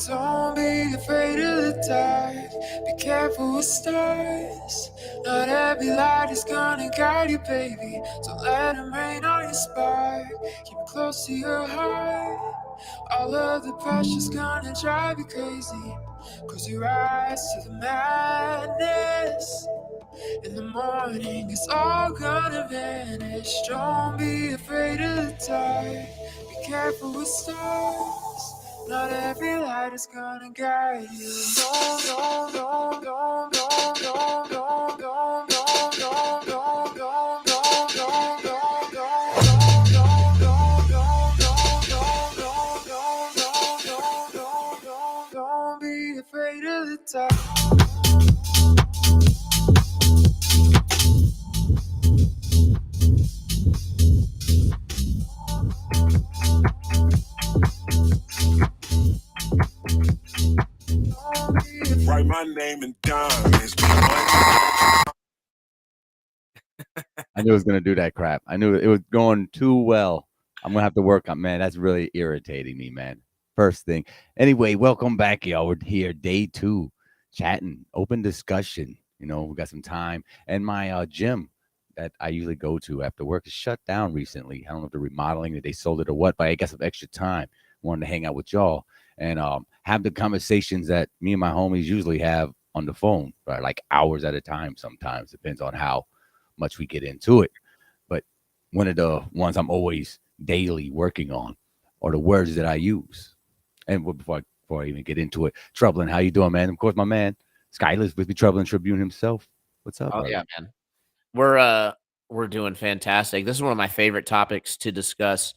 Don't be afraid of the dark. Be careful with stars. Not every light is gonna guide you, baby. So let them rain on your spark. Keep it close to your heart. All of the pressure's gonna drive you crazy. Close your eyes to the madness. In the morning, it's all gonna vanish. Don't be afraid of the dark. Be careful with stars. Not every light is gonna guide you. Don't be afraid of the dark. Write my name in diamonds. I knew it was going to do that crap. I knew it was going too well. I'm going to have to work on, man. That's really irritating me, man. First thing. Anyway, welcome back, y'all. We're here, day 2, chatting, open discussion. You know, we got some time. And my gym that I usually go to after work is shut down recently. I don't know if they're remodeling it, they sold it or what, but I got some extra time. Wanted to hang out with y'all and have the conversations that me and my homies usually have on the phone for like hours at a time sometimes. Depends on how much we get into it. But one of the ones I'm always daily working on are the words that I use. And before I even get into it, Troublin', how you doing, man? Of course, my man Skyler's with me, Troublin' Tribune himself. What's up? Oh brother? yeah, man. We're doing fantastic. This is one of my favorite topics to discuss.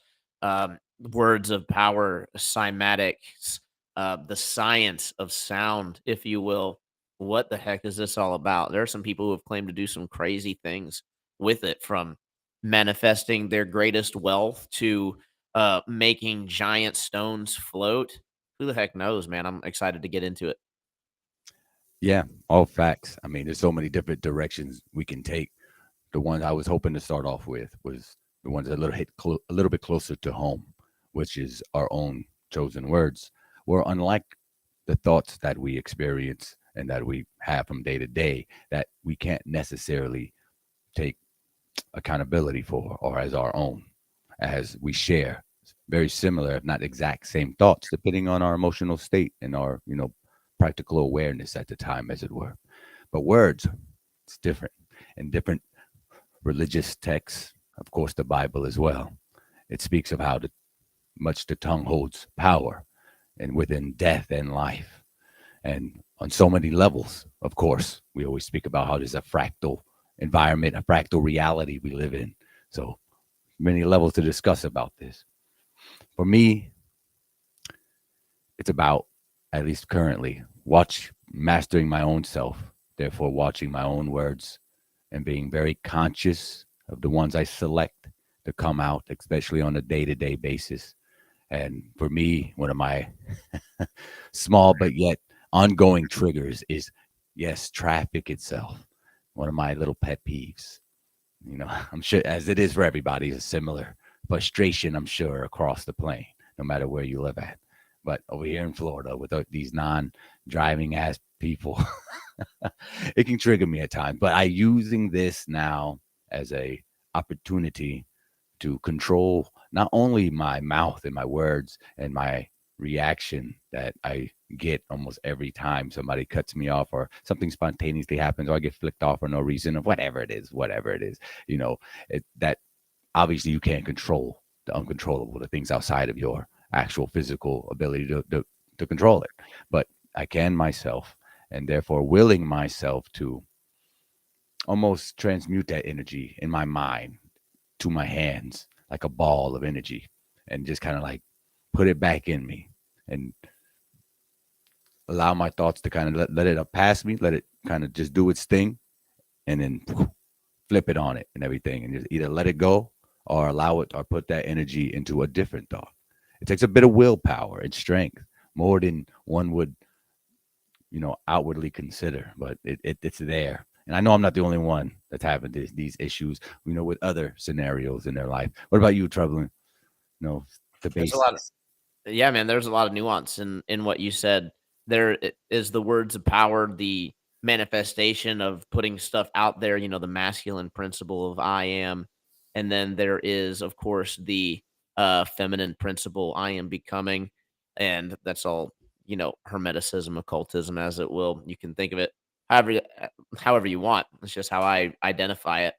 Words of power, cymatics, the science of sound, if you will. What the heck is this all about? There are some people who have claimed to do some crazy things with it, from manifesting their greatest wealth to making giant stones float. Who the heck knows, man? I'm excited to get into it. Yeah, all facts. I mean, there's so many different directions we can take. The ones I was hoping to start off with was the ones that a little bit closer to home, which is our own chosen words. Where unlike the thoughts that we experience and that we have from day to day, that we can't necessarily take accountability for or as our own, as we share very similar, if not exact same thoughts, depending on our emotional state and our, practical awareness at the time, as it were. But words, it's different. And different religious texts, of course, the Bible as well. It speaks of how much the tongue holds power and within death and life. And on so many levels, of course, we always speak about how there's a fractal environment, a fractal reality we live in. So many levels to discuss about this. For me, it's about, at least currently, mastering my own self, therefore watching my own words and being very conscious of the ones I select to come out, especially on a day-to-day basis. And for me, one of my small but yet ongoing triggers is, yes, traffic itself. One of my little pet peeves. I'm sure, as it is for everybody, is a similar frustration, I'm sure, across the plane, no matter where you live at. But over here in Florida, with these non-driving ass people, it can trigger me at times. But I using this now as a opportunity to control not only my mouth and my words and my reaction that I get almost every time somebody cuts me off or something spontaneously happens or I get flicked off for no reason or whatever it is, that obviously you can't control the uncontrollable, the things outside of your actual physical ability to control it. But I can myself, and therefore willing myself to almost transmute that energy in my mind to my hands like a ball of energy and just kind of like put it back in me and allow my thoughts to kind of let it up past me, let it kind of just do its thing, and then flip it on it and everything, and just either let it go or allow it or put that energy into a different thought. It takes a bit of willpower and strength, more than one would, outwardly consider, but it's there. And I know I'm not the only one that's having these issues, with other scenarios in their life. What about you, Troubling? The There's a lot of basics. Yeah, man, there's a lot of nuance in what you said. Is the words of power, the manifestation of putting stuff out there, the masculine principle of I am. And then there is, of course, the feminine principle, I am becoming. And that's all, hermeticism, occultism, as it will. You can think of it however you want. It's just how I identify it.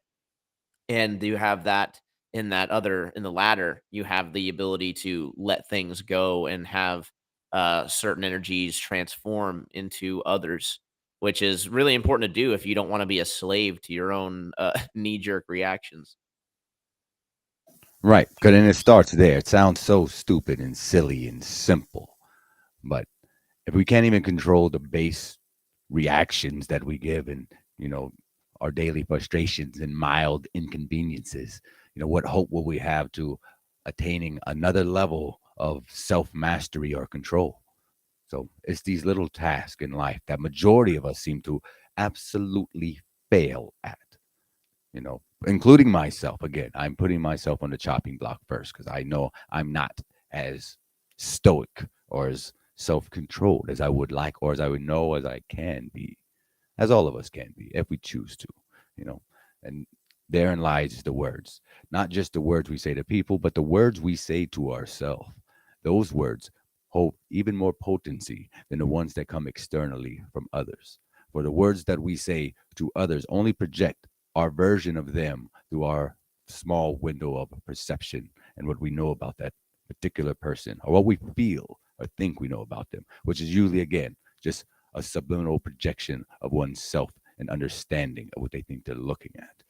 And you have that in the latter, you have the ability to let things go and have certain energies transform into others, which is really important to do if you don't want to be a slave to your own knee jerk reactions. Right. Because then it starts there. It sounds so stupid and silly and simple. But if we can't even control the base reactions that we give and, you know, our daily frustrations and mild inconveniences, what hope will we have to attaining another level of self mastery or control? So it's these little tasks in life that majority of us seem to absolutely fail at, including myself. Again, I'm putting myself on the chopping block first because I know I'm not as stoic or as self controlled as I would like or as I would know as I can be, as all of us can be if we choose to, you know. And therein lies the words, not just the words we say to people, but the words we say to ourselves. Those words hold even more potency than the ones that come externally from others. For the words that we say to others only project our version of them through our small window of perception and what we know about that particular person or what we feel or think we know about them, which is usually, again, just a subliminal projection of oneself and understanding of what they think they're looking at.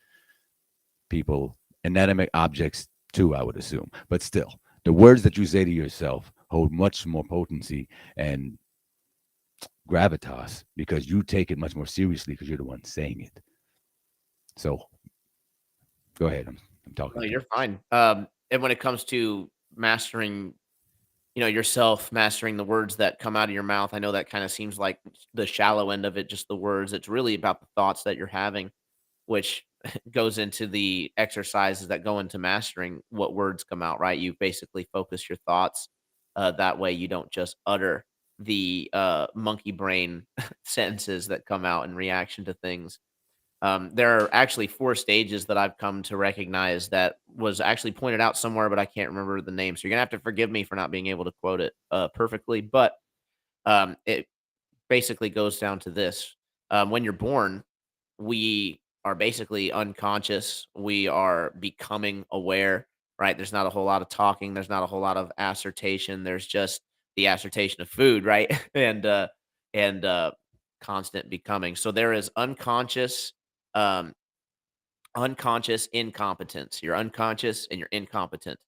People, inanimate objects too, I would assume. But still, the words that you say to yourself hold much more potency and gravitas because you take it much more seriously because you're the one saying it. So go ahead. I'm No, talking too you're much. fine. And when it comes to mastering, yourself, mastering the words that come out of your mouth, I know that kind of seems like the shallow end of it, just the words. It's really about the thoughts that you're having, which goes into the exercises that go into mastering what words come out, right? You basically focus your thoughts. That way you don't just utter the monkey brain sentences that come out in reaction to things. There are actually 4 stages that I've come to recognize that was actually pointed out somewhere, but I can't remember the name. So you're gonna have to forgive me for not being able to quote it perfectly. But it basically goes down to this: when you're born, we are basically unconscious. We are becoming aware. Right? There's not a whole lot of talking. There's not a whole lot of assertion. There's just the assertion of food, right? And constant becoming. So there is um, unconscious incompetence. You're unconscious and you're incompetent.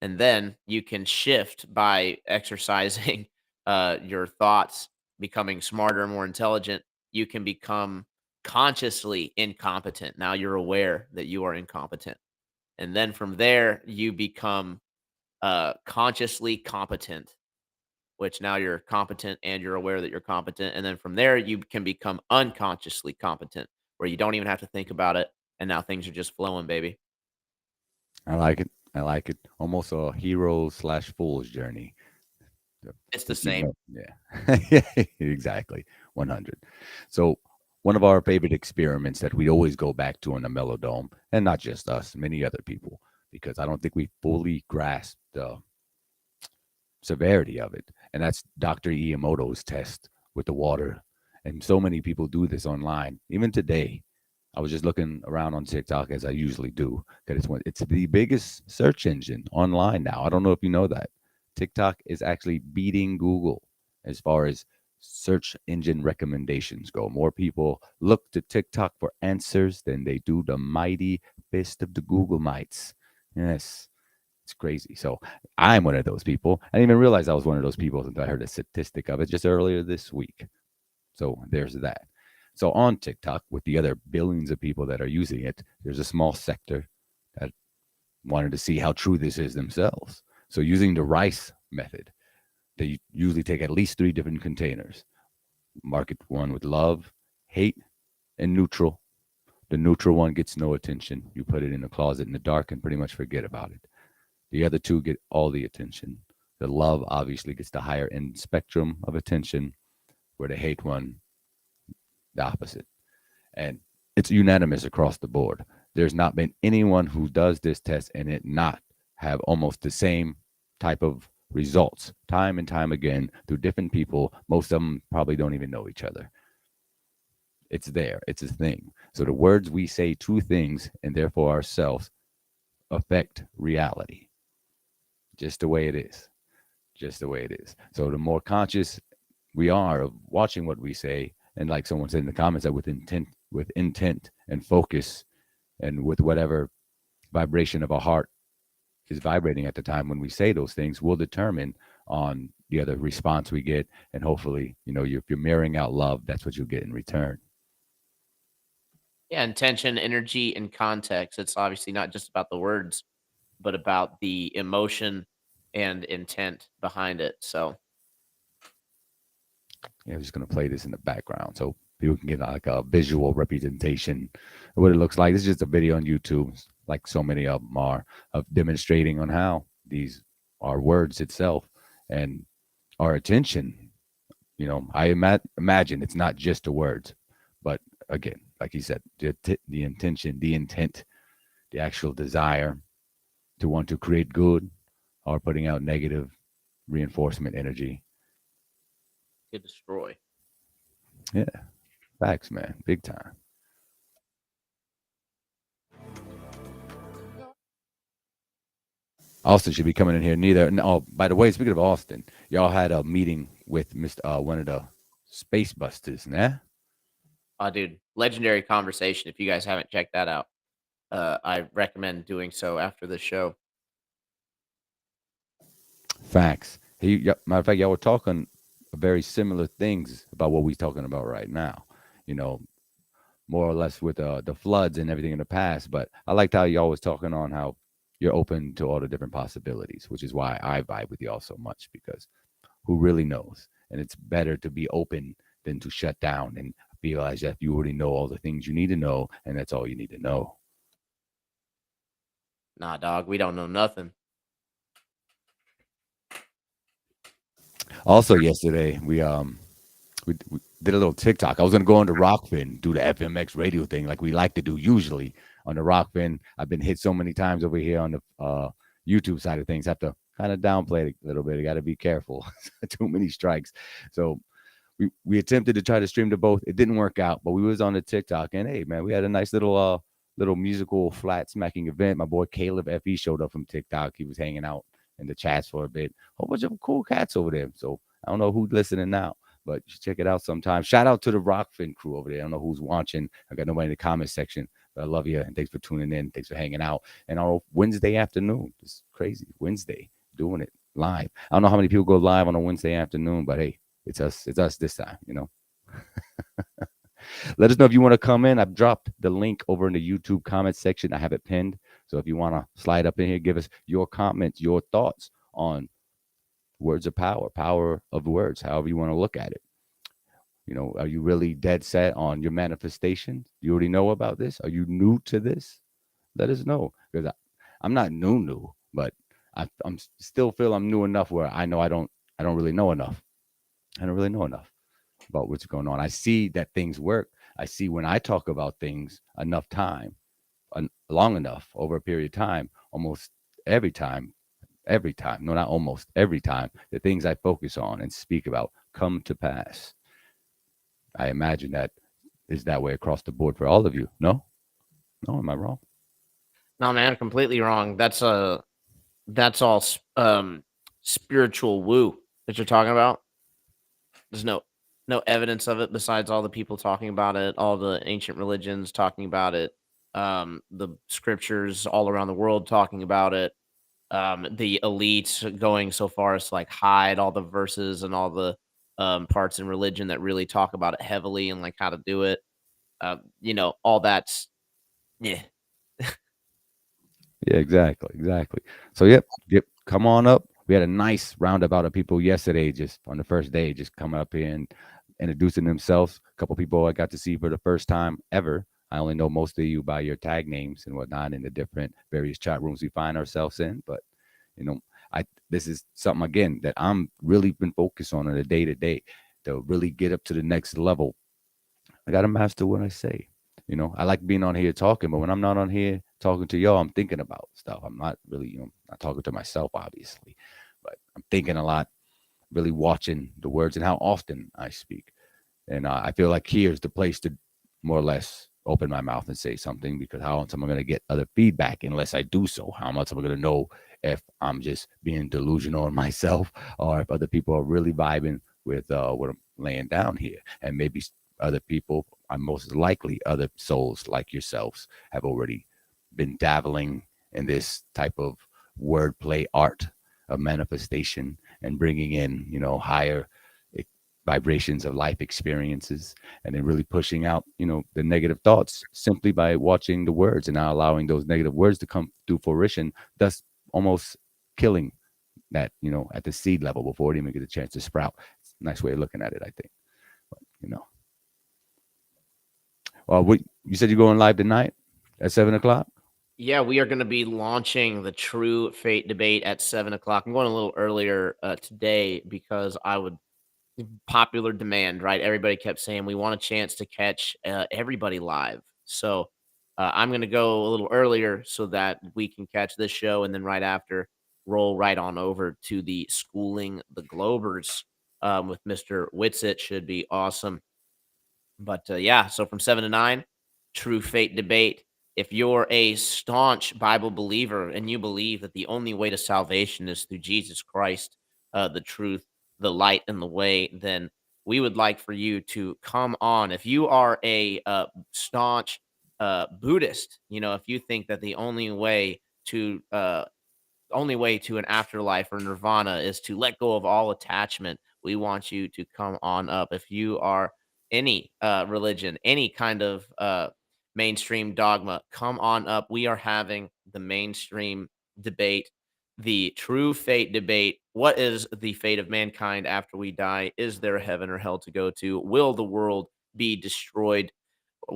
And then you can shift by exercising your thoughts, becoming smarter, more intelligent. You can become consciously incompetent. Now you're aware that you are incompetent. And then from there, you become consciously competent, which now you're competent and you're aware that you're competent. And then from there, you can become unconsciously competent, where you don't even have to think about it. And now things are just flowing, baby. I like it. I like it. Almost a hero slash fool's journey. to, It's to the keep same. up. Yeah, yeah, exactly. 100. So, one of our favorite experiments that we always go back to in the Melodome, and not just us, many other people, because I don't think we fully grasp the severity of it. And that's Dr. Iamoto's test with the water. And so many people do this online, even today. I was just looking around on TikTok as I usually do, because it's the biggest search engine online now. I don't know if you know that. TikTok is actually beating Google as far as search engine recommendations go. More people look to TikTok for answers than they do the mighty fist of the Google mites. Yes, it's crazy. So I'm one of those people. I didn't even realize I was one of those people until I heard a statistic of it just earlier this week. So there's that. So on TikTok, with the other billions of people that are using it, there's a small sector that wanted to see how true this is themselves. So using the rice method, they usually take at least 3 different containers, market one with love, hate, and neutral. The neutral one gets no attention. You put it in a closet in the dark and pretty much forget about it. The other two get all the attention. The love obviously gets the higher end spectrum of attention, where the hate one, the opposite. And it's unanimous across the board. There's not been anyone who does this test and it not have almost the same type of results time and time again through different people. Most of them probably don't even know each other. It's there, it's a thing. So the words we say to things and therefore ourselves affect reality, just the way it is. Just the way it is. So the more conscious we are of watching what we say, and like someone said in the comments, that with intent and focus, and with whatever vibration of our heart is vibrating at the time when we say those things, will determine on the other response we get. And hopefully, if you're mirroring out love, that's what you'll get in return. Yeah, intention, energy, and context. It's obviously not just about the words, but about the emotion and intent behind it. So, Yeah, I'm just gonna play this in the background so people can get like a visual representation of what it looks like. This is just a video on YouTube, like so many of them are, of demonstrating on how these are words itself and our attention. I imagine it's not just the words, but again, like he said, the intention, the intent, the actual desire to want to create good or putting out negative reinforcement energy. to destroy. Yeah, facts, man, big time. Austin should be coming in here. Neither. And, oh, by the way, speaking of Austin, y'all had a meeting with Mr. One of the Space Busters, nah? Oh, dude, legendary conversation. If you guys haven't checked that out, I recommend doing so after the show. Facts. Matter of fact, y'all were talking very similar things about what we're talking about right now. You know, more or less with the floods and everything in the past. But I liked how y'all was talking on how you're open to all the different possibilities, which is why I vibe with y'all so much, because who really knows? And it's better to be open than to shut down and feel as if you already know all the things you need to know, and that's all you need to know. Nah, dog, we don't know nothing. Also, yesterday we did a little TikTok. I was gonna go on the Rockfin, do the FMX radio thing like we like to do usually on the Rockfin. I've been hit so many times over here on the YouTube side of things. Have to kind of downplay it a little bit. I got to be careful. Too many strikes. So we attempted to try to stream to both. It didn't work out, but we was on the TikTok, and hey, man, we had a nice little musical flat smacking event. My boy Caleb Fe showed up from TikTok. He was hanging out in the chats for a bit. Whole bunch of cool cats over there. So I don't know who's listening now, but you should check it out sometime. Shout out to the Rockfin crew over there. I don't know who's watching. I got nobody in the comment section, but I love you and thanks for tuning in. Thanks for hanging out. And our Wednesday afternoon, it's crazy Wednesday, doing it live. I don't know how many people go live on a Wednesday afternoon, but hey, it's us. It's us this time, Let us know if you want to come in. I've dropped the link over in the YouTube comment section. I have it pinned. So if you want to slide up in here, give us your comments, your thoughts on words of power, power of words, however you want to look at it. Are you really dead set on your manifestation? You already know about this? Are you new to this? Let us know, because I'm not new, but I'm still feel I'm new enough where I know I don't really know enough. I don't really know enough about what's going on. I see that things work. I see when I talk about things enough time, long enough over a period of time, almost every time, no, not almost every time, the things I focus on and speak about come to pass. I imagine that is that way across the board for all of you. No, am I wrong? No, man, completely wrong. That's all spiritual woo that you're talking about. There's no evidence of it besides all the people talking about it, all the ancient religions talking about it, the scriptures all around the world talking about it, the elites going so far as to like hide all the verses and all the parts in religion that really talk about it heavily and like how to do it. All that's yeah. Yeah, exactly. So yep, come on up. We had a nice roundabout of people yesterday, just on the first day, just coming up here and introducing themselves. A couple people I got to see for the first time ever. I only know most of you by your tag names and whatnot in the different various chat rooms we find ourselves in. But I this is something again that I'm really been focused on a day to day to really get up to the next level. I got to master what I say. I like being on here talking, but when I'm not on here talking to y'all, I'm thinking about stuff. I'm not really, not talking to myself, obviously, but I'm thinking a lot, really watching the words and how often I speak. And I feel like here's the place to more or less open my mouth and say something, because how else am I going to get other feedback unless I do so? How much am I going to know if I'm just being delusional on myself, or if other people are really vibing with what I'm laying down here? And maybe other people, I'm most likely other souls like yourselves, have already been dabbling in this type of wordplay art of manifestation and bringing in, higher vibrations of life experiences, and then really pushing out, the negative thoughts simply by watching the words and not allowing those negative words to come to fruition, thus almost killing that, at the seed level before it even gets a chance to sprout. It's a nice way of looking at it, I think. But, well, you said you're going live tonight at 7 o'clock? Yeah, we are going to be launching the True Fate debate at 7 o'clock. I'm going a little earlier today because I would popular demand, right? Everybody kept saying we want a chance to catch everybody live. So I'm going to go a little earlier so that we can catch this show, and then right after, roll right on over to the Schooling the Globers with Mr. Witsit. Should be awesome. But yeah, so from 7 to 9, True Fate debate. If you're a staunch Bible believer and you believe that the only way to salvation is through Jesus Christ, the truth, the light, and the way, then we would like for you to come on. If you are a staunch Buddhist, if you think that the only way to an afterlife or nirvana is to let go of all attachment, we want you to come on up. If you are any religion, any kind of mainstream dogma, come on up. We are having the mainstream debate, the true fate debate. What is the fate of mankind after we die? Is there a heaven or hell to go to? Will the world be destroyed?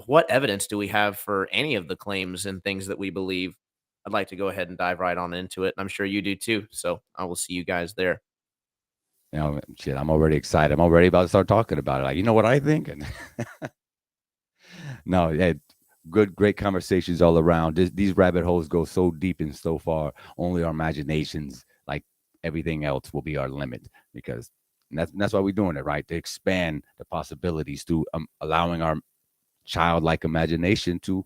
What evidence do we have for any of the claims and things that we believe? I'd like to go ahead and dive right on into it. I'm sure you do too. So I will see you guys there. Shit, I'm already excited. I'm already about to start talking about it. Like, you know what I think? And no, yeah, good, great conversations all around. These rabbit holes go so deep and so far. Only our imaginations, like everything else, will be our limit, because that's why we're doing it, right? To expand the possibilities through allowing our childlike imagination to,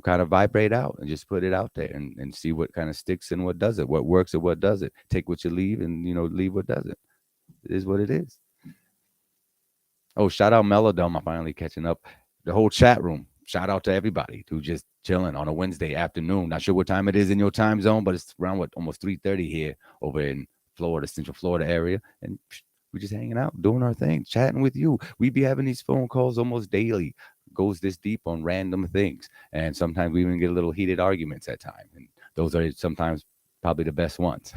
kind of vibrate out and just put it out there and see what kind of sticks and what doesn't, what works and what doesn't. Take what you leave and, leave what doesn't. It is what it is. Oh, shout out Melodome. I'm finally catching up. The whole chat room. Shout out to everybody who just chilling on a Wednesday afternoon. Not sure what time it is in your time zone, but it's around almost 3:30 here over in Florida, Central Florida area. And we're just hanging out, doing our thing, chatting with you. We be having these phone calls almost daily, goes this deep on random things. And sometimes we even get a little heated arguments at times. And those are sometimes probably the best ones.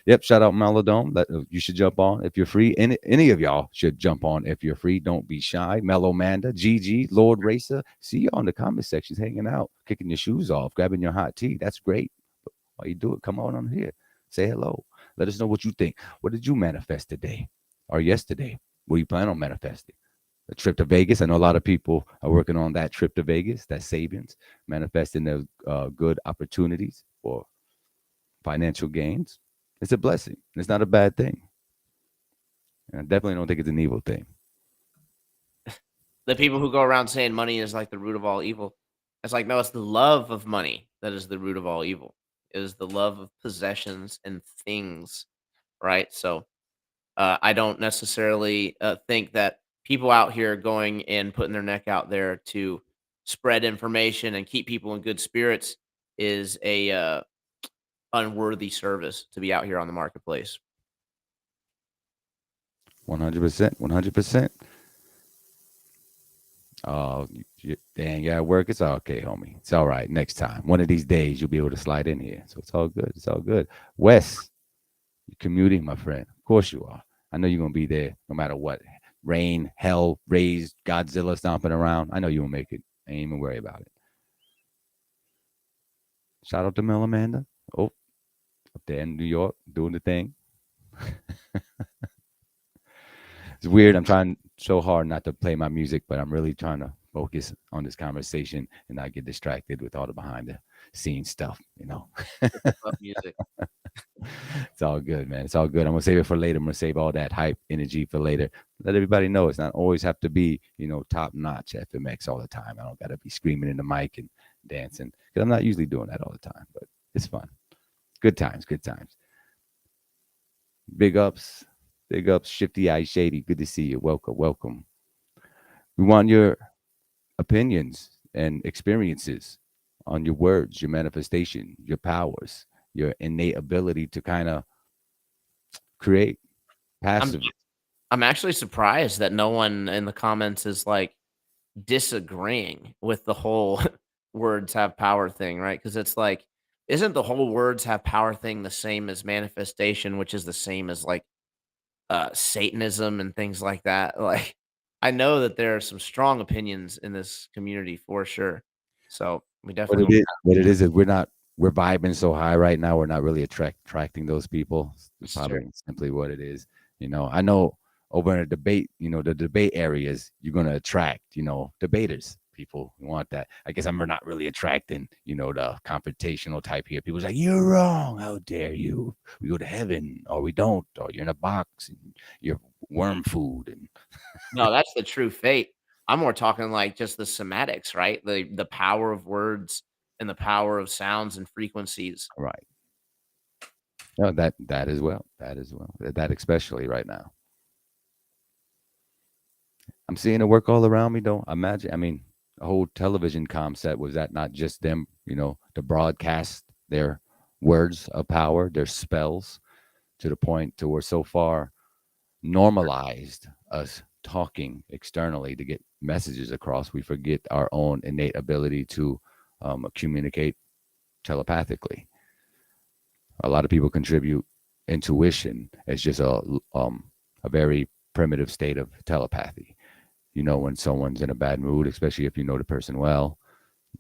Yep, shout out Melodome. You should jump on if you're free. Any of y'all should jump on if you're free. Don't be shy. Mellowmanda, GG, Lord Racer. See you on the comment sections hanging out, kicking your shoes off, grabbing your hot tea. That's great. While you do it, come on here. Say hello. Let us know what you think. What did you manifest today or yesterday? What do you plan on manifesting? A trip to Vegas. I know a lot of people are working on that trip to Vegas, that savings, manifesting those good opportunities for financial gains. It's a blessing. It's not a bad thing. And I definitely don't think it's an evil thing. The people who go around saying money is like the root of all evil. It's like, no, it's the love of money that is the root of all evil. It is the love of possessions and things, right? So I don't necessarily think that people out here going and putting their neck out there to spread information and keep people in good spirits is a unworthy service to be out here on the marketplace. 100%. 100%. Oh, dang, you at work? It's all okay, homie. It's all right. Next time. One of these days, you'll be able to slide in here. So it's all good. It's all good. Wes, you're commuting, my friend. Of course you are. I know you're going to be there no matter what. Rain, hell, raise, Godzilla stomping around. I know you will make it. Ain't even worry about it. Shout out to Mel Amanda. Oh, up there in New York doing the thing. It's weird. I'm trying so hard not to play my music, but I'm really trying to focus on this conversation and not get distracted with all the behind the scenes stuff. The hip hop music. It's all good, man. It's all good. I'm gonna save it for later. I'm gonna save all that hype energy for later. Let everybody know it's not always have to be top notch FMX all the time. I don't gotta be screaming in the mic and dancing because I'm not usually doing that all the time, but it's fun. Good times, good times. Big ups, big ups, Shifty Eye Shady. Good to see you. Welcome, welcome. We want your opinions and experiences on your words, your manifestation, your powers, your innate ability to kind of create I'm passive. I'm actually surprised that no one in the comments is like disagreeing with the whole words have power thing, right? Because it's like, isn't the whole words have power thing the same as manifestation, which is the same as like Satanism and things like that? Like, I know that there are some strong opinions in this community for sure. So we What definitely it is, what it is we're vibing so high right now. We're not really attracting those people. It's it's true. probably simply what it is. I know over in a debate, the debate areas, you're gonna attract debaters. People who want that. I guess I'm not really attracting the confrontational type here. People's like, you're wrong. How dare you? We go to heaven or we don't, or you're in a box and you're worm food and No, that's the true fate. I'm more talking like just the somatics, right? The power of words and the power of sounds and frequencies. right. No, that as well. That as well. That especially right now. I'm seeing it work all around me, though. Imagine, I mean, a whole television concept was that not just them to broadcast their words of power, their spells, to the point to where so far normalized us talking externally to get messages across, we forget our own innate ability to communicate telepathically. A lot of people contribute intuition as just a very primitive state of telepathy. When someone's in a bad mood, especially if you know the person well,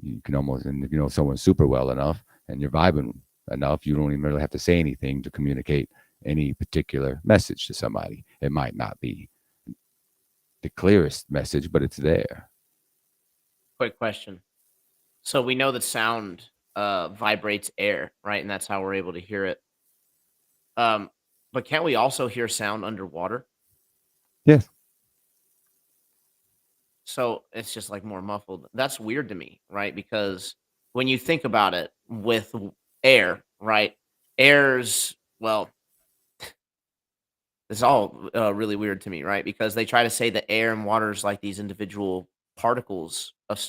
you can almost, and if you know someone super well enough and you're vibing enough, you don't even really have to say anything to communicate any particular message to somebody. It might not be the clearest message, but it's there. Quick question. So we know that sound vibrates air, right? And that's how we're able to hear it. Um, but can't we also hear sound underwater? Yes. So it's just like more muffled. That's weird to me, right? Because when you think about it with air, right? Air's, well, it's all really weird to me, right? Because they try to say that air and water is like these individual particles of,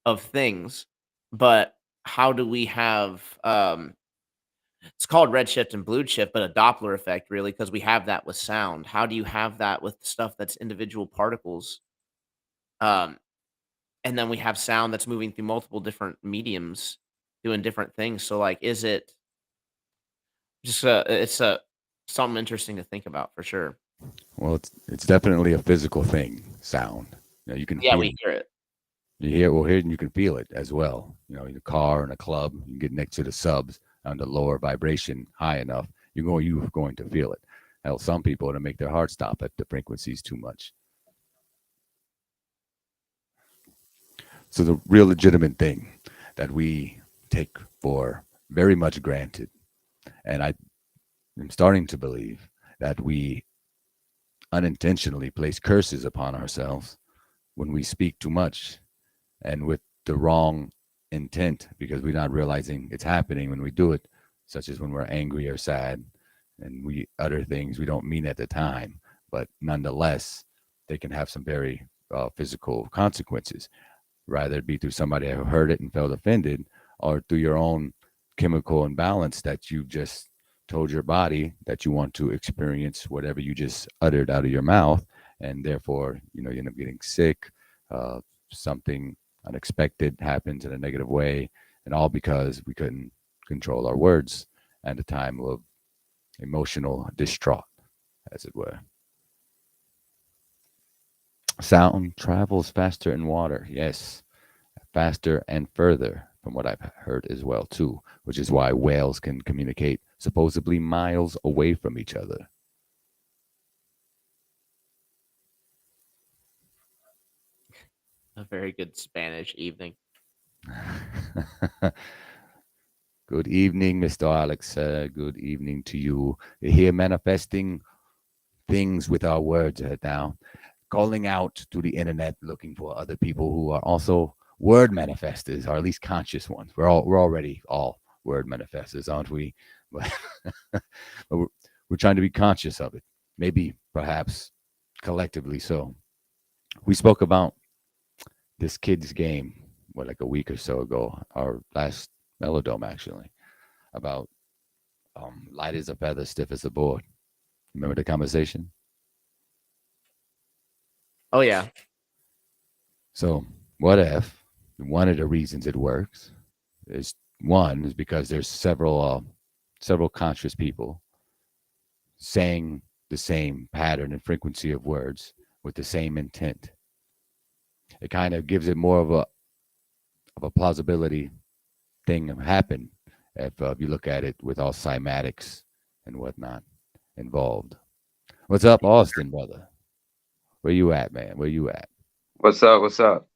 of things. But how do we have, it's called redshift and blue shift, but a Doppler effect, really, because we have that with sound. How do you have that with stuff that's individual particles? Um, and then we have sound that's moving through multiple different mediums doing different things. So like, is it just it's something interesting to think about for sure. Well, it's definitely a physical thing. Sound. You can Yeah, feel we it. hear it. You hear it, and you can feel it as well. In a car and a club, you get next to the subs on the lower vibration high enough, you're going to feel it. Hell, some people it'll make their heart stop if the frequency's too much. So the real legitimate thing that we take for very much granted, and I am starting to believe that we unintentionally place curses upon ourselves when we speak too much and with the wrong intent because we're not realizing it's happening when we do it, such as when we're angry or sad and we utter things we don't mean at the time, but nonetheless, they can have some very physical consequences, rather it be through somebody who heard it and felt offended or through your own chemical imbalance that you just told your body that you want to experience whatever you just uttered out of your mouth. And therefore, you end up getting sick. Something unexpected happens in a negative way. And all because we couldn't control our words at a time of emotional distraught, as it were. Sound travels faster in water. Yes, faster and further from what I've heard as well too, which is why whales can communicate supposedly miles away from each other. A very good Spanish evening. Good evening, Mr. Alex. Good evening to you. You're here manifesting things with our words right now, calling out to the internet, looking for other people who are also word manifestors, or at least conscious ones. We're already all word manifestors, aren't we? But, but we're trying to be conscious of it. Maybe, perhaps, collectively so. We spoke about this kid's game, what, like a week or so ago, our last Melodome actually, about light as a feather, stiff as a board. Remember the conversation? Oh yeah. So, what if one of the reasons it works is one is because there's several conscious people saying the same pattern and frequency of words with the same intent. It kind of gives it more of a plausibility thing happen if you look at it with all cymatics and whatnot involved. What's up, Austin, brother? Where you at, man? Where you at? What's up? What's up?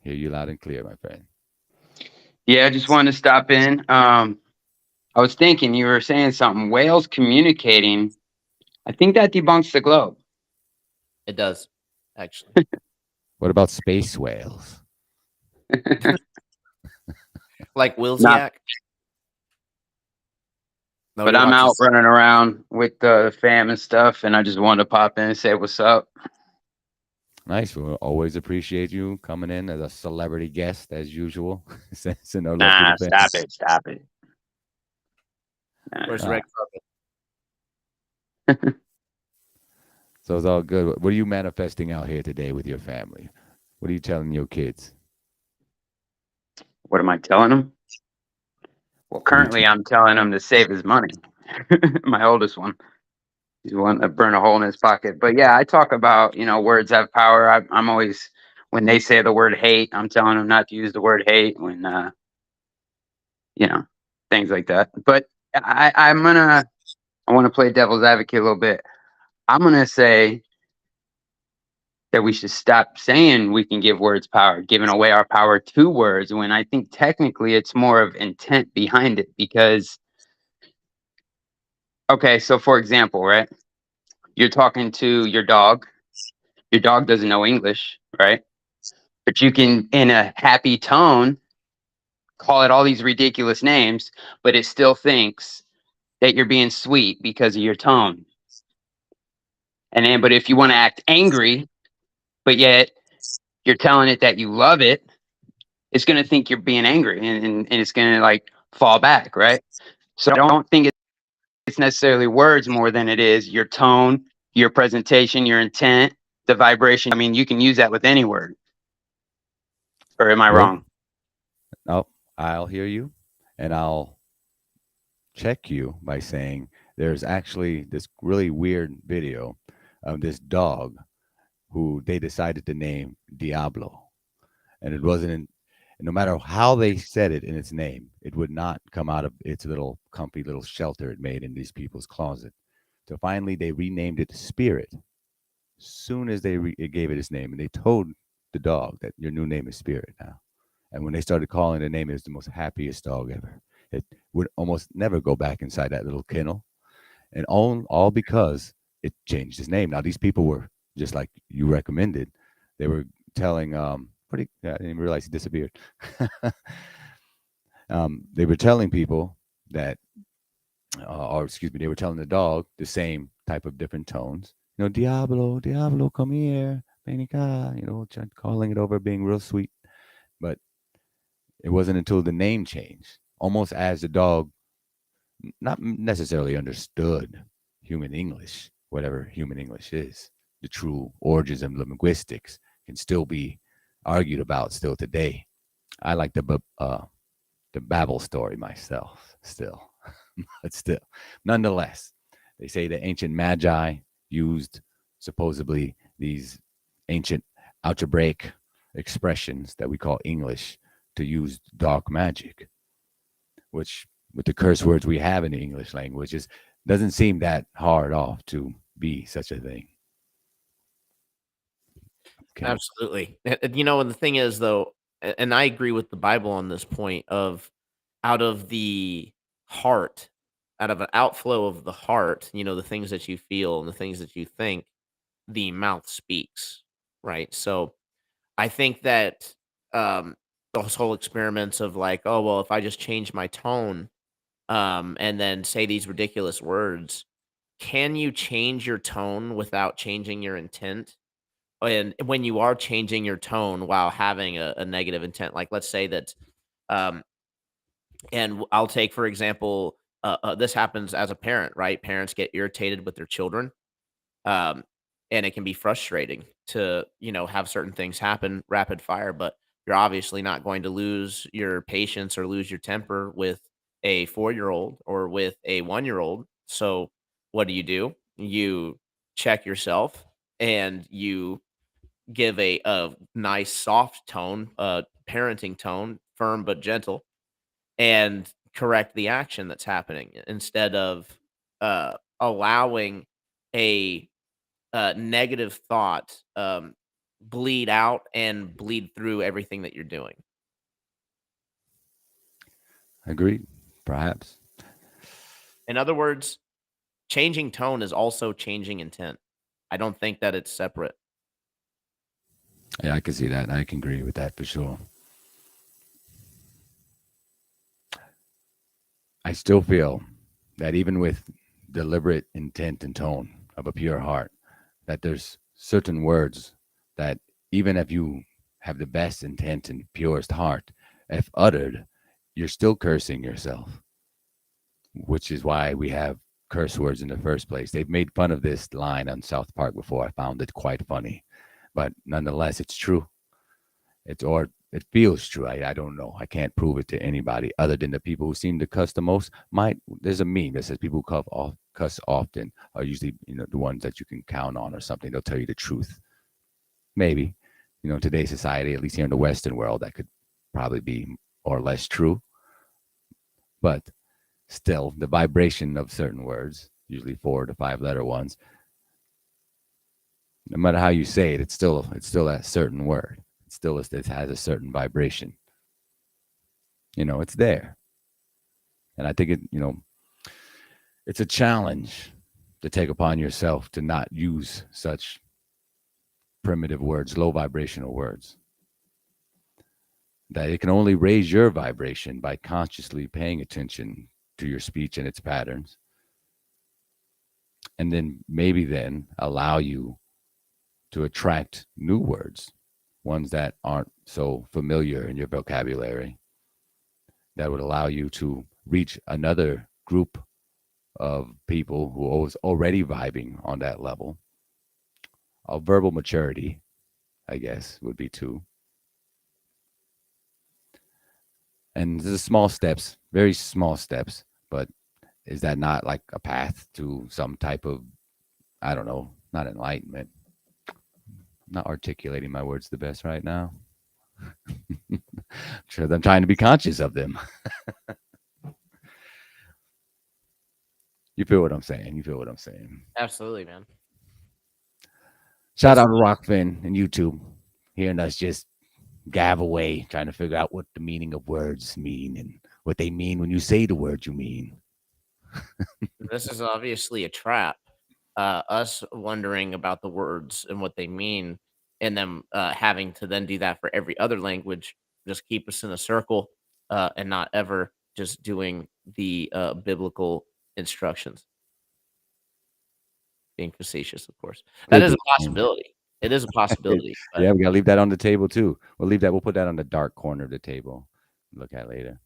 Hear you loud and clear, my friend. Yeah, I just wanted to stop in. I was thinking you were saying something. Whales communicating. I think that debunks the globe. It does, actually. What about space whales? Like Not, Wilsiak. but Nobody I'm out watches. running around with the fam and stuff, and I just wanted to pop in and say what's up. Nice. We always appreciate you coming in as a celebrity guest, as usual. Send our love to Nah, the fans. stop it. Where's Ah. Red Carpet? So it's all good. What are you manifesting out here today with your family? What are you telling your kids? What am I telling him? Well, What are you currently I'm telling him to save his money. My oldest one. He's wanting to burn a hole in his pocket. But yeah, I talk about, words have power. I'm always, when they say the word hate, I'm telling them not to use the word hate when, you know, things like that. But I want to play devil's advocate a little bit. I'm going to say that we should stop saying we can give words power, giving away our power to words, when I think technically it's more of intent behind it. Because, okay, so for example, right, you're talking to your dog. Your dog doesn't know English, right? But you can, in a happy tone, call it all these ridiculous names, but it still thinks that you're being sweet because of your tone. And then, but if you want to act angry, but yet you're telling it that you love it, it's going to think you're being angry, and it's going to like fall back, right? So I don't think it's necessarily words more than it is your tone, your presentation, your intent, the vibration. I mean, you can use that with any word. Or am I Well, wrong? oh, I'll hear you, and I'll check you by saying there's actually this really weird video of this dog who they decided to name Diablo. And it wasn't in, no matter how they said it in its name, it would not come out of its little comfy little shelter it made in these people's closet. So finally, they renamed it Spirit. Soon as it gave it its name, and they told the dog that your new name is Spirit now. And when they started calling the name, it was the most happiest dog ever. It would almost never go back inside that little kennel, and all because it changed its name. Now these people were just like you recommended. They were telling pretty. I didn't even realize he disappeared. They were telling people that, or excuse me, they were telling the dog the same type of different tones. Diablo, Diablo, come here, Benica. Calling it over, being real sweet. But it wasn't until the name changed, almost as the dog not necessarily understood human English, whatever human English is. The true origins of linguistics can still be argued about still today. I like the Babel story myself, still, but still, nonetheless, they say the ancient magi used supposedly these ancient algebraic expressions that we call English to use dark magic, which with the curse words we have in the English language is doesn't seem that hard off to be such a thing. Okay. Absolutely. And the thing is, though, and I agree with the Bible on this point of out of the heart, out of an outflow of the heart, the things that you feel and the things that you think, the mouth speaks, right? So I think that those whole experiments of like, oh, well, if I just change my tone and then say these ridiculous words, can you change your tone without changing your intent? And when you are changing your tone while having a negative intent, like let's say that, um, I'll take for example, this happens as a parent, right? Parents get irritated with their children, um, and it can be frustrating to have certain things happen rapid fire. But you're obviously not going to lose your patience or lose your temper with a 4-year old or with a 1-year old. So what do? You check yourself and you give a nice soft tone, parenting tone, firm but gentle, and correct the action that's happening instead of allowing a negative thought bleed out and bleed through everything that you're doing. Agreed. Perhaps. In other words, changing tone is also changing intent. I don't think that it's separate. Yeah, I can see that. I can agree with that for sure. I still feel that even with deliberate intent and tone of a pure heart, that there's certain words that even if you have the best intent and purest heart, if uttered, you're still cursing yourself, which is why we have curse words in the first place. They've made fun of this line on South Park before. I found it quite funny, but nonetheless, it's true. It feels true. I don't know. I can't prove it to anybody other than the people who seem to cuss the most. There's a meme that says people who cuss often are usually the ones that you can count on or something. They'll tell you the truth. Maybe today's society, at least here in the Western world, that could probably be more or less true. But still, the vibration of certain words, usually 4 to 5 letter ones, no matter how you say it, it's still that certain word. It has a certain vibration. It's there. And I think it's a challenge to take upon yourself to not use such primitive words, low vibrational words. That it can only raise your vibration by consciously paying attention to your speech and its patterns. And then allow you to attract new words, ones that aren't so familiar in your vocabulary, that would allow you to reach another group of people who are already vibing on that level. Of verbal maturity, I guess, would be 2. And the small steps, very small steps, but is that not like a path to some type of, I don't know, not enlightenment? I'm not articulating my words the best right now. Sure, I'm trying to be conscious of them. You feel what I'm saying? Absolutely, man. Shout out to Rockfin and YouTube, hearing us just gab away, trying to figure out what the meaning of words mean and what they mean when you say the word you mean. This is obviously a trap. Us wondering about the words and what they mean, and them having to then do that for every other language, just keep us in a circle and not ever just doing the biblical instructions. Being facetious, of course. That Could is be. a possibility. It is a possibility. But Yeah, we gotta leave that on the table too. We'll put that on the dark corner of the table. Look at later.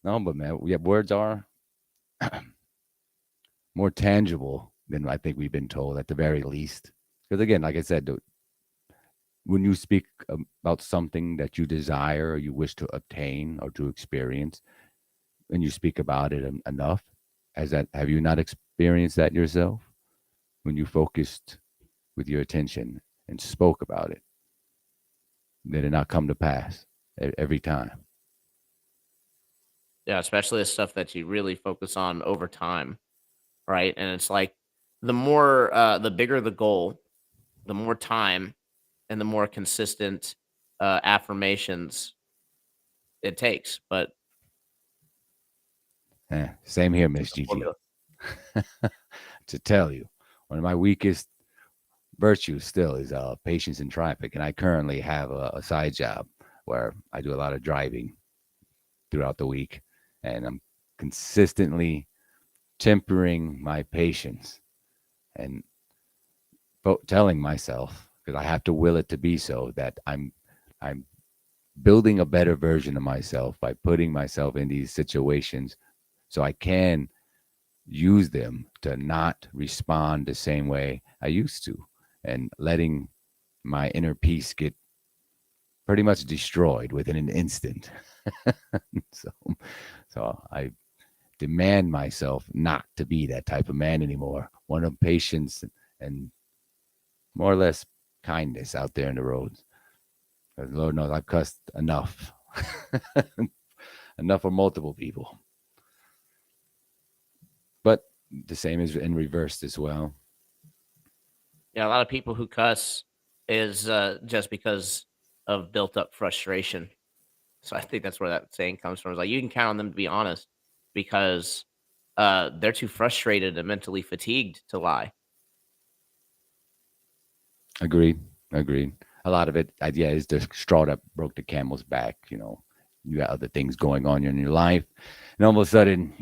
No, but man, words are more tangible than I think we've been told at the very least. Because again, like I said, when you speak about something that you desire or you wish to obtain or to experience, and you speak about it enough, have you not experienced that yourself when you focused with your attention and spoke about it? did it not come to pass every time. Yeah, especially the stuff that you really focus on over time, right? And it's like the bigger the goal, the more time and the more consistent affirmations it takes. But Same here, it's Miss a Gigi. formula. To tell you, one of my weakest virtues still is patience in traffic, and I currently have a side job where I do a lot of driving throughout the week, and I'm consistently tempering my patience and telling myself, because I have to will it to be so, that I'm building a better version of myself by putting myself in these situations so I can use them to not respond the same way I used to, and letting my inner peace get pretty much destroyed within an instant. so so I demand myself not to be that type of man anymore. One of patience and more or less kindness out there in the roads. Because Lord knows I've cussed enough. Enough for multiple people. But the same is in reverse as well. Yeah, a lot of people who cuss is just because of built up frustration. So I think that's where that saying comes from. It's like you can count on them to be honest because they're too frustrated and mentally fatigued to lie. Agreed. Agreed. A lot of it, yeah, is the straw that broke the camel's back. You got other things going on in your life, and all of a sudden,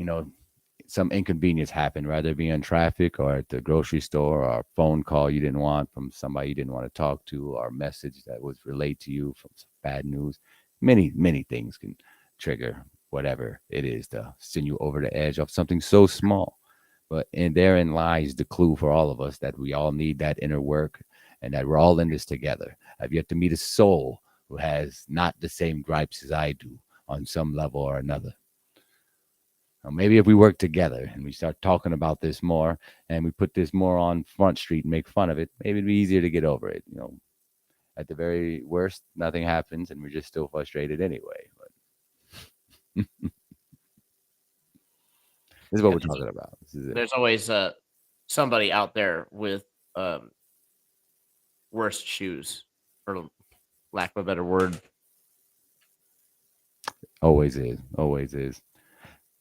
some inconvenience happened, whether it be in traffic or at the grocery store, or a phone call you didn't want from somebody you didn't want to talk to, or a message that was relayed to you from some bad news. Many, many things can trigger whatever it is to send you over the edge of something so small. But and therein lies the clue for all of us that we all need that inner work and that we're all in this together. I've yet to meet a soul who has not the same gripes as I do on some level or another. Now, maybe if we work together and we start talking about this more and we put this more on Front Street and make fun of it, maybe it'd be easier to get over it. At the very worst, nothing happens and we're just still frustrated anyway. But this is what Yeah, we're talking about. This is it. there's always somebody out there with um, worse shoes, for lack of a better word. Always is. Always is.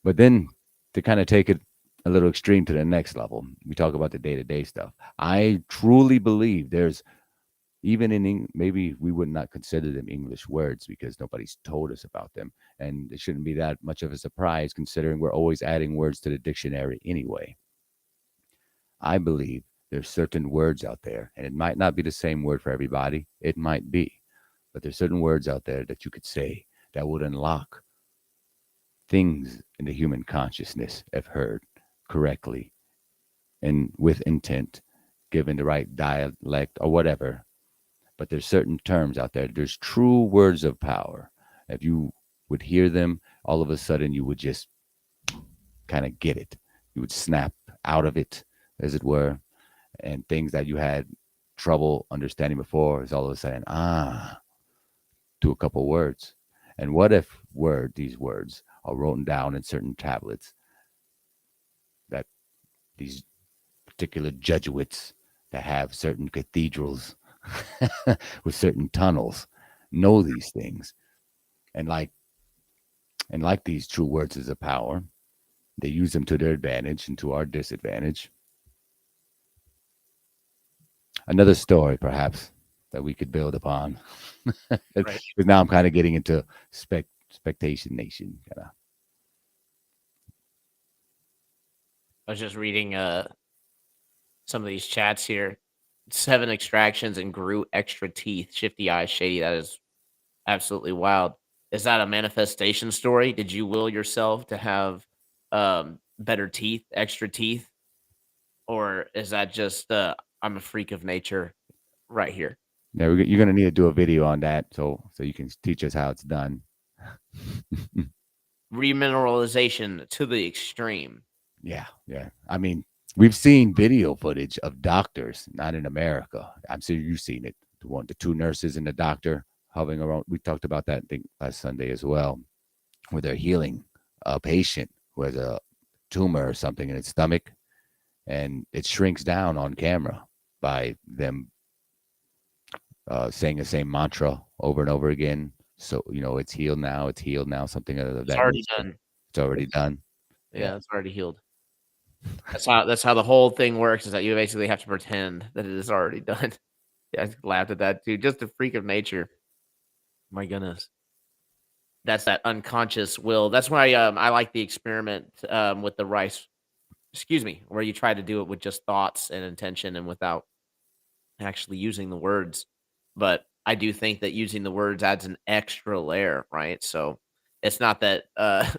But then to kind of take it a little extreme to the next level, we talk about the day to day stuff. I truly believe there's even maybe we would not consider them English words because nobody's told us about them. And it shouldn't be that much of a surprise considering we're always adding words to the dictionary anyway. I believe there's certain words out there, and it might not be the same word for everybody. It might be, but there's certain words out there that you could say that would unlock things in the human consciousness if heard correctly and with intent, given the right dialect or whatever. But there's certain terms out there. There's true words of power. If you would hear them, all of a sudden you would just kind of get it. You would snap out of it, as it were, and things that you had trouble understanding before is all of a sudden to a couple words. And what if these words are written down in certain tablets that these particular Jesuits that have certain cathedrals with certain tunnels know these things, and like these true words as a power, they use them to their advantage and to our disadvantage. Another story, perhaps, that we could build upon, Right. because now I'm kind of getting into spectation nation. I was just reading some of these chats here. 7 extractions and grew extra teeth. Shifty eyes, shady. That is absolutely wild. Is that a manifestation story? Did you will yourself to have better teeth, extra teeth, or is that just I'm a freak of nature right here? Yeah, you're gonna need to do a video on that, so you can teach us how it's done. Remineralization to the extreme. Yeah, yeah. I mean, we've seen video footage of doctors, not in America. I'm sure you've seen it. The two nurses and the doctor hovering around. We talked about that, I think, last Sunday as well, where they're healing a patient who has a tumor or something in its stomach, and it shrinks down on camera by them saying the same mantra over and over again. So, it's healed now, it's healed now, something of It's that already nature. done. It's already done. Yeah, it's already healed. That's how the whole thing works, is that you basically have to pretend that it is already done. Yeah, I laughed at that too. Just a freak of nature. My goodness. That's that unconscious will. That's why I like the experiment with the rice, excuse me, where you try to do it with just thoughts and intention and without actually using the words. But I do think that using the words adds an extra layer, right? So it's not that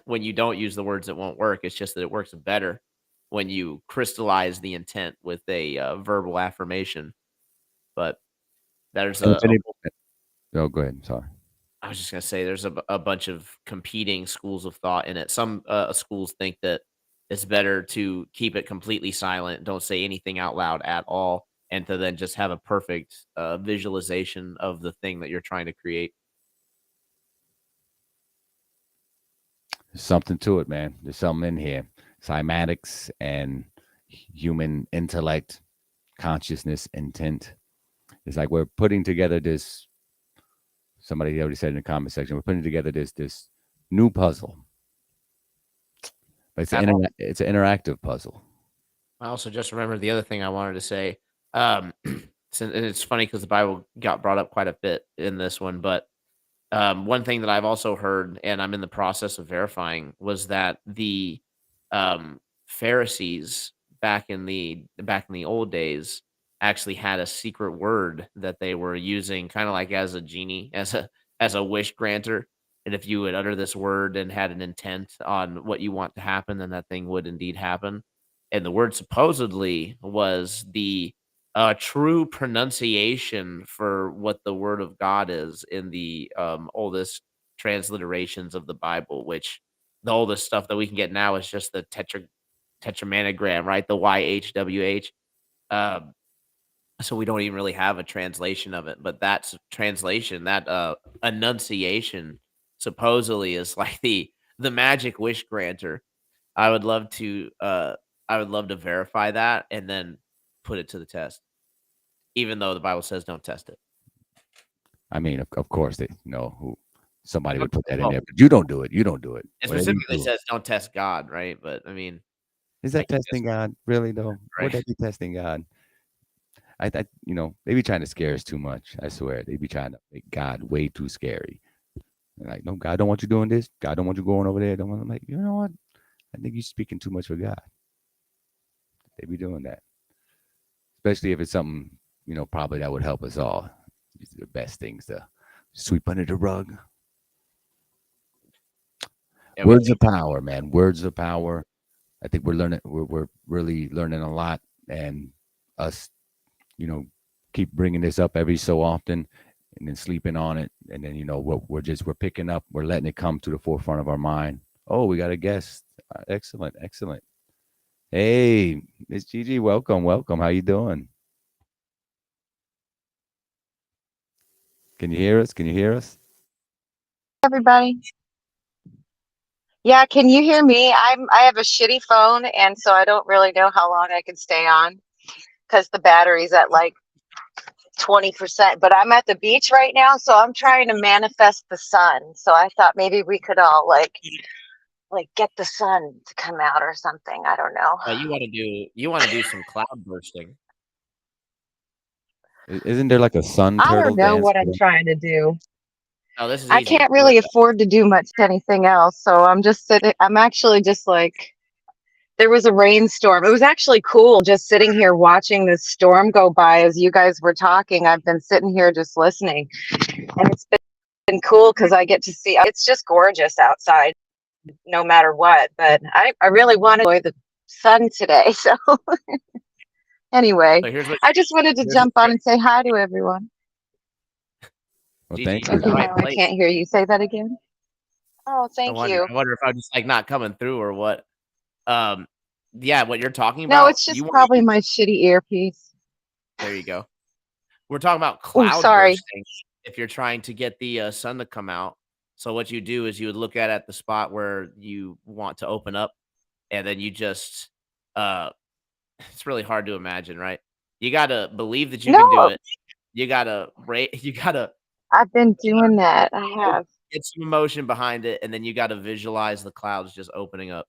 when you don't use the words, it won't work. It's just that it works better when you crystallize the intent with a verbal affirmation. But there's And if any, no, go ahead. Sorry. I was just gonna say there's a bunch of competing schools of thought in it. Some schools think that it's better to keep it completely silent, don't say anything out loud at all, and to then just have a perfect visualization of the thing that you're trying to create. There's something to it, man. There's something in here. Cymatics and human intellect, consciousness, intent. It's like we're putting together this. Somebody already said in the comment section, we're putting together this new puzzle. But it's an interactive puzzle. I also just remembered the other thing I wanted to say. And it's funny because the Bible got brought up quite a bit in this one, but one thing that I've also heard, and I'm in the process of verifying, was that the Pharisees back in the old days actually had a secret word that they were using, kind of like as a genie, as a wish granter. And if you would utter this word and had an intent on what you want to happen, then that thing would indeed happen. And the word supposedly was the true pronunciation for what the word of God is in the oldest transliterations of the Bible, which the oldest stuff that we can get now is just the tetramanogram, right? The YHWH. Um, so we don't even really have a translation of it, but that's translation, that enunciation supposedly is like the magic wish granter. I would love to verify that and then put it to the test, even though the Bible says don't test it. I mean, of course, they know who somebody would put that in Well, there, but you don't do it. You don't do it. it Whatever you specifically do. says don't test God, right? But I mean, Is I that guess, testing God? Really though? Would right? that be testing God? They be trying to scare us too much. I swear, they be trying to make God way too scary. They're like, no, God don't want you doing this. God don't want you going over there. Don't want. I'm like, you know what? I think you're speaking too much for God. They be doing that, especially if it's something probably that would help us all. These are the best things to sweep under the rug. Yeah, Words of power, man. Words of power. I think we're learning. We're really learning a lot, and us, keep bringing this up every so often, and then sleeping on it, and then we're picking up. We're letting it come to the forefront of our mind. Oh, we got a guest. Excellent, excellent. Hey, Miss Gigi, welcome, welcome. How you doing? Can you hear us? Can you hear us? Everybody. Yeah, can you hear me? I have a shitty phone, and so I don't really know how long I can stay on because the battery's at like 20%. But I'm at the beach right now, so I'm trying to manifest the sun. So I thought maybe we could all like get the sun to come out or something. I don't know. You want to do some cloud bursting. Isn't there like a sun I turtle don't know dance? what I'm trying to do. Oh, this is I easy. can't really afford to do much anything else, so I'm just sitting. I'm actually just like, there was a rainstorm. It was actually cool just sitting here watching this storm go by as you guys were talking. I've been sitting here just listening, and it's been cool because I get to see. It's just gorgeous outside, no matter what. But I really want to enjoy the sun today. So anyway, So here's what I just wanted to jump on and say hi to everyone. Well, Gigi, thank you're you. in the right I place. can't hear you. Say that again. Oh, thank you. I wonder if I'm just like not coming through or what. Yeah, what you're talking No, about, it's you just want probably my shitty earpiece. there you go. We're talking about Oh, cloud sorry. bursting. if you're trying to get the sun to come out. So what you do is you would look at the spot where you want to open up, and then you just uh it's really hard to imagine, right? You gotta believe that you can do No, it. You gotta rate. You gotta I've been doing that. I get have. get some emotion behind it, and then you gotta visualize the clouds just opening up.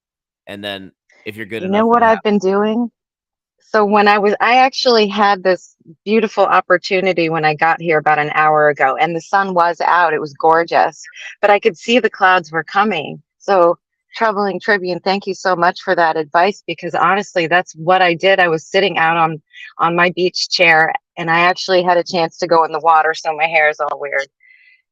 And then if you're good You know enough, what it'll I've happen. been doing? So I actually had this beautiful opportunity when I got here about an hour ago, and the sun was out. It was gorgeous, but I could see the clouds were coming. So, Troubling Tribune, thank you so much for that advice because honestly, that's what I did. I was sitting out on my beach chair, and I actually had a chance to go in the water, so my hair is all weird.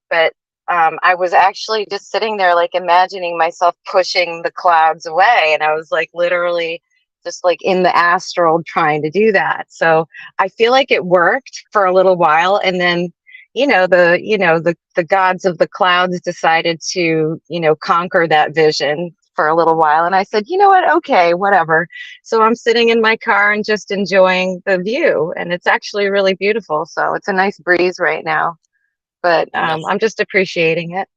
But I was actually just sitting there, like imagining myself pushing the clouds away. And I was like literally just like in the astral trying to do that. So I feel like it worked for a little while. And then, the gods of the clouds decided to, conquer that vision for a little while. And I said, you know what? Okay, whatever. So I'm sitting in my car and just enjoying the view. And it's actually really beautiful. So it's a nice breeze right now, but You messed I'm just appreciating it.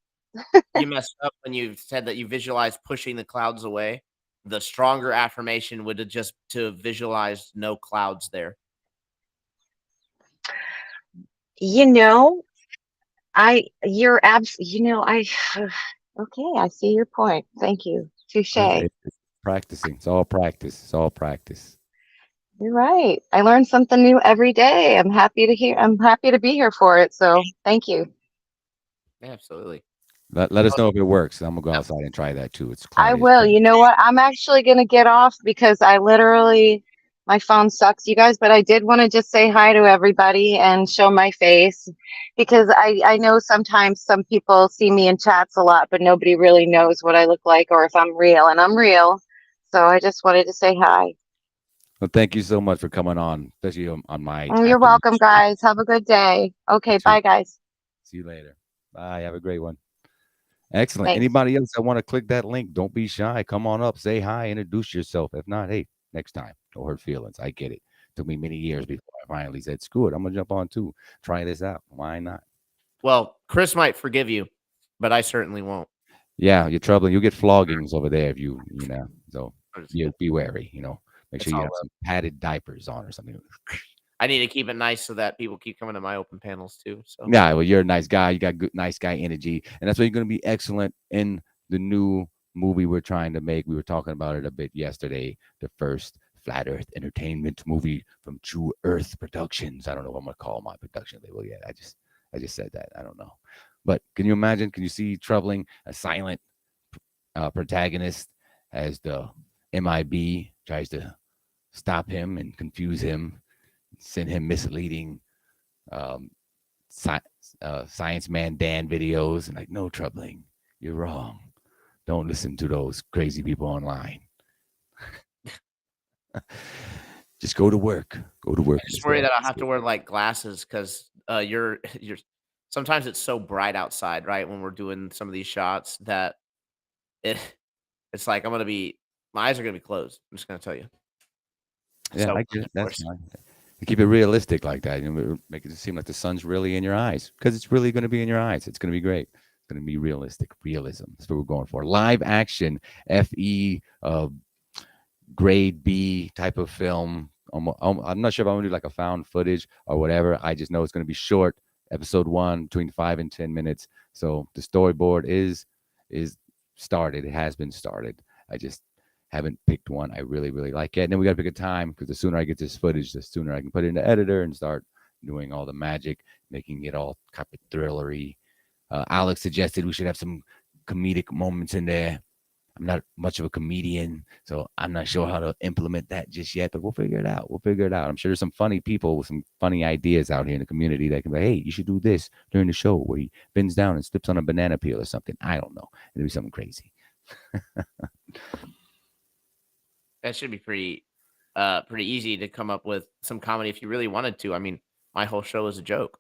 you messed up when you said that you visualized pushing the clouds away. The stronger affirmation would have just to visualize no clouds there. You know, you're I, okay, I see your point. Thank you. Touche. It's practicing. It's all practice. It's all practice. You're right. I learn something new every day. I'm happy to be here for it. So thank you. Absolutely. Let us know if it works. I'm gonna go outside and try that too. It's I cloudy as will. shit. You know what? I'm actually going to get off because my phone sucks, you guys, but I did want to just say hi to everybody and show my face because I know sometimes some people see me in chats a lot, but nobody really knows what I look like or if I'm real, and I'm real. So I just wanted to say hi. Well, thank you so much for coming on, especially on my Oh, you're afternoon welcome, stream. guys. Have a good day. Okay, Too. bye, guys. See you later. Bye. Have a great one. Excellent. Thanks. Anybody else that want to click that link, don't be shy. Come on up, say hi, introduce yourself. If not, hey, next time. No hurt feelings. I get it. Took me many years before I finally said, screw it. I'm gonna jump on too. Try this out. Why not? Well, Chris might forgive you, but I certainly won't. Yeah, you're troubling. You'll get floggings over there if you know. So I'm just you kidding. be wary, Make It's sure you all have love. some padded diapers on or something. I need to keep it nice so that people keep coming to my open panels too. So Yeah, well, you're a nice guy. You got good, nice guy energy, and that's why you're going to be excellent in the new movie we're trying to make. We were talking about it a bit yesterday. The first flat Earth entertainment movie from True Earth Productions. I don't know what I'm going to call my production label yet. I just said that. I don't know, but can you imagine? Can you see troubling a silent protagonist as the MIB tries to stop him and confuse him, send him misleading um, sci- Science Man Dan videos and like, no troubling, you're wrong. Don't listen to those crazy people online. Just go to work. Go to I work. just Miss worry that I'll Evans. have to wear like glasses because you're sometimes it's so bright outside, right? When we're doing some of these shots that it it's like I'm gonna be my eyes are gonna be closed. I'm just gonna tell you. Yeah, So I get it. of That's course. fine. You keep it realistic like that. Make it seem like the sun's really in your eyes because it's really going to be in your eyes. It's going to be great. It's going to be realistic. Realism. That's what we're going for. Live action, FE, grade B type of film. I'm not sure if I'm gonna do like a found footage or whatever. I just know it's gonna be short. Episode 1 between 5 and 10 minutes. So the storyboard is started. It has been started. I just haven't picked one. I really really like it. And then we gotta pick a time because the sooner I get this footage, the sooner I can put it in the editor and start doing all the magic, making it all kind of thrillery. Alex suggested we should have some comedic moments in there. I'm not much of a comedian, so I'm not sure how to implement that just yet, but we'll figure it out. We'll figure it out. I'm sure there's some funny people with some funny ideas out here in the community that can be, hey, you should do this during the show where he bends down and slips on a banana peel or something. I don't know. It'll be something crazy. That should be pretty easy to come up with some comedy if you really wanted to. I mean, my whole show is a joke.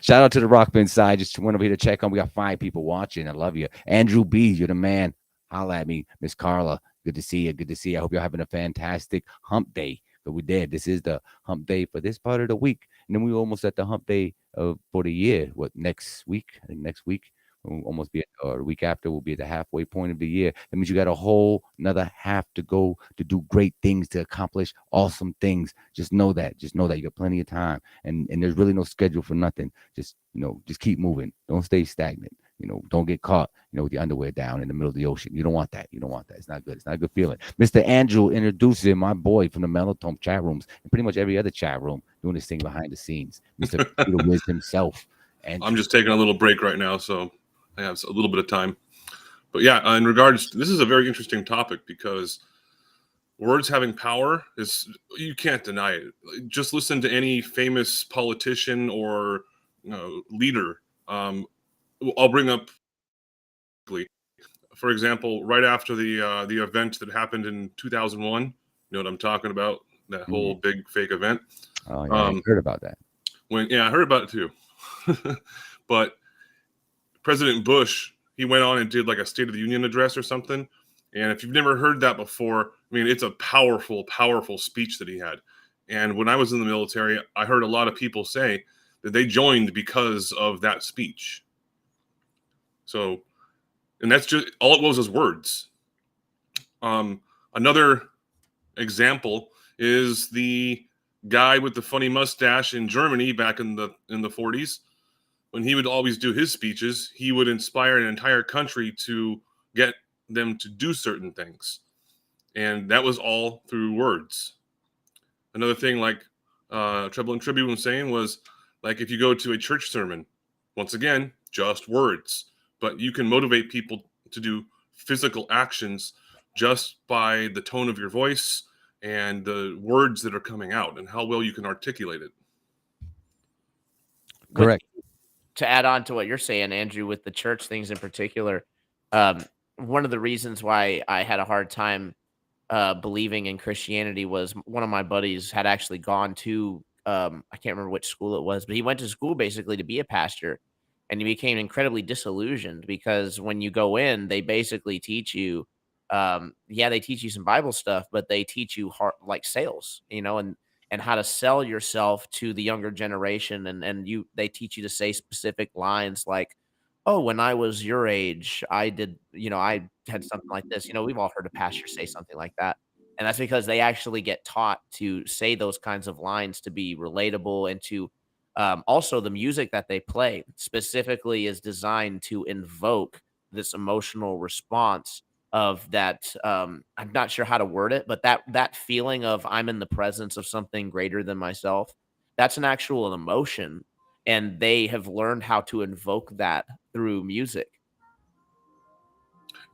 Shout out to the Rock Bin side. Just went over here to check on. We got 5 people watching. I love you. Andrew B, you're the man. Holla at me. Miss Carla, good to see you. Good to see you. I hope you're having a fantastic hump day. So we did. This is the hump day for this part of the week, and then we almost at the hump day for the year. What next week? I think next week we'll almost be or the week after we'll be at the halfway point of the year. That means you got a whole another half to go to do great things, to accomplish awesome things. Just know that. Just know that you got plenty of time, and there's really no schedule for nothing. Just just keep moving. Don't stay stagnant. Don't get caught, with your underwear down in the middle of the ocean. You don't want that. You don't want that. It's not good. It's not a good feeling. Mr. Andrew introducing my boy from the Melotome chat rooms and pretty much every other chat room doing this thing behind the scenes. Mr. Peter Wiz himself. And I'm just taking a little break right now, so I have a little bit of time. But yeah, in regards, this is a very interesting topic because words having power you can't deny it. Just listen to any famous politician or leader. I'll bring up, for example, right after the event that happened in 2001. You know what I'm talking about? That whole big fake event. Oh yeah, I heard about that. I heard about it too. But President Bush, he went on and did like a State of the Union address or something. And if you've never heard that before, I mean, it's a powerful, powerful speech that he had. And when I was in the military, I heard a lot of people say that they joined because of that speech. So, and that's just all it was words. Another example is the guy with the funny mustache in Germany back in the 40s. When he would always do his speeches, he would inspire an entire country to get them to do certain things. And that was all through words. Another thing like Treble and Tribune was saying was, like, if you go to a church sermon, once again, just words. But you can motivate people to do physical actions just by the tone of your voice and the words that are coming out and how well you can articulate it. Correct. To add on to what you're saying, Andrew, with the church things in particular, one of the reasons why I had a hard time believing in Christianity was one of my buddies had actually gone to, I can't remember which school it was, but he went to school basically to be a pastor, and he became incredibly disillusioned because when you go in, they basically teach you, they teach you some Bible stuff, but they teach you like sales, and how to sell yourself to the younger generation. And they teach you to say specific lines like, oh, when I was your age, I did, I had something like this. We've all heard a pastor say something like that. And that's because they actually get taught to say those kinds of lines to be relatable, and to also the music that they play specifically is designed to invoke this emotional response of that. I'm not sure how to word it, but that feeling of I'm in the presence of something greater than myself. That's an actual emotion, and they have learned how to invoke that through music.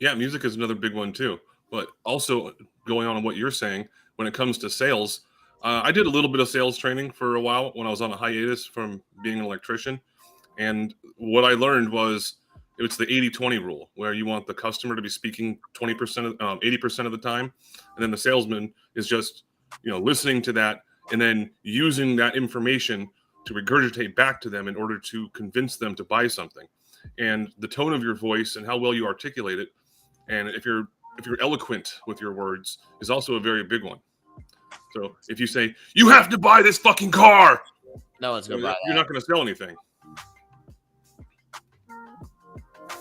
Yeah, music is another big one too. But also going on what you're saying, when it comes to sales, I did a little bit of sales training for a while when I was on a hiatus from being an electrician. And what I learned was it's the 80-20 rule, where you want the customer to be speaking 20% of 80% of the time. And then the salesman is just, listening to that and then using that information to regurgitate back to them in order to convince them to buy something. And the tone of your voice and how well you articulate it, and if you're eloquent with your words, is also a very big one. So if you say, you have to buy this fucking car, no one's gonna buy that. You're not going to sell anything.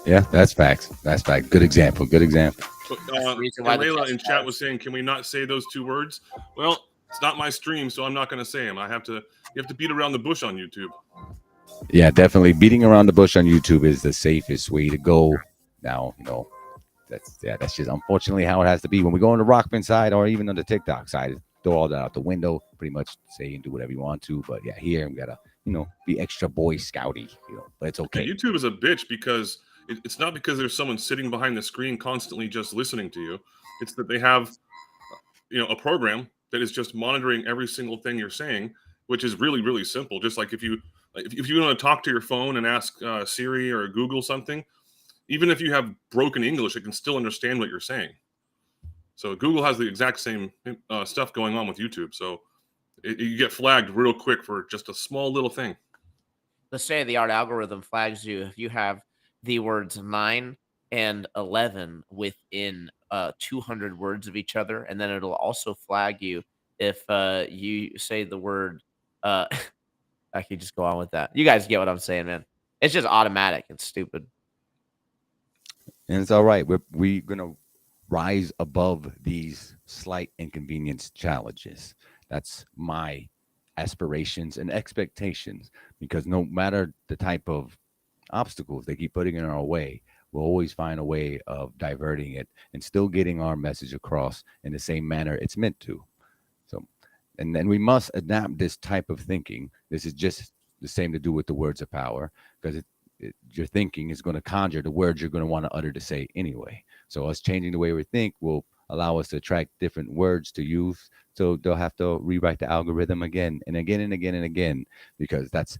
Yeah, that's facts. That's fact. Good example. Good example. But, Layla in chat was saying, can we not say those two words? Well, it's not my stream, so I'm not going to say them. You have to beat around the bush on YouTube. Yeah, definitely. Beating around the bush on YouTube is the safest way to go. Now, that's just unfortunately how it has to be. When we go on the Rockman side or even on the TikTok side, throw all that out the window, pretty much say and do whatever you want to. But yeah, here we gotta, be extra Boy Scouty, but it's okay. Yeah, YouTube is a bitch because it's not because there's someone sitting behind the screen constantly just listening to you. It's that they have, a program that is just monitoring every single thing you're saying, which is really, really simple. Just like if you want to talk to your phone and ask Siri or Google something, even if you have broken English, it can still understand what you're saying. So Google has the exact same stuff going on with YouTube. So you get flagged real quick for just a small little thing. The state-of-the-art algorithm flags you if you have the words 9 and 11 within 200 words of each other, and then it'll also flag you if you say the word. I could just go on with that. You guys get what I'm saying, man. It's just automatic and stupid. And it's all right. We're gonna rise above these slight inconvenience challenges. That's my aspirations and expectations. Because no matter the type of obstacles they keep putting in our way, we'll always find a way of diverting it and still getting our message across in the same manner it's meant to. So, and then we must adapt this type of thinking. This is just the same to do with the words of power, because your thinking is going to conjure the words you're going to want to utter to say anyway. So, us changing the way we think will allow us to attract different words to use. So, they'll have to rewrite the algorithm again and again and again and again, because that's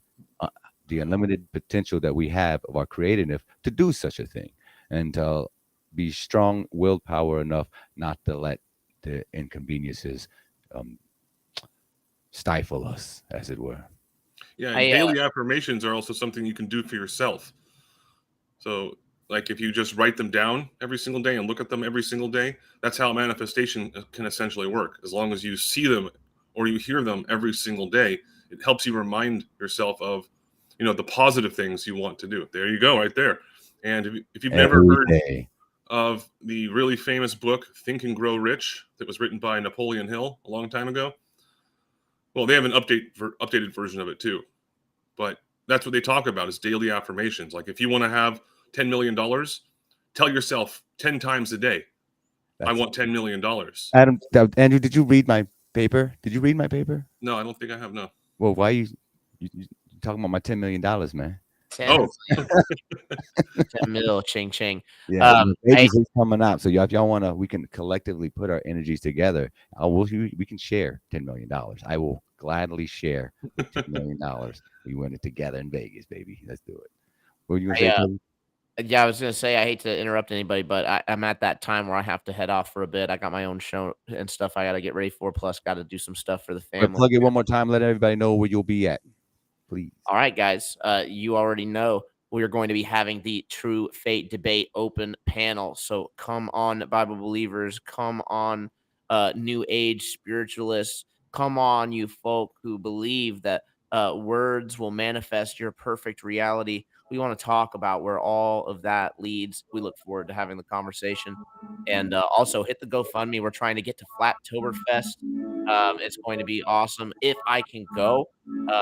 the unlimited potential that we have of our creativeness to do such a thing, and to be strong willpower enough not to let the inconveniences um, stifle us, as it were. Yeah, and I daily affirmations are also something you can do for yourself. So, like if you just write them down every single day and look at them every single day, that's how manifestation can essentially work. As long as you see them or you hear them every single day, it helps you remind yourself of, the positive things you want to do. There you go, right there. And if you've never Every heard day. of the really famous book Think and Grow Rich that was written by Napoleon Hill a long time ago, well, they have an updated version of it too. But that's what they talk about is daily affirmations. Like if you want to have $10 million, tell yourself 10 times a day, I That's want $10 million. Adam. Andrew, did you read my paper? Did you read my paper? No, I don't think I have. No. Well, why you talking about my $10 million, man? 10, Oh, 10 mil, ching ching. Yeah, Hey, Vegas is coming up. So if y'all wanna, we can collectively put our energies together. We can share $10 million. I will gladly share $10 million. We win it together in Vegas, baby. Let's do it. What were you gonna I, say, Toby? yeah, I was gonna say I hate to interrupt anybody, but I'm at that time where I have to head off for a bit. I got my own show and stuff I got to get ready for. Plus, got to do some stuff for the But family. plug it one more time. Let everybody know where you'll be at, please. All right, guys. You already know we are going to be having the True Fate Debate open panel. So come on, Bible believers. Come on, New Age spiritualists. Come on, you folk who believe that words will manifest your perfect reality. We want to talk about where all of that leads. We look forward to having the conversation. And also hit the GoFundMe. We're trying to get to Flattoberfest. It's going to be awesome. If I can go,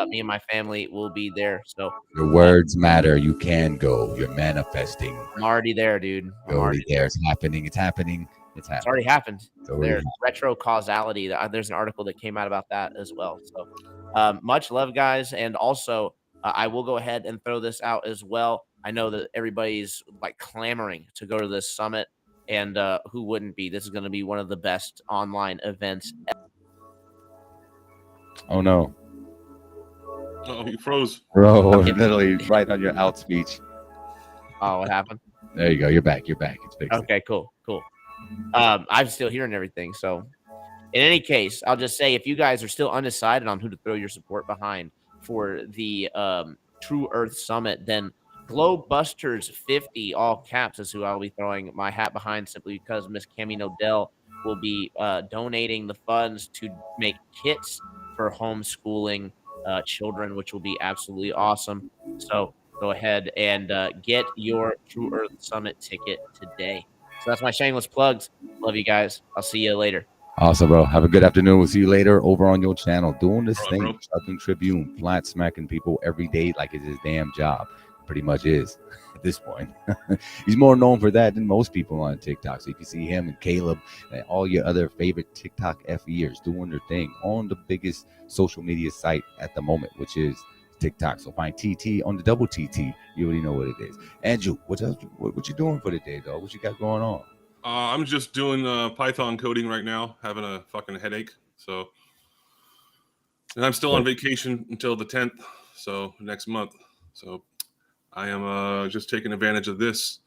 me and my family will be there. So Your words matter. You can go. You're manifesting. I'm already there, dude. I'm You're already already there. there. It's happening. It's happening. It's It's already happening. happened. It's already There, retro causality. There's an article that came out about that as well. So much love, guys. And also, I will go ahead and throw this out as well. I know that everybody's like clamoring to go to this summit, and who wouldn't be? This is going to be one of the best online events. Oh no, oh, you froze. bro! Literally right on your out speech. Oh, what happened? There you go. You're back. You're back. It's fixed. Okay, cool. I'm still hearing everything. So, in any case, I'll just say if you guys are still undecided on who to throw your support behind for the True Earth Summit, then Globebusters 50, all caps, is who I'll be throwing my hat behind simply because Miss Cami Nodell will be donating the funds to make kits for homeschooling children, which will be absolutely awesome. So go ahead and get your True Earth Summit ticket today. So that's my shameless plugs. Love you guys. I'll see you later. Awesome, bro. Have a good afternoon. We'll see you later over on your channel doing this All right, thing. bro. Southern Tribune, flat smacking people every day like it's his damn job. Pretty much is at this point. He's more known for that than most people on TikTok. So if you see him and Caleb and all your other favorite TikTok FEers doing their thing on the biggest social media site at the moment, which is TikTok. So find TT on the double TT. You already know what it is. Andrew, what you doing for the day, dog? What you got going on? I'm just doing Python coding right now, having a fucking headache. So, and I'm still on vacation until the 10th, so next month. So, I am just taking advantage of this.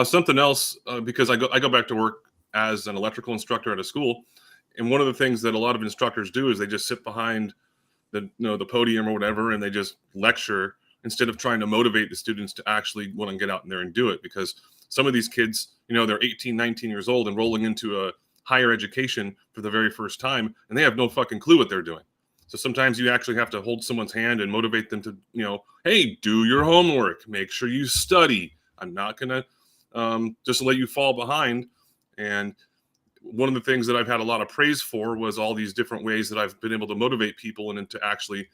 Something else, because I go back to work as an electrical instructor at a school, and one of the things that a lot of instructors do is they just sit behind the podium or whatever, and they just lecture instead of trying to motivate the students to actually want to get out in there and do it. Because some of these kids, they're 18, 19 years old and rolling into a higher education for the very first time, and they have no fucking clue what they're doing. So sometimes you actually have to hold someone's hand and motivate them to, hey, do your homework, make sure you study. I'm not going to just let you fall behind. And one of the things that I've had a lot of praise for was all these different ways that I've been able to motivate people and into actually,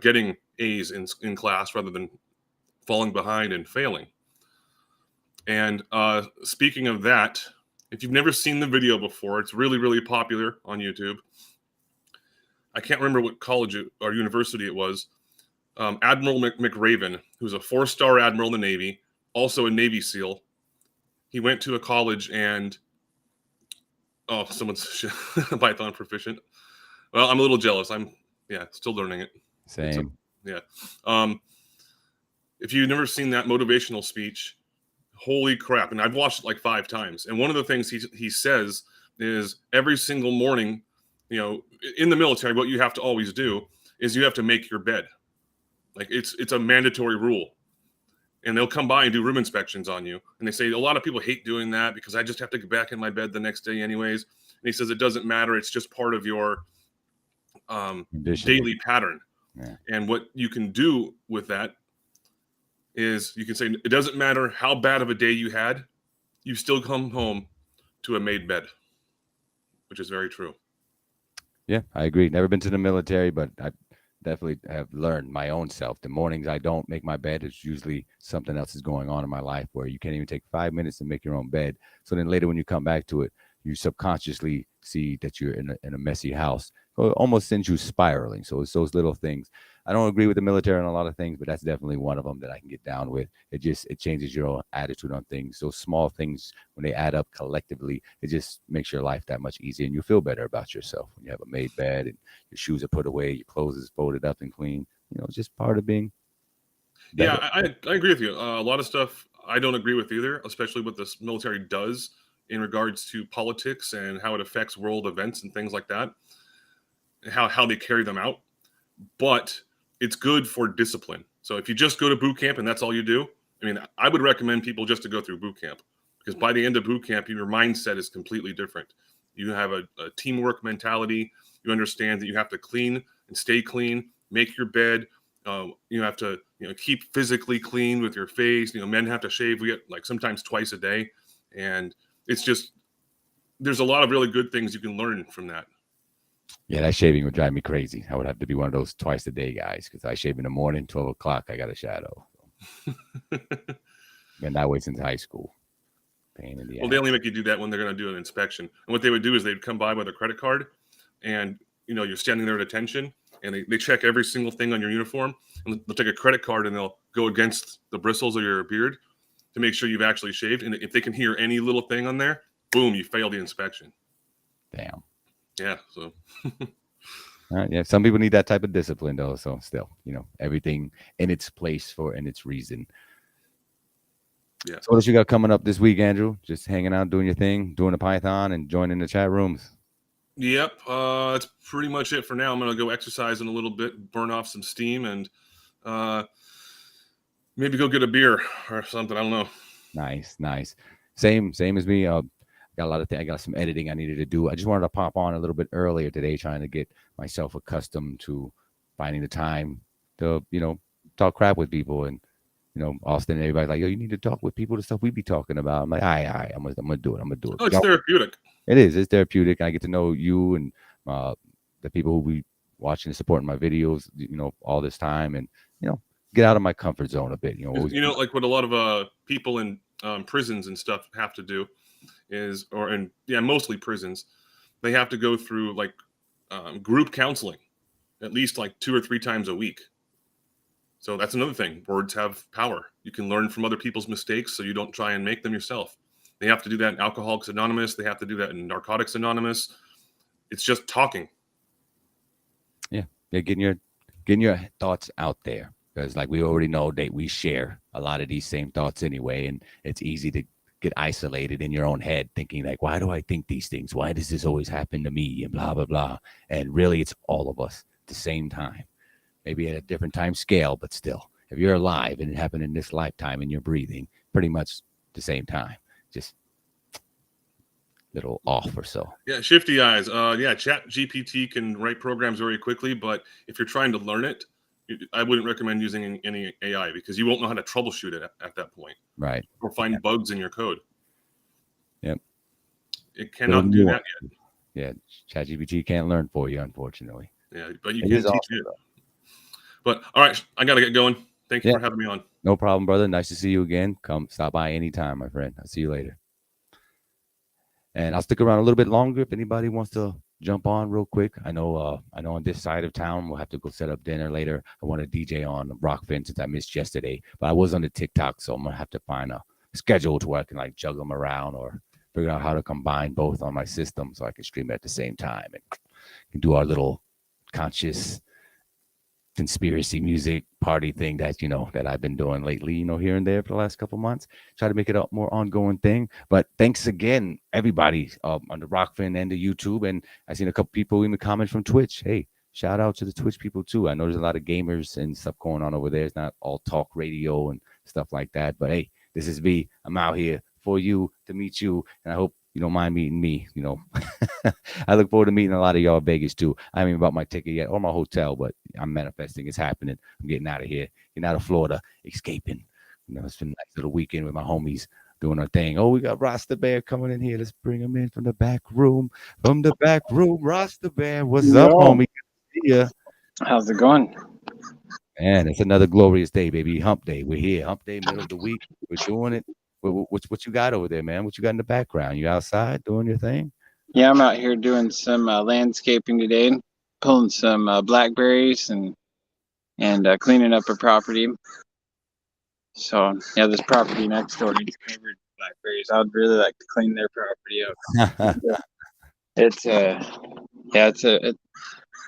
getting A's in class rather than falling behind and failing. And speaking of that, if you've never seen the video before, it's really, really popular on YouTube. I can't remember what college or university it was. Admiral McRaven, who's a 4-star admiral in the Navy, also a Navy SEAL. He went to a college and someone's Python proficient. Well, I'm a little jealous. I'm still learning it. Same. If you've never seen that motivational speech, holy crap. And I've watched it like 5 times. And one of the things he says is every single morning, in the military, what you have to always do is you have to make your bed. Like it's a mandatory rule. And they'll come by and do room inspections on you. And they say, a lot of people hate doing that because I just have to get back in my bed the next day anyways. And he says, it doesn't matter. It's just part of your daily pattern. Yeah. And what you can do with that is you can say, it doesn't matter how bad of a day you had, you still come home to a made bed, which is very true. Yeah, I agree. Never been to the military, but I definitely have learned my own self. The mornings I don't make my bed, it's usually something else is going on in my life where you can't even take 5 minutes to make your own bed. So then later when you come back to it, you subconsciously see that you're in a messy house. So it almost sends you spiraling. So it's those little things. I don't agree with the military on a lot of things, but that's definitely one of them that I can get down with. It changes your own attitude on things. Those small things, when they add up collectively, it just makes your life that much easier, and you feel better about yourself when you have a made bed and your shoes are put away, your clothes is folded up and clean. It's just part of being better. Yeah, I agree with you. A lot of stuff I don't agree with either, especially what this military does in regards to politics and how it affects world events and things like that, how they carry them out. But it's good for discipline. So if you just go to boot camp and that's all you do, I would recommend people just to go through boot camp, because by the end of boot camp, your mindset is completely different. You have a teamwork mentality. You understand that you have to clean and stay clean, make your bed. You have to keep physically clean with your face. Men have to shave. We get like sometimes twice a day. And it's just, there's a lot of really good things you can learn from that. Yeah, that shaving would drive me crazy. I would have to be one of those twice a day guys, because I shave in the morning, 12 o'clock, I got a shadow. Been that way since high school. Pain in the ass. They only make you do that when they're going to do an inspection. And what they would do is they'd come by with a credit card, and you're standing there at attention, and they check every single thing on your uniform, and they'll take a credit card and they'll go against the bristles of your beard to make sure you've actually shaved. And if they can hear any little thing on there, boom, you failed the inspection. Damn. Yeah. So. Yeah. Some people need that type of discipline, though. So still, everything in its place and its reason. Yeah. So what else you got coming up this week, Andrew? Just hanging out, doing your thing, doing the Python, and joining the chat rooms. Yep. That's pretty much it for now. I'm going to go exercise in a little bit, burn off some steam, and maybe go get a beer or something. I don't know. Nice. Same as me. Got a lot of things. I got some editing I needed to do. I just wanted to pop on a little bit earlier today, trying to get myself accustomed to finding the time to, talk crap with people. And, Austin and everybody's like, yo, you need to talk with people, the stuff we be talking about. I'm like, all right, I'm gonna do it. Oh, it's therapeutic. It is. It's therapeutic. I get to know you and the people who be watching and supporting my videos, all this time, and, get out of my comfort zone a bit. Like what a lot of people in prisons and stuff have to do is, mostly prisons, they have to go through like group counseling at least like 2 or 3 times a week. So that's another thing. Words have power. You can learn from other people's mistakes so you don't try and make them yourself. They have to do that in Alcoholics Anonymous. They have to do that in Narcotics Anonymous. It's just talking. Yeah, getting your thoughts out there, because like we already know that we share a lot of these same thoughts anyway, and it's easy to get isolated in your own head thinking like, why do I think these things? Why does this always happen to me? And blah, blah, blah. And really it's all of us at the same time, maybe at a different time scale, but still, if you're alive and it happened in this lifetime and you're breathing pretty much the same time, just little off or so. Yeah, shifty eyes. Yeah, Chat GPT can write programs very quickly, but if you're trying to learn it, I wouldn't recommend using any AI because you won't know how to troubleshoot it at that point Right. or find bugs in your code. Yep. It cannot do that yet. Yeah, ChatGPT can't learn for you, unfortunately. Yeah, but you It can is teach awesome, it. though. But all right, I got to get going. Thank you Yeah. for having me on. No problem, brother. Nice to see you again. Come stop by anytime, my friend. I'll see you later. And I'll stick around a little bit longer if anybody wants to jump on real quick. I know on this side of town we'll have to go set up dinner later. I want to DJ on Rockfin since I missed yesterday, but I was on the TikTok, so I'm gonna have to find a schedule to where I can like juggle them around or figure out how to combine both on my system so I can stream at the same time and can do our little conscious conspiracy music party thing that that I've been doing lately, here and there for the last couple months. Try to make it a more ongoing thing. But thanks again, everybody, on the Rockfin and the YouTube. And I seen a couple people in the comments from Twitch. Hey, shout out to the Twitch people too. I know there's a lot of gamers and stuff going on over there. It's not all talk radio and stuff like that. But hey, this is V. I'm out here for you to meet you, and I hope you don't mind meeting me. I look forward to meeting a lot of y'all in Vegas too. I haven't even bought my ticket yet or my hotel, but I'm manifesting. It's happening. I'm getting out of here, getting out of Florida, escaping. It's been a nice little weekend with my homies doing our thing. Oh, we got Rasta Bear coming in here. Let's bring him in from the back room. From the back room, Rasta Bear. What's up, homie? Good to see ya. How's it going? Man, it's another glorious day, baby. Hump day. We're here. Hump day, middle of the week. We're doing it. What you got over there, man? What you got in the background? You outside doing your thing? Yeah, I'm out here doing some landscaping today, pulling some blackberries and cleaning up a property. So yeah, this property next door is covered in blackberries. I'd really like to clean their property up.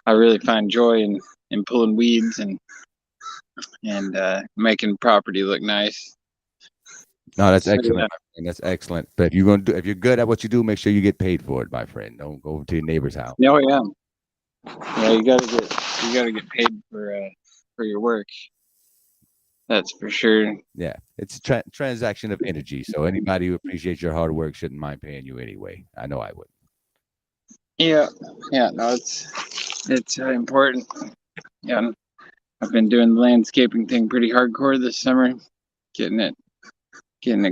I really find joy in pulling weeds and making property look nice. No, that's So, excellent. yeah. And that's excellent. But if you're good at what you do, make sure you get paid for it, my friend. Don't go over to your neighbor's house. Oh yeah, yeah. You gotta get paid for your work. That's for sure. Yeah, it's a transaction of energy. So anybody who appreciates your hard work shouldn't mind paying you anyway. I know I would. Yeah, no, it's important. Yeah, I've been doing the landscaping thing pretty hardcore this summer, getting it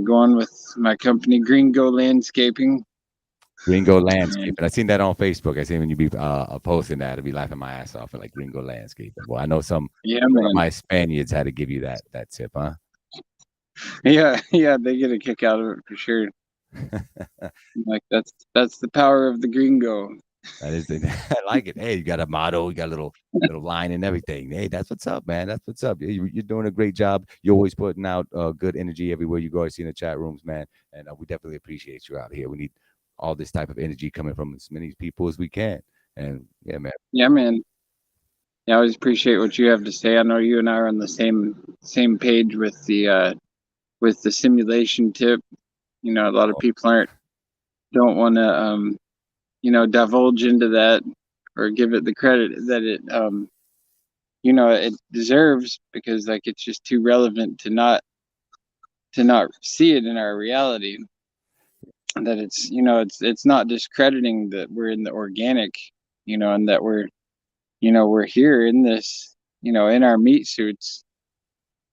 going with my company, Gringo Landscaping. Gringo Landscape. And I seen that on Facebook. I seen when you be posting that, I'd be laughing my ass off at like Gringo Landscape. Well, I know one of my Spaniards had to give you that tip, huh? Yeah, they get a kick out of it for sure. Like that's the power of the Gringo. That is I like it. Hey, you got a motto, you got a little line and everything. Hey, that's what's up, man. That's what's up. You're doing a great job. You're always putting out good energy everywhere you go. I see in the chat rooms, man. And we definitely appreciate you out here. We need all this type of energy coming from as many people as we can. And yeah, man. Yeah, man. Yeah, I always appreciate what you have to say. I know you and I are on the same page with the simulation tip. A lot of people don't want to divulge into that or give it the credit that it it deserves, because like it's just too relevant to not see it in our reality. That it's not discrediting that we're in the organic, and that we're here in this, in our meat suits,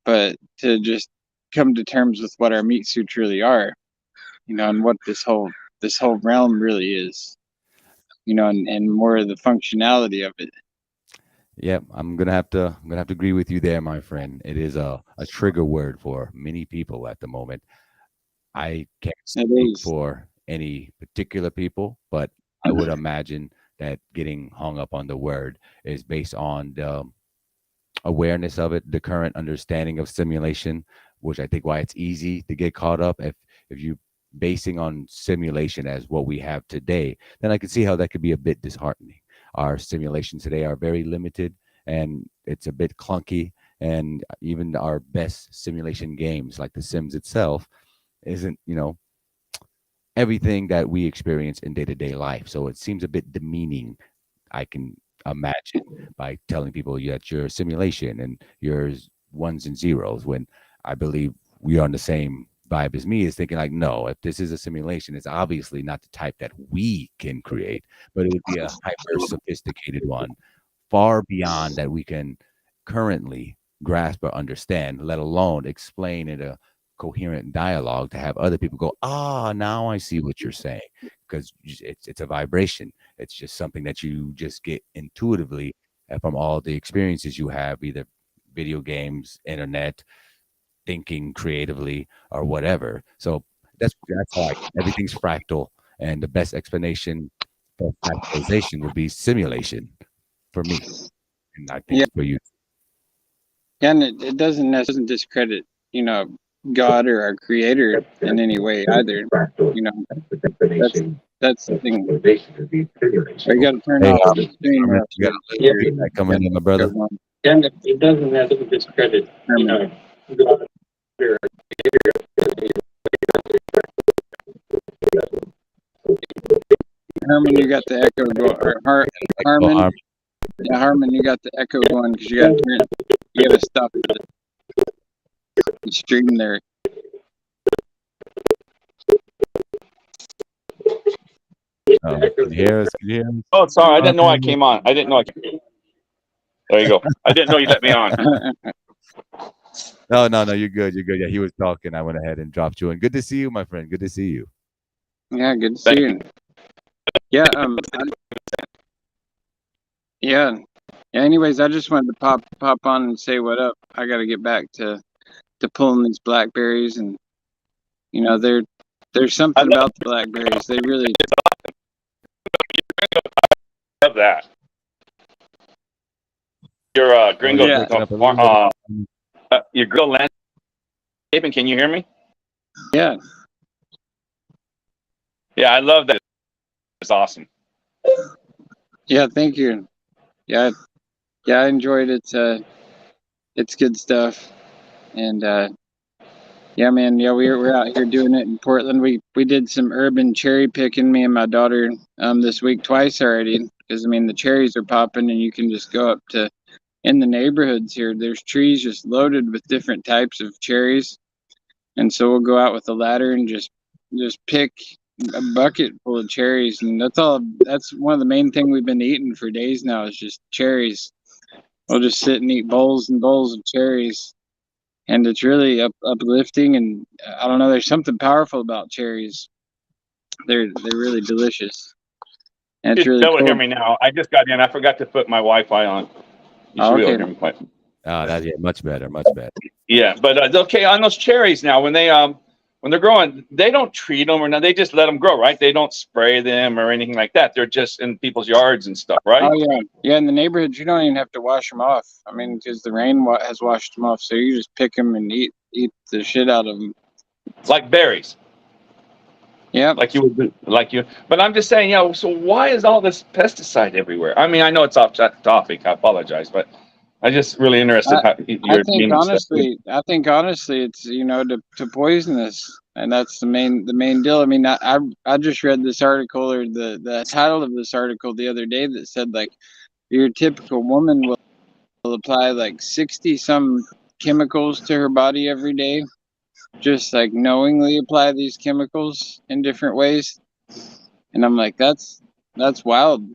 but to just come to terms with what our meat suits really are, and what this whole realm really is, and more of the functionality of it. Yeah, I'm gonna have to agree with you there, my friend. It is a trigger word for many people at the moment. I can't speak for any particular people, but I would imagine that getting hung up on the word is based on the awareness of it, the current understanding of simulation, which I think why it's easy to get caught up. If you basing on simulation as what we have today, then I can see how that could be a bit disheartening. Our simulations today are very limited and it's a bit clunky, and even our best simulation games like The Sims itself isn't, everything that we experience in day-to-day life. So it seems a bit demeaning, I can imagine, by telling people that you're a simulation and you're ones and zeros, when I believe we are on the same vibe as me is thinking like, no, if this is a simulation, it's obviously not the type that we can create, but it would be a hyper sophisticated one, far beyond that we can currently grasp or understand, let alone explain in a coherent dialogue to have other people go, ah, now I see what you're saying. Because it's a vibration. It's just something that you just get intuitively from all the experiences you have, either video games, internet, thinking creatively, or whatever. So that's why everything's fractal, and the best explanation for fractalization would be simulation for me, and I think Yeah. for you. And it doesn't discredit, God or our creator in any way either. That's the thing. You got to turn Hey, off the stream. Herman, you got a little feedback coming in, my brother. And it doesn't discredit, God. Herman, you got the echo going. Harmon, yeah, Harmon, you got the echo going because you got to stop the stream there. Can you hear us? Can you hear us? Oh, sorry. I didn't know I came on. I didn't know. There you go. I didn't know you let me on. No, you're good. You're good. Yeah, he was talking. I went ahead and dropped you in. Good to see you, my friend. Good to see you. Yeah, good to see you. Yeah, yeah. Anyways, I just wanted to pop on and say what up. I got to get back to pulling these blackberries, and there's something about the blackberries. They really Love that. Your gringo, your gringo landscaping. Can you hear me? Yeah. Yeah, I love that. It's awesome. Yeah, thank you. Yeah, I enjoyed it. It's good stuff, and yeah, man. Yeah, we're out here doing it in Portland. We did some urban cherry picking, me and my daughter, this week twice already. Because the cherries are popping, and you can just go up to in the neighborhoods here. There's trees just loaded with different types of cherries, and so we'll go out with a ladder and just pick a bucket full of cherries, and that's all. That's one of the main thing we've been eating for days now is just cherries. We'll just sit and eat bowls and bowls of cherries, and it's really uplifting. And I don't know, there's something powerful about cherries. They're really delicious, and it's really They'll cool. hear me now. I just got in. I forgot to put my Wi-Fi on. You should be able to hear me quite. That's much better, much better. Yeah, but okay, on those cherries now, when they're growing, they don't treat them or no, they just let them grow, right? They don't spray them or anything like that. They're just in people's yards and stuff, right? Oh yeah. In the neighborhoods, you don't even have to wash them off. Because the rain has washed them off, so you just pick them and eat the shit out of them. Like berries. Yeah. Like you. But I'm just saying, so why is all this pesticide everywhere? I know it's off topic. I apologize, but I'm just really interested how you're I think honestly, it's to poison us, and that's the main deal. I just read this article, or the title of this article the other day, that said like your typical woman will apply like 60 some chemicals to her body every day, just like knowingly apply these chemicals in different ways, and I'm like, that's wild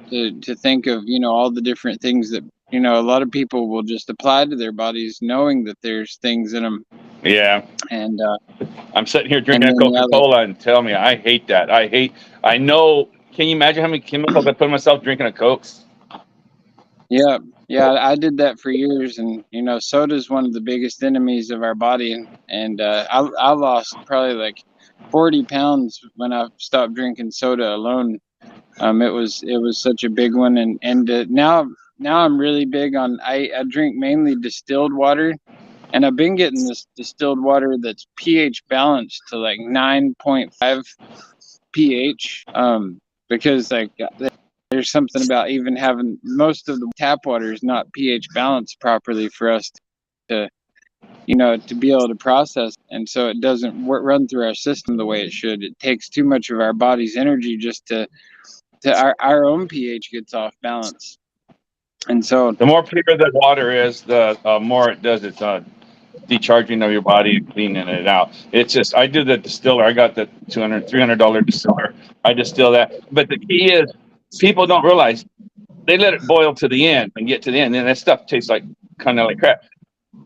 to think of, all the different things that a lot of people will just apply to their bodies knowing that there's things in them. Yeah. And I'm sitting here drinking a Coca-Cola and tell me I hate that. I know. Can you imagine how many chemicals I put in myself drinking a Coke? Yeah, I did that for years, and soda is one of the biggest enemies of our body, and I lost probably like 40 pounds when I stopped drinking soda alone. It was such a big one, and now I'm really big on I drink mainly distilled water, and I've been getting this distilled water that's pH balanced to like 9.5 pH, because like there's something about even having most of the tap water is not pH balanced properly for us to to be able to process, and so it doesn't run through our system the way it should. It takes too much of our body's energy just to our own pH gets off balance. And so the more pure the water is, the more it does its decharging of your body and cleaning it out. It's just, I do the distiller. I got the $300 distiller. I distill that. But the key is, people don't realize they let it boil to the end and get to the end, and that stuff tastes like kind of like crap.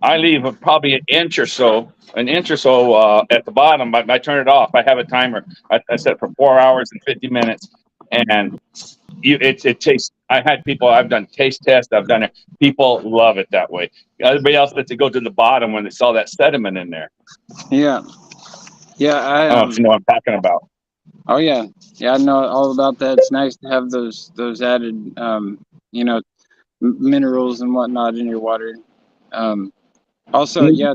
I leave probably an inch or so at the bottom. I turn it off. I have a timer. I set it for 4 hours and 50 minutes, and it tastes. I had people. I've done taste tests. I've done it. People love it that way. Everybody else lets it go to the bottom when they saw that sediment in there. Yeah. Yeah. I don't know if you know what I'm talking about. Oh yeah. Yeah. I know all about that. It's nice to have those added, you know, minerals and whatnot in your water. Also, yeah.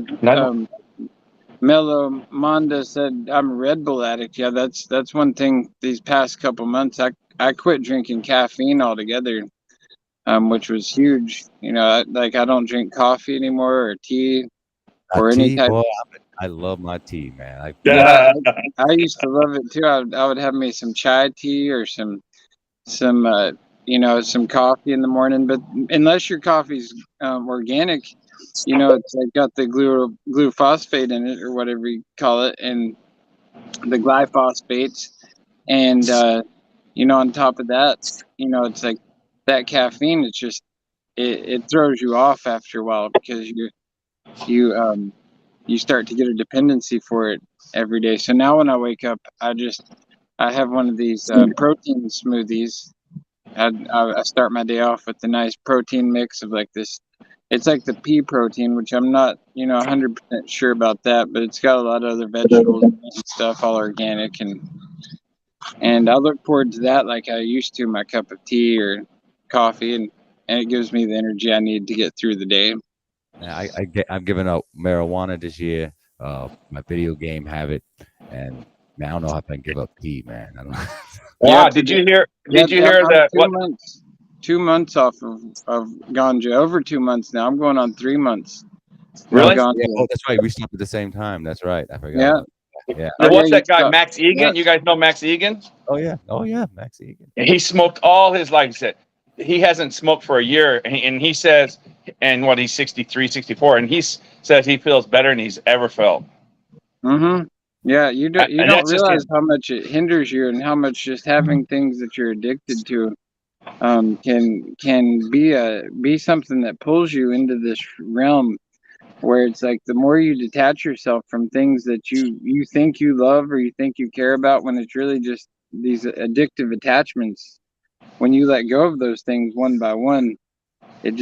Mello Monda said I'm a Red Bull addict. Yeah, that's one thing. These past couple months, I quit drinking caffeine altogether, which was huge. You know, I don't drink coffee anymore or tea or any Tea, type. boy, I love my tea, man. Yeah, I used to love it too. I would have me some chai tea or some you know, some coffee in the morning. But unless your coffee's organic, you know, it's like got the gluphosphate in it or whatever you call it, and the glyphosates, and you know, on top of that, you know, it's like that caffeine. It's just it throws you off after a while because you start to get a dependency for it every day. So now when I wake up, I have one of these protein smoothies. I start my day off with a nice protein mix of like this. It's like the pea protein, which I'm not, you know, 100% sure about that, but it's got a lot of other vegetables and stuff, all organic, and I look forward to that like I used to my cup of tea or coffee, and it gives me the energy I need to get through the day. I've given up marijuana this year. My video game habit, and man, I don't know if I can give up tea, man. I don't know. Wow! Did you hear? Did you hear I'm that? 2 months off of ganja. Over 2 months now. I'm going on 3 months. Really? Ganja. Yeah, oh, that's right. We stopped at the same time. That's right. I forgot. Yeah. About that. Yeah. Now, what's yeah, that guy, Max Egan? You guys know Max Egan? Oh yeah, Max Egan. He smoked all his life. He said he hasn't smoked for a year, and he says, and what, he's 63, 64, and he says he feels better than he's ever felt. Mm-hmm. Yeah, you don't that's just realize how much it hinders you and how much just having things that you're addicted to can be something that pulls you into this realm where it's like the more you detach yourself from things that you think you love or you think you care about, when it's really just these addictive attachments, when you let go of those things one by one, it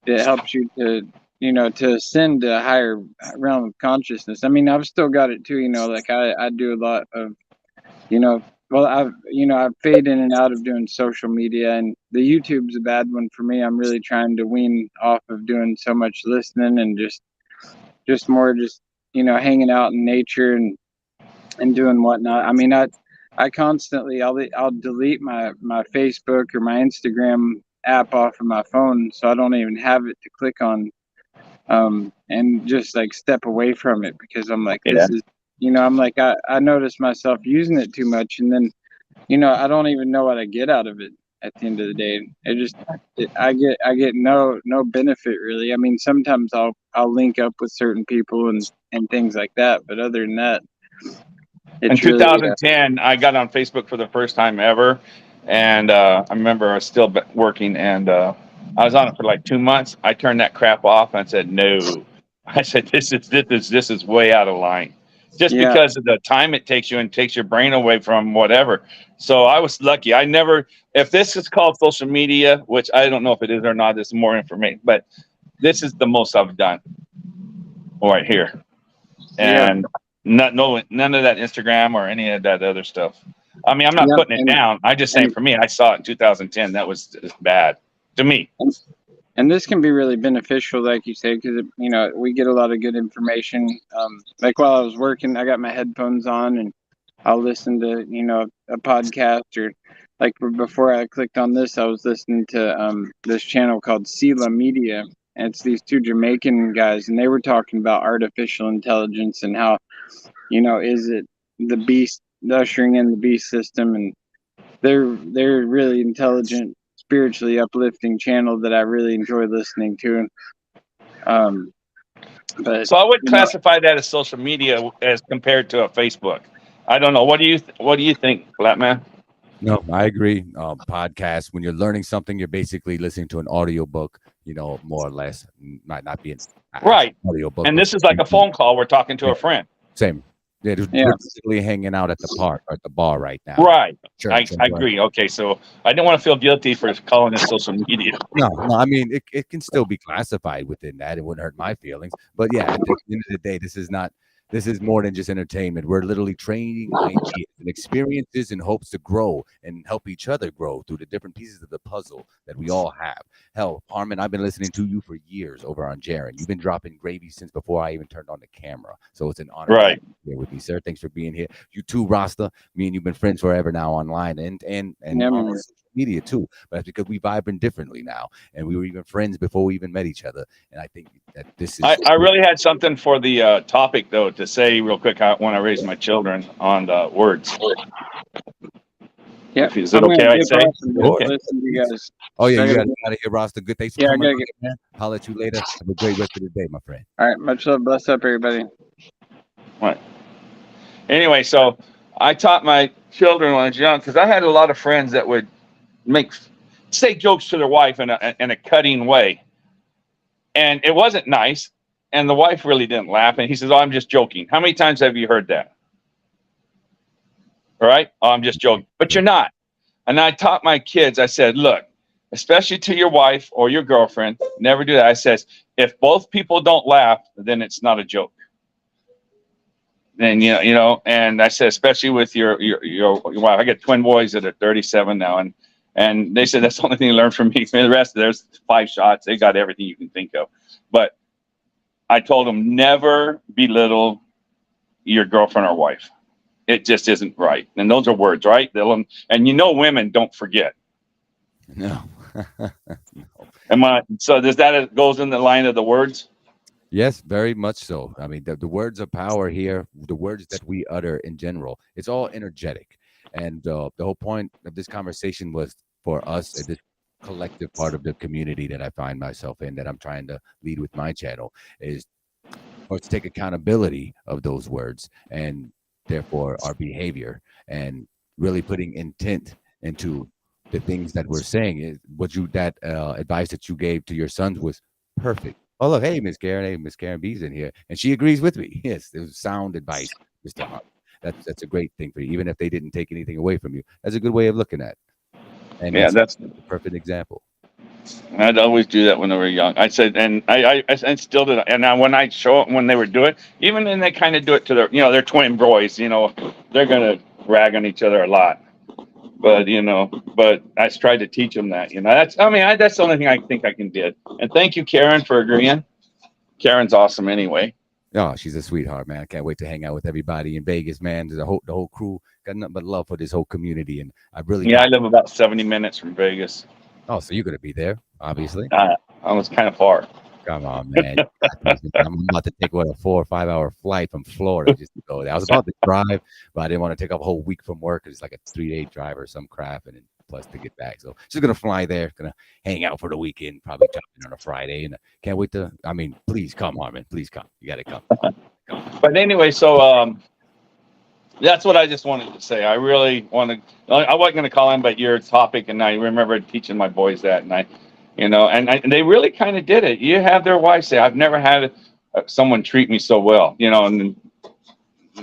helps you to, you know, to ascend to a higher realm of consciousness. I mean, I've still got it too, you know, like I do a lot of, you know, well, I've fade in and out of doing social media, and the YouTube's a bad one for me. I'm really trying to wean off of doing so much listening and just more, you know, hanging out in nature and doing whatnot. I mean, I constantly, I'll delete my Facebook or my Instagram app off of my phone, so I don't even have it to click on, and just like step away from it, because I'm like, this is, you know, I'm like, I notice myself using it too much, and then, you know, I don't even know what I get out of it at the end of the day. I get no benefit really. I mean, sometimes I'll link up with certain people and things like that, but other than that, in 2010, I got on Facebook for the first time ever, and I remember I was still working, and I was on it for like 2 months. I turned that crap off and said no. I said this is way out of line, just because of the time it takes you and takes your brain away from whatever. So I was lucky. I never, if this is called social media, which I don't know if it is or not, there's more information, but this is the most I've done right here, and none of that Instagram or any of that other stuff. I mean, I'm not putting it down. I just saying, for me, I saw it in 2010. That was bad to me. And this can be really beneficial, like you say, because, you know, we get a lot of good information. Like while I was working, I got my headphones on and I'll listen to, you know, a podcast, or like before I clicked on this, I was listening to this channel called Sela Media. And it's these two Jamaican guys, and they were talking about artificial intelligence and how, you know, is it the beast, ushering in the beast system, and they're really intelligent, spiritually uplifting channel that I really enjoy listening to. But So I would you know, classify that as social media as compared to a Facebook. I don't know. What do you think, Flatman? No, I agree. Podcasts, when you're learning something, you're basically listening to an audio book, more or less. Might not be an actual Right. audio book, And but this is like a phone call. We're talking to yeah, a friend. same. Yeah, yeah, we're basically hanging out at the park or at the bar right now. Right. Church. I agree. Okay. So I didn't want to feel guilty for calling it social media. No. I mean, it can still be classified within that. It wouldn't hurt my feelings. But yeah, at the end of the day, this is not. This is more than just entertainment. We're literally training ideas and experiences in hopes to grow and help each other grow through the different pieces of the puzzle that we all have. Hell, Harmon, I've been listening to you for years over on Jaren. You've been dropping gravy since before I even turned on the camera. So it's an honor to have Right. you here with me, sir. Thanks for being here. You too, Rasta. Me and you've been friends forever now online and yeah, on man. social media too. But that's because we vibrate differently now, and we were even friends before we even met each other. And I think that this is I really had something for the topic though to say real quick when I raised my children on the words. Yeah. Is it I'm gonna okay? I dip say. off and just Okay. listen to you guys. Oh yeah, I you gotta got to get, get out of here, Rasta. Good. Thanks for yeah, I coming gotta on, get. man. I'll let you later. Have a great rest of the day, my friend. All right, much love, bless up, everybody. Right. Anyway, so I taught my children when I was young because I had a lot of friends that would say jokes to their wife in a cutting way, and it wasn't nice. And the wife really didn't laugh. And he says, "Oh, I'm just joking." How many times have you heard that? All right. "Oh, I'm just joking," but you're not. And I taught my kids. I said, "Look, especially to your wife or your girlfriend, never do that." I says, "If both people don't laugh, then it's not a joke." And and I said, especially with your wife. I got twin boys that are 37 now, and they said that's the only thing they learned from me. The rest, there's 5 shots. They got everything you can think of. But I told them never belittle your girlfriend or wife. It just isn't right. And those are words, right? And women don't forget. No. So does that goes in the line of the words? Yes, very much so. I mean, the words of power here, the words that we utter in general, it's all energetic. And the whole point of this conversation was for us, this collective part of the community that I find myself in, that I'm trying to lead with my channel, is for us to take accountability of those words and therefore our behavior and really putting intent into the things that we're saying. That advice that you gave to your sons was perfect. Oh look, hey Miss Karen B's in here, and she agrees with me. Yes, it was sound advice, Mr. Hart. That's a great thing for you, even if they didn't take anything away from you. That's a good way of looking at it, and Yeah, that's that's. a perfect example. I'd always do that when they were young. I said, and I still did. And now when I show it, when they would do it, even when they kind of do it to their twin boys, they're gonna rag on each other a lot. But I tried to teach them that. That's the only thing I think I can do. And thank you, Karen, for agreeing. Karen's awesome anyway. Oh, she's a sweetheart, man. I can't wait to hang out with everybody in Vegas, man. The whole crew got nothing but love for this whole community, and I really Yeah, I live about 70 minutes from Vegas. Oh, so you're gonna be there, obviously. I was kind of far. Come on, man. I'm about to take a 4 or 5 hour flight from Florida just to go there. I was about to drive, but I didn't want to take up a whole week from work. It's like a 3-day drive or some crap, and then plus to get back. So just gonna fly there, gonna hang out for the weekend, probably jump in on a Friday, and can't wait to. I mean, please come, Harmon. Please come. You gotta come. But anyway, so that's what I just wanted to say. I really want to. I wasn't going to call him, but your topic, and I remember teaching my boys that, and they really kind of did it. You have their wives say, "I've never had someone treat me so well," and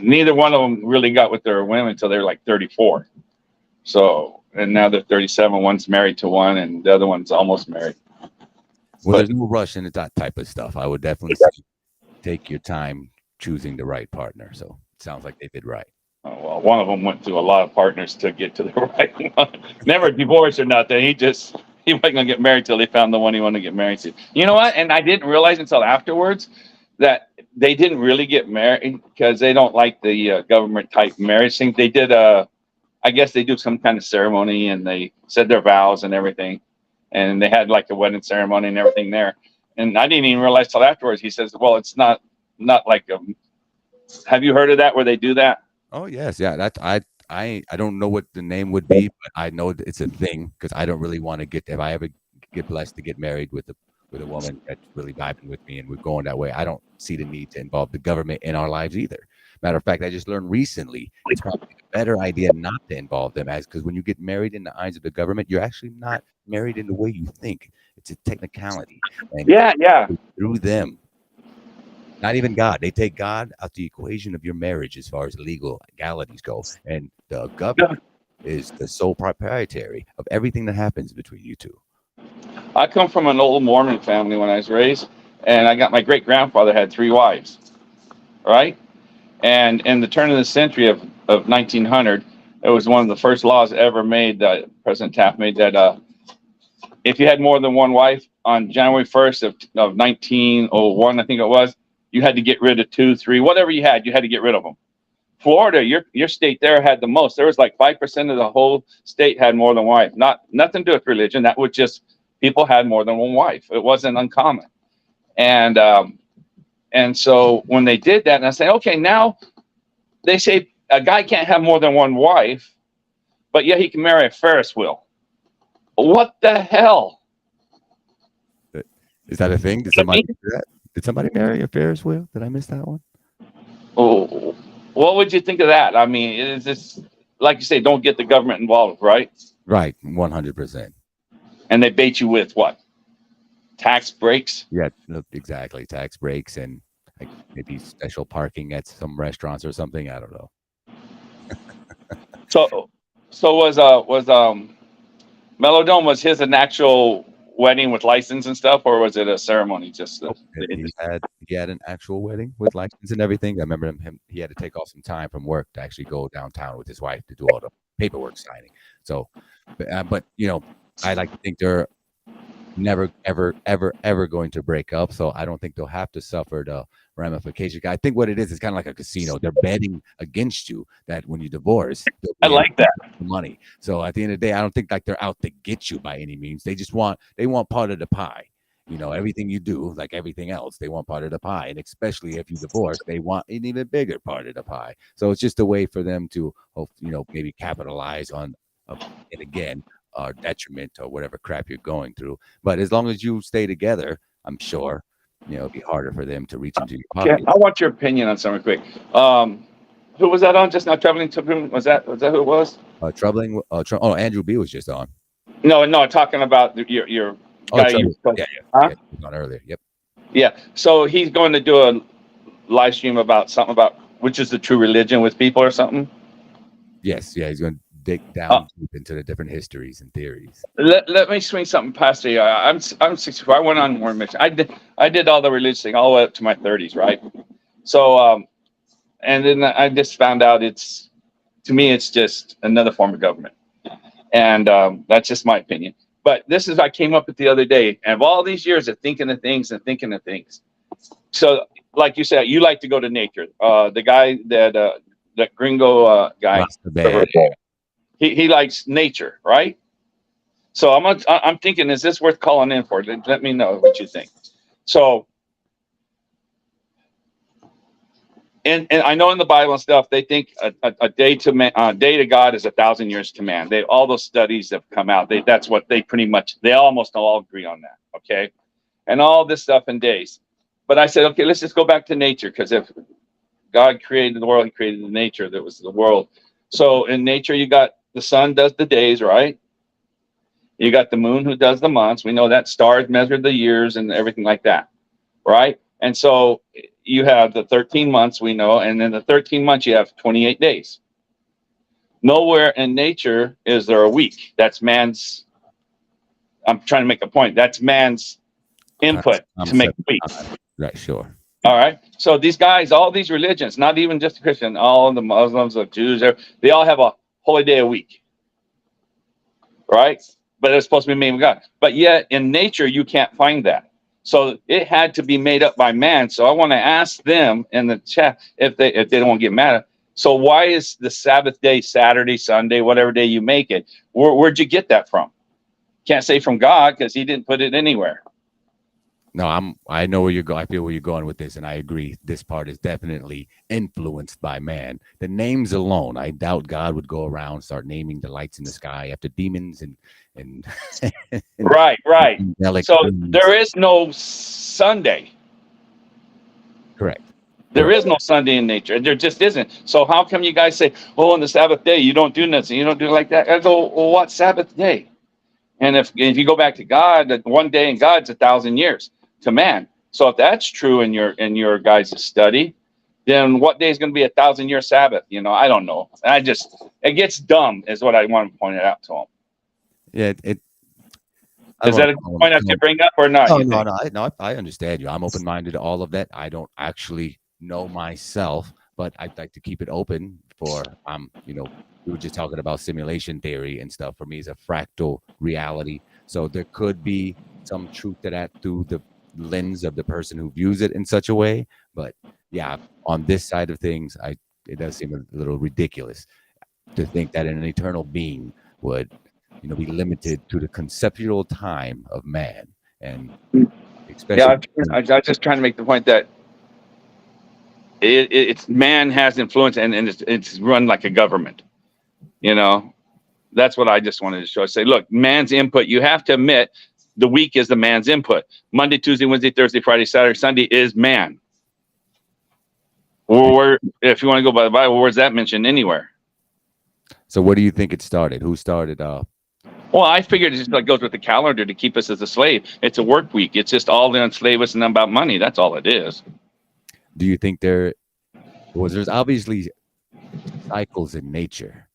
neither one of them really got with their women until they were like 34. So, and now they're 37. One's married to one, and the other one's almost married. Well, there's no rush into that type of stuff. I would definitely say take your time choosing the right partner. So it sounds like they did right. Oh, well, one of them went through a lot of partners to get to the right one. Never divorced or nothing. He wasn't gonna get married till he found the one he wanted to get married to. You know what? And I didn't realize until afterwards that they didn't really get married because they don't like the government type marriage thing. They did I guess they do some kind of ceremony and they said their vows and everything, and they had like a wedding ceremony and everything there. And I didn't even realize till afterwards. He says, "Well, it's not like a." Have you heard of that where they do that? Oh yes, yeah. That I don't know what the name would be, but I know it's a thing because I don't really want to get if I ever get blessed to get married with with a woman that's really vibing with me and we're going that way, I don't see the need to involve the government in our lives either. Matter of fact, I just learned recently it's probably a better idea not to involve them, as because when you get married in the eyes of the government, you're actually not married in the way you think. It's a technicality, and Yeah, yeah. through them, not even God. They take God out the equation of your marriage as far as legalities go, and the government is the sole proprietary of everything that happens between you two. I come from an old Mormon family when I was raised, and I got my great grandfather had 3 wives, right? And in the turn of the century of 1900, it was one of the first laws ever made that President Taft made that if you had more than one wife on January 1st of 1901, I think it was, you had to get rid of 2, 3, whatever you had to get rid of them. Florida, your state there had the most. There was like 5% of the whole state had more than one wife. Nothing to do with religion. That was just people had more than one wife. It wasn't uncommon. And so when they did that, and I say, okay, now they say a guy can't have more than one wife, but yeah, he can marry a Ferris wheel. What the hell? Is that a thing? Did somebody do that? Did somebody marry a Ferris wheel? Did I miss that one? Oh, what would you think of that? I mean, is this, like you say, don't get the government involved, right? Right, 100%. And they bait you with what? Tax breaks? Yeah, exactly. Tax breaks and like maybe special parking at some restaurants or something. I don't know. So was Melodome, was his an actual wedding with license and stuff, or was it a ceremony? Just he had an actual wedding with license and everything. I remember him. He had to take off some time from work to actually go downtown with his wife to do all the paperwork signing. So, but you know, I like to think they're never, ever going to break up. So I don't think they'll have to suffer the ramifications. I think what it is kind of like a casino. They're betting against you that when you divorce, I like that money. So at the end of the day, I don't think like they're out to get you by any means. They want part of the pie. You know, everything you do, like everything else, they want part of the pie. And especially if you divorce, they want an even bigger part of the pie. So it's just a way for them to, maybe capitalize on, and again, detriment or whatever crap you're going through. But as long as you stay together, I'm sure, it'll be harder for them to reach into your pocket. Okay, I want your opinion on something quick. Who was that on just now? Traveling to was that who it was? Troubling. Andrew B was just on. No, talking about your guy. Yeah, he was on earlier. Yep. Yeah, so he's going to do a live stream about something about which is the true religion with people or something. Yes, yeah, he's going to dig down deep into the different histories and theories. Let me swing something past you. I'm 64. I went on one mission. I did all the religious thing all the way up to my 30s, right? So and then I just found out to me it's just another form of government, and that's just my opinion. But this is I came up with the other day, and of all these years of thinking of things. So, like you said, you like to go to nature. The guy that gringo guy. He likes nature, right? So I'm thinking, is this worth calling in for? Let me know what you think. So, and I know in the Bible and stuff, they think a day to man, day to God is 1,000 years to man. All those studies have come out. That's what they almost all agree on that. Okay, and all this stuff in days. But I said, okay, let's just go back to nature, because if God created the world, He created the nature that was the world. So in nature, you got the sun does the days, right? You got the moon who does the months. We know that stars measure the years and everything like that, right? And so you have the 13 months we know, and in the 13 months you have 28 days. Nowhere in nature is there a week. That's man's. I'm trying to make a point. That's man's input to make a week. Right, sure. All right. So these guys, all these religions, not even just the Christian, all the Muslims, the Jews, they all have a holy day a week, right? But it's supposed to be made with God. But yet in nature, you can't find that. So it had to be made up by man. So I want to ask them in the chat if they don't want to get mad at. So why is the Sabbath day Saturday, Sunday, whatever day you make it? Where'd you get that from? Can't say from God, because He didn't put it anywhere. No, I know where you're going. I feel where you're going with this, and I agree. This part is definitely influenced by man. The names alone, I doubt God would go around start naming the lights in the sky after demons and and, Right. angelic So beings. there is no Sunday. Correct. There is no Sunday in nature. There just isn't. So how come you guys say, "Oh, on the Sabbath day you don't do nothing, you don't do it like that"? I go, "Well, what Sabbath day?" And if you go back to God, that one day in God's 1,000 years to man. So if that's true in your guys' study, then what day is going to be 1,000-year Sabbath? I don't know. It gets dumb, is what I want to point it out to them. Yeah, Is that a point I should bring up or not? No, I understand you. I'm open-minded to all of that. I don't actually know myself, but I'd like to keep it open for we were just talking about simulation theory and stuff. For me, it's a fractal reality. So there could be some truth to that through the lens of the person who views it in such a way. But yeah, on this side of things, it does seem a little ridiculous to think that an eternal being would be limited to the conceptual time of man. And especially, I'm just trying to make the point that it's man has influence, and it's run like a government. That's what I just wanted to show. I say, look, man's input. You have to admit, the week is the man's input. Monday, Tuesday, Wednesday, Thursday, Friday, Saturday, Sunday is man. Or if you want to go by the Bible, where's that mentioned anywhere? So where do you think it started? Who started? Well, I figured it just goes with the calendar to keep us as a slave. It's a work week. It's just all to enslave us and about money. That's all it is. Do you think there's obviously cycles in nature?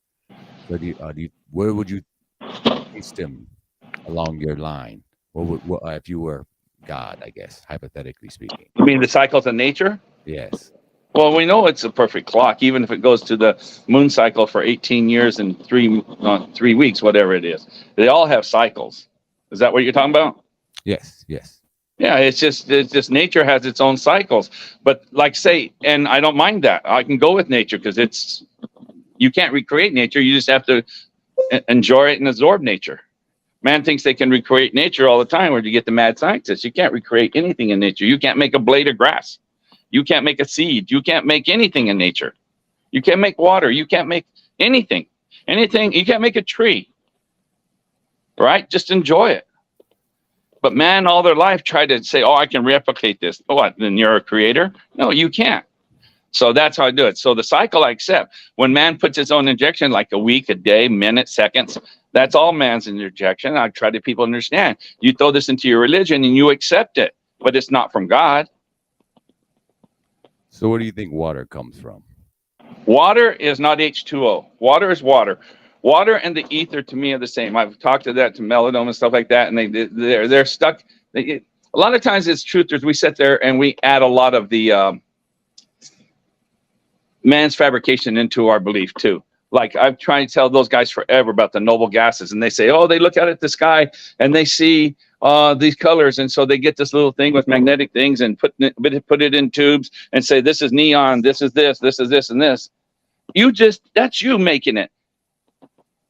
So where would you place them along your line? What if you were God, I guess, hypothetically speaking? You mean the cycles of nature? Yes. Well, we know it's a perfect clock, even if it goes to the moon cycle for 18 years and 3 weeks, whatever it is. They all have cycles. Is that what you're talking about? Yes. Yeah, it's just nature has its own cycles. But and I don't mind that. I can go with nature because you can't recreate nature. You just have to enjoy it and absorb nature. Man thinks they can recreate nature all the time. Where do you get the mad scientists? You can't recreate anything in nature. You can't make a blade of grass. You can't make a seed. You can't make anything in nature. You can't make water. You can't make anything. You can't make a tree. Right? Just enjoy it. But man, all their life tried to say, "Oh, I can replicate this." What? Then you're a creator? No, you can't. So that's how I do it. So the cycle I accept. When man puts his own injection, like a week, a day, minutes, seconds, that's all man's injection. I try to people understand. You throw this into your religion and you accept it, but it's not from God. So where do you think water comes from? Water is not H2O. Water is water. Water and the ether to me are the same. I've talked to Melodome and stuff like that, and they're stuck. A lot of times it's truthers. We sit there and we add a lot of the man's fabrication into our belief too. Like I've tried to tell those guys forever about the noble gases, and they say, "Oh, they look out at the sky and they see these colors, and so they get this little thing with magnetic things and put it in tubes and say this is neon, this is this is this, and this." That's you making it.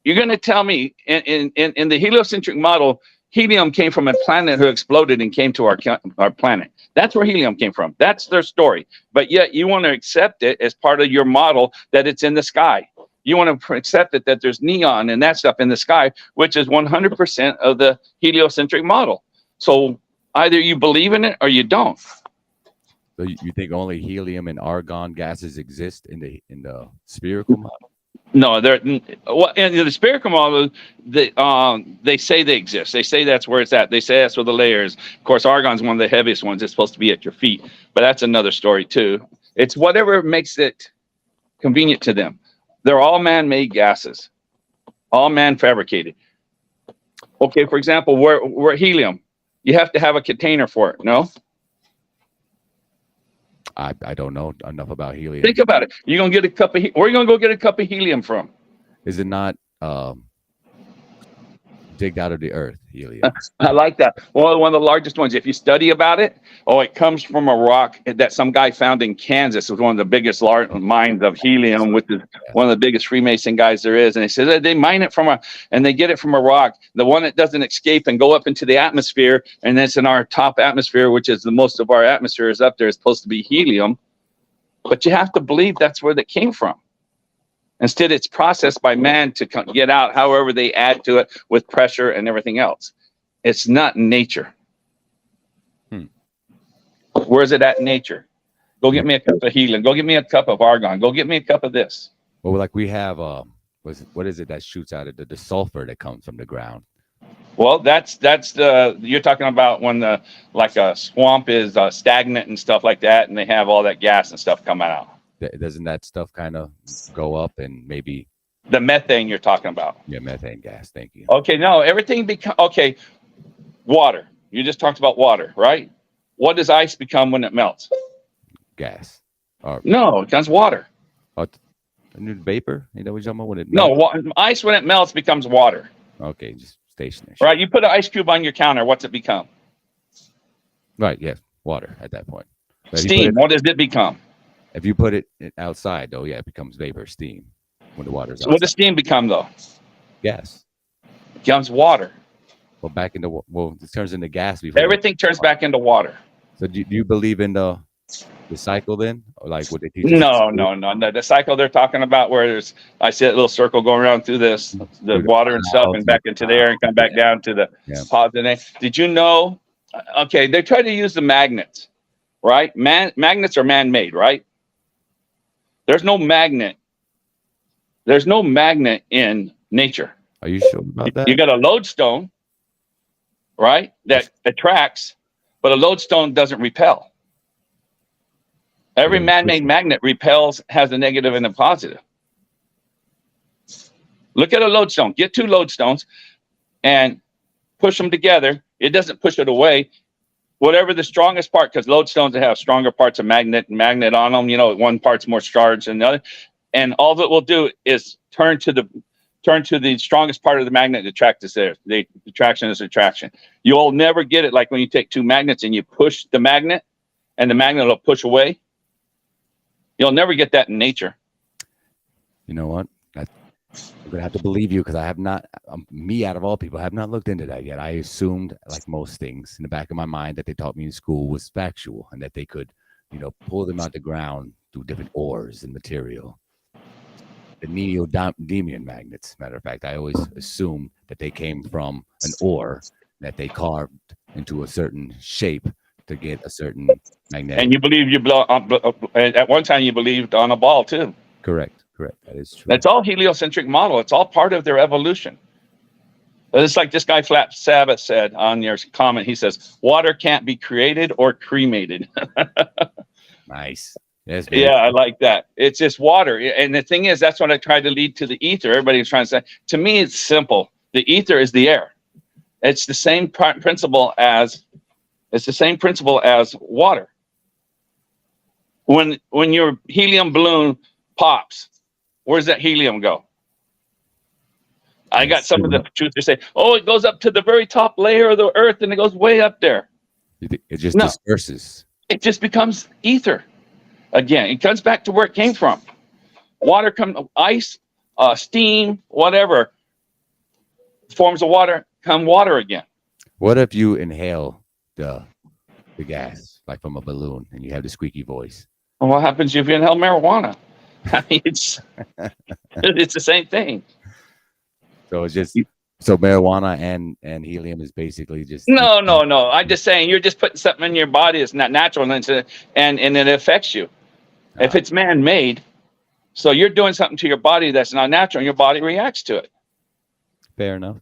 You're going to tell me in the heliocentric model, helium came from a planet who exploded and came to our planet. That's where helium came from. That's their story. But yet you want to accept it as part of your model that it's in the sky. You want to accept it that there's neon and that stuff in the sky, which is 100% of the heliocentric model. So either you believe in it or you don't. So you think only helium and argon gases exist in the spherical model? No, in the spherical model, they say they exist. They say that's where it's at. They say that's where the layer is. Of course, argon's one of the heaviest ones. It's supposed to be at your feet, but that's another story too. It's whatever makes it convenient to them. They're all man-made gases, all man-fabricated. Okay, for example, we're helium. You have to have a container for it, no? I don't know enough about helium. Think about it. You're gonna get a cup of where are you gonna go get a cup of helium from? Is it not digged out of the earth, helium? I like that. Well, one of the largest ones. If you study about it, it comes from a rock that some guy found in Kansas. It was one of the biggest mines of helium, which is one of the biggest Freemason guys there is. And they said they mine it and they get it from a rock, the one that doesn't escape and go up into the atmosphere. And it's in our top atmosphere, which is the most of our atmosphere is up there. It's supposed to be helium, but you have to believe that's where that came from. Instead, it's processed by man to get out however they add to it with pressure and everything else. It's not nature. Where is it at in nature? Go get me a cup of helium. Go get me a cup of argon. Go get me a cup of this. Well, like we have, what is it that shoots out of the sulfur that comes from the ground? Well, that's the you're talking about when the like a swamp is stagnant and stuff like that, and they have all that gas and stuff coming out. Doesn't that stuff kind of go up and maybe the methane you're talking about? Yeah, methane gas. Thank you. Okay, no, everything become okay. Water. You just talked about water, right? What does ice become when it melts? Gas. No, it becomes water. Vapor? You know what you're talking about when it melts? No, ice when it melts becomes water. Okay, just stationary. Right, you put an ice cube on your counter. What's it become? Right, yes, water at that point. But steam. What does it become? If you put it outside, though, yeah, it becomes vapor, steam. When the water's outside. So what does steam become, though? Gas. It becomes water. Well, it turns into gas. Everything turns back into water. So do you believe in the cycle then, or like what they teach? No. The cycle they're talking about, where I see that little circle going around through the water and stuff, and back into the air and come back down to the positive. Did you know? Okay, they try to use the magnets, right? Magnets are man-made, right? There's no magnet. There's no magnet in nature. Are you sure about that? You got a lodestone, right? That attracts, but a lodestone doesn't repel. Every man-made magnet repels, has a negative and a positive. Look at a lodestone. Get two lodestones and push them together. It doesn't push it away. Whatever the strongest part, because lodestones have stronger parts of magnet on them. You know, one part's more charged than the other. And all that will do is turn to the strongest part of the magnet. Attract is there. The attraction is attraction. You'll never get it like when you take two magnets and you push the magnet, and the magnet will push away. You'll never get that in nature. You know what? I'm gonna have to believe you because I have not. Me out of all people, I have not looked into that yet. I assumed, like most things, in the back of my mind that they taught me in school was factual, and that they could, pull them out the ground through different ores and material. The neodymium magnets. Matter of fact, I always assumed that they came from an ore that they carved into a certain shape to get a certain magnetic. And you believe at one time you believed on a ball too. Correct. That is true. That's all heliocentric model. It's all part of their evolution. It's like this guy Flap Sabbath said on your comment. He says, water can't be created or cremated. Nice. Yes, yeah, I like that. It's just water. And the thing is, that's what I tried to lead to the ether. Everybody's trying to say, to me, it's simple. The ether is the air. It's the same principle as water. When your helium balloon pops, where's that helium go? I got some of the truthers say, oh, it goes up to the very top layer of the earth and it goes way up there. It just disperses. It just becomes ether. Again, it comes back to where it came from. Water ice, steam, whatever forms of water come water again. What if you inhale the gas like from a balloon and you have the squeaky voice? Well, what happens if you inhale marijuana? I mean, it's the same thing. So it's just marijuana and helium is basically just no. I'm just saying you're just putting something in your body that's not natural and it affects you. If it's man-made, so you're doing something to your body that's not natural, and your body reacts to it. Fair enough.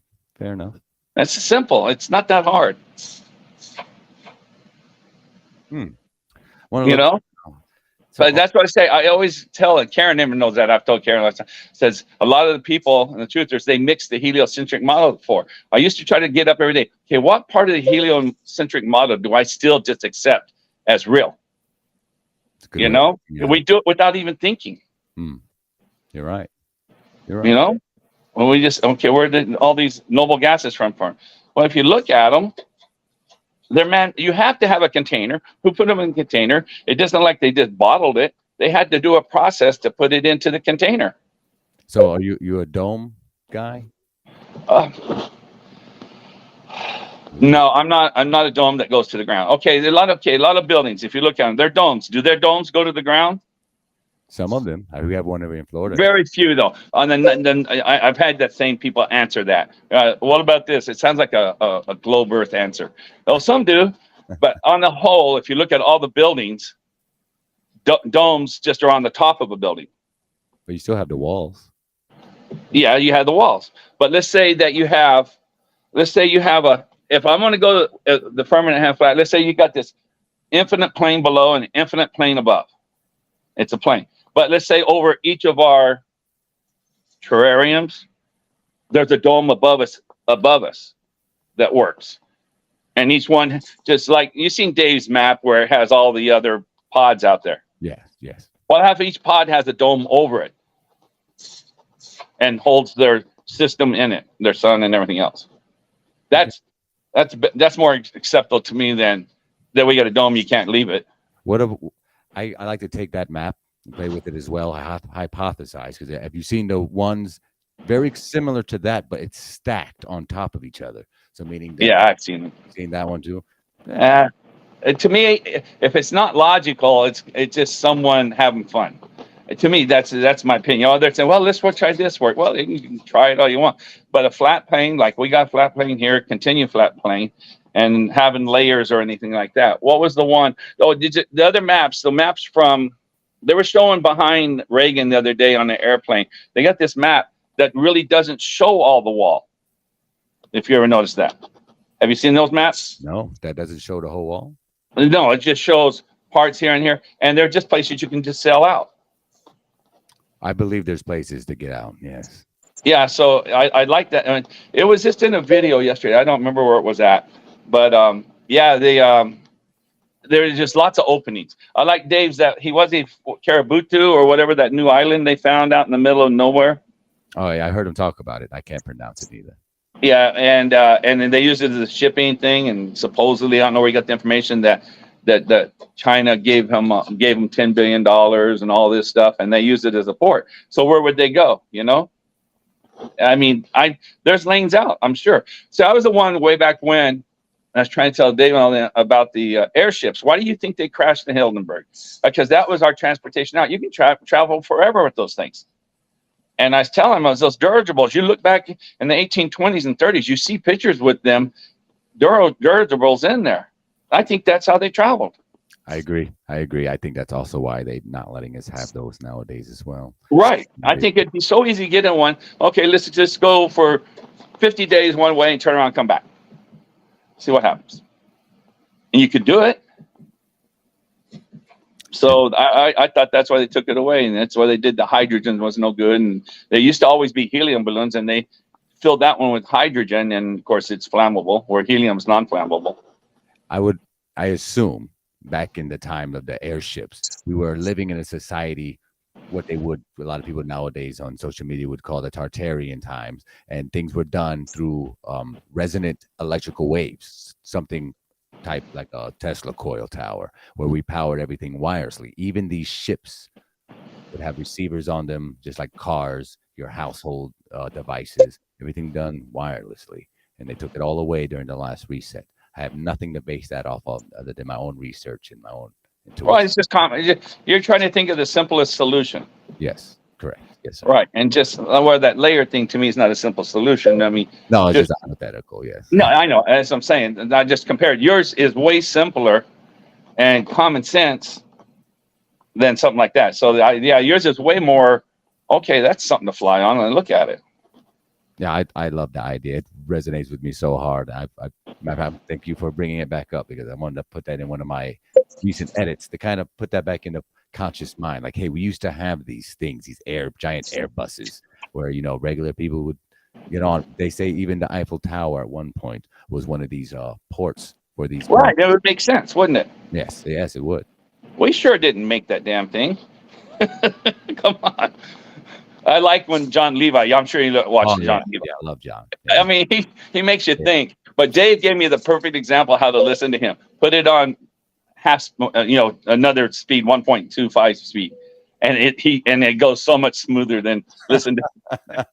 That's simple. It's not that hard. But that's what I say. I always tell, and Karen never knows that. I've told Karen last time. Says a lot of the people and the truthers, they mix the heliocentric model before. I used to try to get up every day. Okay, what part of the heliocentric model do I still just accept as real? Yeah. We do it without even thinking. You're right. When we just where did all these noble gases from? Well, if you look at them, you have to have a container. Who put them in a container? It doesn't like they just bottled it. They had to do a process to put it into the container. So are you a dome guy? No, I'm not a dome that goes to the ground. Okay, a lot of buildings, if you look at them, they're domes. Do their domes go to the ground? Some of them. We have one over in Florida. Very few though. And then I've had that same people answer that. What about this? It sounds like a globe Earth answer. Oh, some do, but on the whole, if you look at all the buildings, domes just are on the top of a building. But you still have the walls. Yeah, you have the walls. But let's say you have a. If I'm going to go to the firmament half flat, let's say you got this infinite plane below and infinite plane above. It's a plane. But let's say over each of our terrariums, there's a dome above us that works. And each one, just like you've seen Dave's map where it has all the other pods out there. Yes. Well, half each pod has a dome over it and holds their system in it, their sun and everything else. That's more acceptable to me than that we got a dome, you can't leave it. I like to take that map and play with it as well. I hypothesize, because have you seen the ones very similar to that, but it's stacked on top of each other? So meaning that, yeah, I've seen that one too. To me, if it's not logical, it's just someone having fun. To me, that's my opinion. Oh, they're saying, well, let's try this work. Well, you can try it all you want, but a flat plane, like we got flat plane here, continue flat plane, and having layers or anything like that. What was the one? Oh, the other maps? The maps from they were showing behind Reagan the other day on the airplane. They got this map that really doesn't show all the wall. If you ever noticed that, have you seen those maps? No, that doesn't show the whole wall. No, it just shows parts here and here, and they're just places you can just sell out. I believe there's places to get out. Yes. Yeah, so I like that. I mean, it was just in a video yesterday. I don't remember where it was at, but yeah, there's just lots of openings. I like Dave's that he was in Karabutu or whatever, that new island they found out in the middle of nowhere. Oh yeah, I heard him talk about it. I can't pronounce it either. Yeah, and then they use it as a shipping thing, and supposedly I don't know where he got the information that China gave him $10 billion and all this stuff, and they used it as a port. So where would they go? You know, I mean, there's lanes out, I'm sure. So I was the one way back when I was trying to tell Dave about the airships. Why do you think they crashed in Hildenberg? Because that was our transportation out. You can travel forever with those things. And I was telling him, those dirigibles, you look back in the 1820s and 30s, you see pictures with them, dirigibles in there. I think that's how they traveled. I agree. I think that's also why they're not letting us have those nowadays as well. Right. I think it'd be so easy to get in one. Okay, let's just go for 50 days one way and turn around and come back. See what happens. And you could do it. So I thought that's why they took it away, and that's why they did the hydrogen was no good. And there used to always be helium balloons, and they filled that one with hydrogen, and of course it's flammable, where helium's non-flammable. I assume back in the time of the airships, we were living in a society, what a lot of people nowadays on social media would call the Tartarian times, and things were done through resonant electrical waves, something type like a Tesla coil tower, where we powered everything wirelessly. Even these ships would have receivers on them, just like cars, your household devices, everything done wirelessly. And they took it all away during the last reset. I have nothing to base that off of other than my own research and my own intuition. Well, it's just common. You're trying to think of the simplest solution. Yes, correct. Yes, sir. Right. And just that layer thing to me is not a simple solution. I mean, no, it's just hypothetical. Yes. No, I know. As I'm saying, I just compared. Yours is way simpler and common sense than something like that. So yours is way more. Okay, that's something to fly on and look at it. Yeah, I love the idea. It resonates with me so hard. I thank you for bringing it back up, because I wanted to put that in one of my recent edits to kind of put that back in the conscious mind. Like, hey, we used to have these things, these giant Airbuses, where regular people would get on. They say even the Eiffel Tower at one point was one of these ports for these. Right, that would make sense, wouldn't it? Yes, it would. We sure didn't make that damn thing. Come on. I like when John Levi. I'm sure you watched John Levi. Yeah, I love John. Yeah. I mean, he makes you think. But Dave gave me the perfect example of how to listen to him. Put it on another speed, 1.25 speed, and it goes so much smoother than listen to.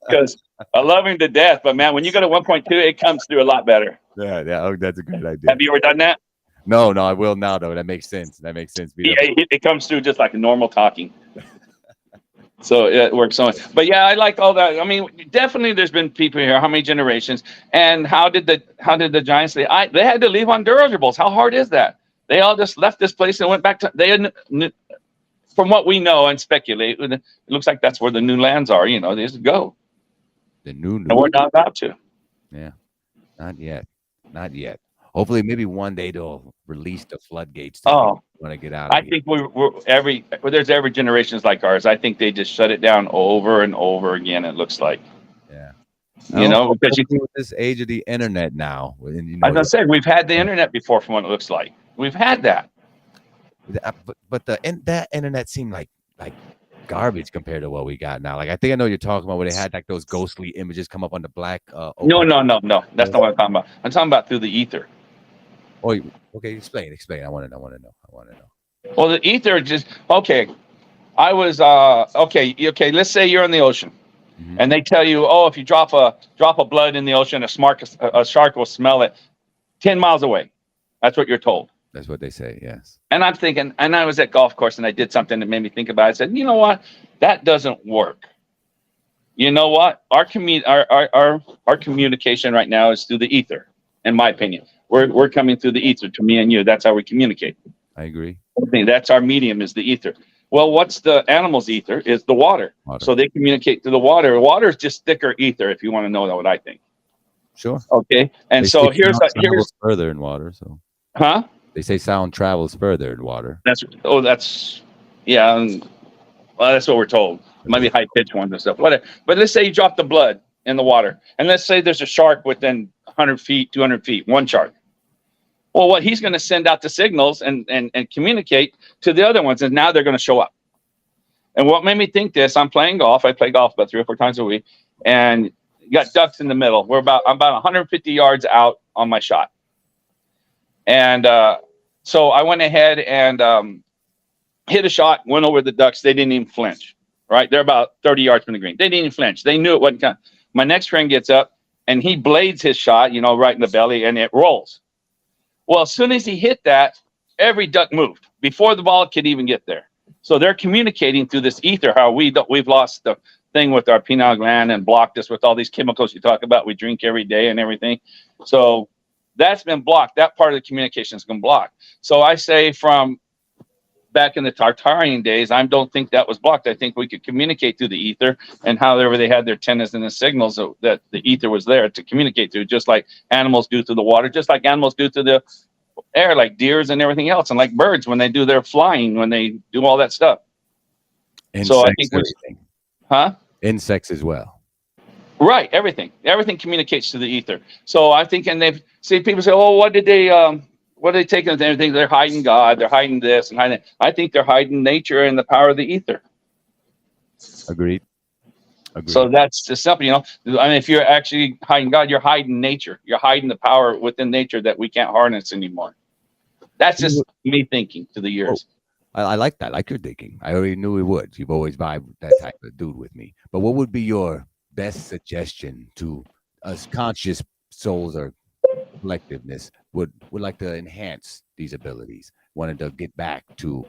Because I love him to death, but man, when you go to 1.2, it comes through a lot better. Yeah. Oh, that's a great idea. Have you ever done that? No, I will now though. That makes sense. Yeah, it comes through just like normal talking. So it works so much. But yeah, I like all that. I mean, definitely there's been people here. How many generations? And how did the Giants they had to leave on dirigibles? How hard is that? They all just left this place and went back to from what we know and speculate, it looks like that's where the new lands are. You know, they just go. The new. And we're not about to. Yeah, not yet. Not yet. Hopefully, maybe one day they'll release the floodgates to Oh, want to get out of I here. think there's every generations like ours. I think they just shut it down over and over again. It looks like, Yeah. you know, because Especially with this age of the internet now, and as I said, we've had the internet before from what it looks like. We've had that. but that internet seemed like garbage compared to what we got now. Like I think I know what you're talking about where they had like those ghostly images come up on the black. No. That's not what I'm talking about. I'm talking about through the ether. Oh, okay. Explain. I want to know. Well, the ether just okay. I was okay. Let's say you're in the ocean, and they tell you, oh, if you drop a blood in the ocean, a shark will smell it 10 miles away. That's what you're told. That's what they say. Yes. And I'm thinking, and I was at golf course, and I did something that made me think about it. I said, you know what? That doesn't work. You know what? Our communication right now is through the ether. In my opinion, we're coming through the ether to me and you. That's how we communicate. I agree. That's our medium is the ether. Well, what's the animal's ether is the water. So they communicate through the water. Water is just thicker ether, if you want to know what I think. Sure. Okay. And They so say here's sound travels further in water. So huh? they say sound travels further in water. That's yeah. Well, that's what we're told. It might be high pitched ones and stuff. Whatever. But let's say you drop the blood in the water, and let's say there's a shark within 100 feet, 200 feet, one shark. Well, what he's going to send out the signals and communicate to the other ones, and now they're going to show up. And what made me think this? I'm playing golf. I play golf about 3 or 4 times a week, and you got ducks in the middle. I'm about 150 yards out on my shot, and so I went ahead and hit a shot, went over the ducks. They didn't even flinch. Right, they're about 30 yards from the green. They didn't even flinch. They knew it wasn't coming. My next friend gets up and he blades his shot, right in the belly, and it rolls. Well, as soon as he hit that, every duck moved before the ball could even get there. So they're communicating through this ether. How we've lost the thing with our pineal gland and blocked us with all these chemicals you talk about. We drink every day and everything. So that's been blocked. That part of the communication has been blocked. So I say from back in the Tartarian days, I don't think that was blocked. I think we could communicate through the ether, and however they had their antennas and the signals that the ether was there to communicate through, just like animals do through the water, just like animals do through the air, like deers and everything else, and like birds when they do their flying, when they do all that stuff. Insects, so I think insects as well. Right, everything communicates to the ether. So I think, and they've seen people say, "Oh, what are they taking? They think they're hiding God, they're hiding this and hiding." I think they're hiding nature and the power of the ether. Agreed. So that's just simple, I mean, if you're actually hiding God, you're hiding nature. You're hiding the power within nature that we can't harness anymore. That's just me thinking through the years. I like that. I like your thinking. I already knew it would. You've always vibed that type of dude with me. But what would be your best suggestion to us conscious souls or collectiveness would like to enhance these abilities, wanted to get back to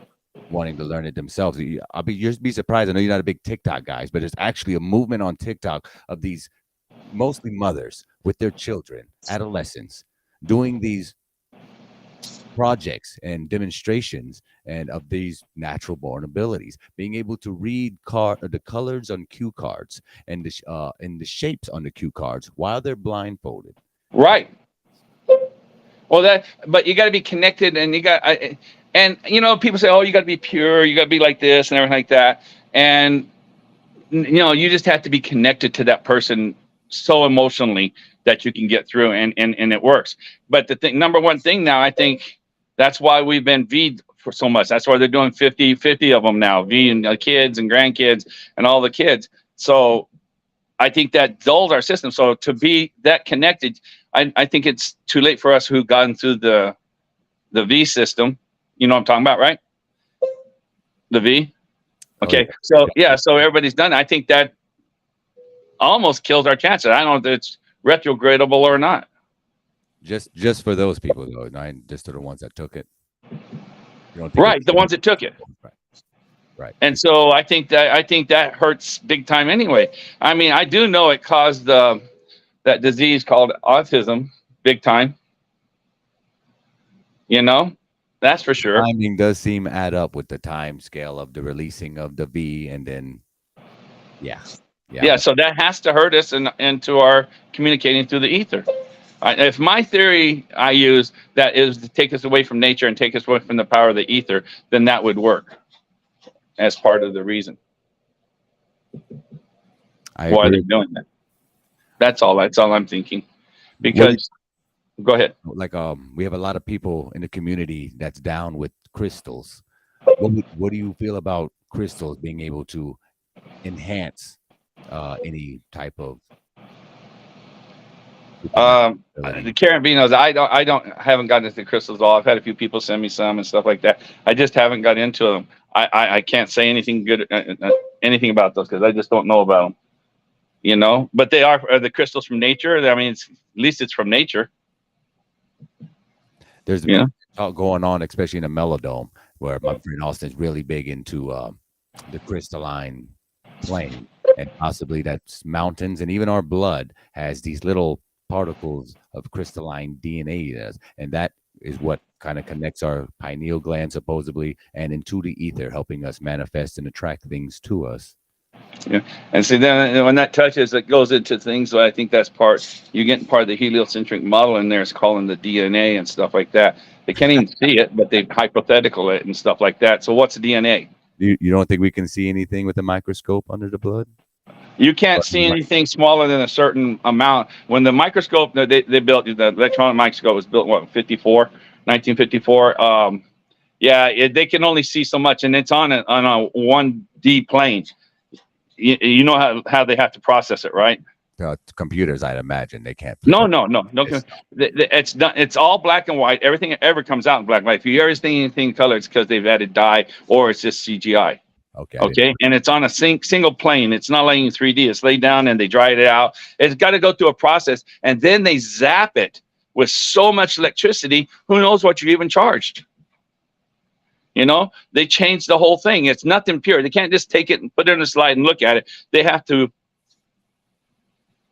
wanting to learn it themselves? I'll be surprised. I know you're not a big TikTok guys, but there's actually a movement on TikTok of these mostly mothers with their children, adolescents, doing these projects and demonstrations and of these natural born abilities, being able to read the colors on cue cards and the shapes on the cue cards while they're blindfolded. Right. Well, but you got to be connected, and people say, "Oh, you got to be pure, you got to be like this and everything like that," and you just have to be connected to that person so emotionally that you can get through, and it works. But the number one thing now, I think that's why we've been V'd for so much. That's why they're doing 50 of them now, V and kids and grandkids and all the kids. So I think that dulls our system. So to be that connected, I think it's too late for us who've gotten through the V system. You know what I'm talking about, right? The V. Okay. So everybody's done it. I think that almost kills our chances. I don't know if it's retrogradable or not. Just for those people though, not just to the ones that took it. Right, the ones that took it. Right. Right. And so I think that hurts big time anyway. I mean, I do know it caused that disease called autism big time. You know, that's for sure. Timing does seem add up with the time scale of the releasing of the V, and then yeah, yeah. Yeah, so that has to hurt us into our communicating through the ether. If my theory I use that is to take us away from nature and take us away from the power of the ether, then that would work as part of the reason I why they're agree. doing that. That's all I'm thinking. What do Because go ahead. like we have a lot of people in the community that's down with crystals. What do you feel about crystals being able to enhance any type of The ability? carabinos, I haven't gotten into crystals at all. I've had a few people send me some and stuff like that. I just haven't got into them. I can't say anything good, anything about those because I just don't know about them. You know, but they are the crystals from nature. I mean, at least it's from nature. There's been talk going on, especially in the Melodome, where my friend Austin's really big into the crystalline plane, and possibly that's mountains, and even our blood has these little particles of crystalline DNA in us, and that is what kind of connects our pineal gland supposedly and into the ether, helping us manifest and attract things to us. Yeah, and see then when that touches, it goes into things. So I think that's you're getting part of the heliocentric model in there. It's calling the DNA and stuff like that. They can't even see it, but they hypothetical it and stuff like that. So what's DNA? You don't think we can see anything with a microscope under the blood? You can't see anything smaller than a certain amount. When the microscope they built, the electron microscope was built, 1954. Yeah, they can only see so much, and it's on a 1D plane. You know how they have to process it, right? Computers, I'd imagine they can't. No. It's not. It's all black and white. Everything ever comes out in black and white. If you ever see anything color, it's because they've added dye or it's just CGI. Okay. And it's on a single plane. It's not laying in 3D. It's laid down and they dry it out. It's got to go through a process, and then they zap it with so much electricity. Who knows what you even charged? You know, they changed the whole thing. It's nothing pure. They can't just take it and put it in a slide and look at it. They have to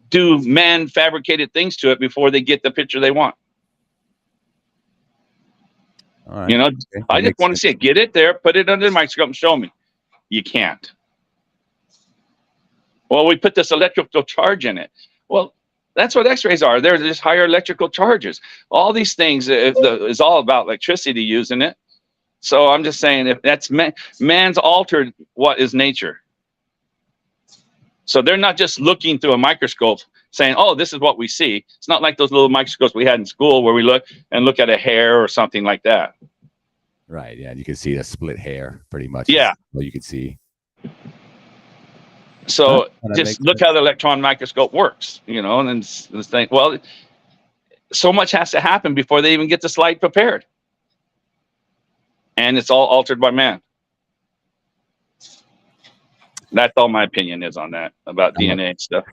do man-fabricated things to it before they get the picture they want. All right. You know, Okay. I just want to see it. Get it there, put it under the microscope and show me. You can't. Well, we put this electrical charge in it. Well, that's what X-rays are. They're just higher electrical charges. All these things is all about electricity using it. So I'm just saying, if that's man's altered what is nature. So they're not just looking through a microscope saying, oh, this is what we see. It's not like those little microscopes we had in school where we look at a hair or something like that. Right. Yeah. You can see the split hair pretty much. Yeah. Well, you can see. So just look how the electron microscope works, you know, and then this thing. Well, so much has to happen before they even get the slide prepared. And it's all altered by man. That's all my opinion is on that, about DNA and stuff.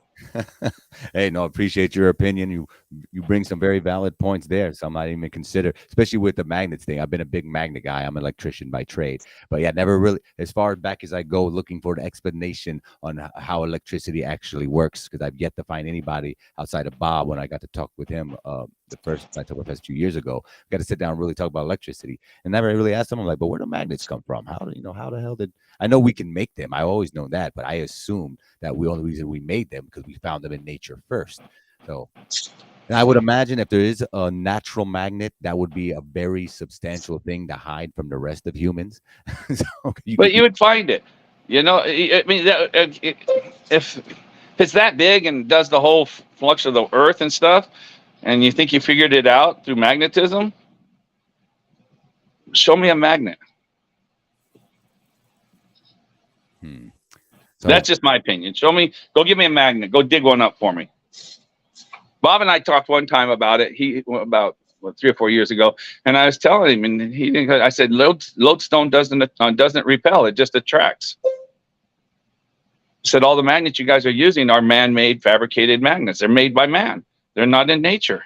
Hey, no, appreciate your opinion. You bring some very valid points there. Some I didn't even consider, especially with the magnets thing. I've been a big magnet guy. I'm an electrician by trade, but yeah, never really, as far back as I go, looking for an explanation on how electricity actually works, because I've yet to find anybody outside of Bob. When I got to talk with him, the first a few years ago, got to sit down and really talk about electricity, and never really asked him. I'm like, but where do magnets come from? How the hell did I know we can make them? I always known that, but I assumed that the only reason we made them because we found them in nature first. So, and I would imagine if there is a natural magnet, that would be a very substantial thing to hide from the rest of humans. You would find it. You know, I mean, if it's that big and does the whole flux of the earth and stuff, and you think you figured it out through magnetism, show me a magnet. So that's just my opinion. Go give me a magnet. Go dig one up for me. Bob and I talked one time about it. About 3 or 4 years ago, and I was telling him, and he didn't. I said, lodestone doesn't repel; it just attracts. I said all the magnets you guys are using are man-made, fabricated magnets. They're made by man. They're not in nature.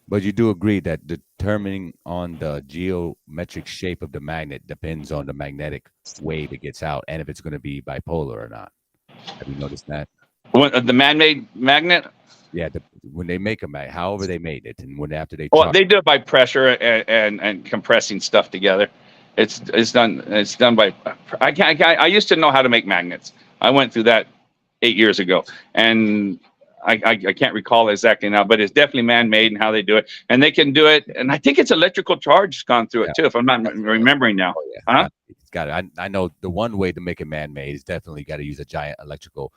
But you do agree that determining on the geometric shape of the magnet depends on the magnetic wave it gets out and if it's going to be bipolar or not. Have you noticed that? When, the man-made magnet. Yeah, when they make a magnet, however they made it, and when after they Well, charge. they do it by pressure and compressing stuff together. It's done by. I used to know how to make magnets. I went through that 8 years ago, and I can't recall exactly now, but it's definitely man-made and how they do it, and they can do it. And I think it's electrical charge gone through it too, if I'm not remembering now. Oh, yeah. Huh? It's got it. I know the one way to make it man-made is definitely got to use a giant electrical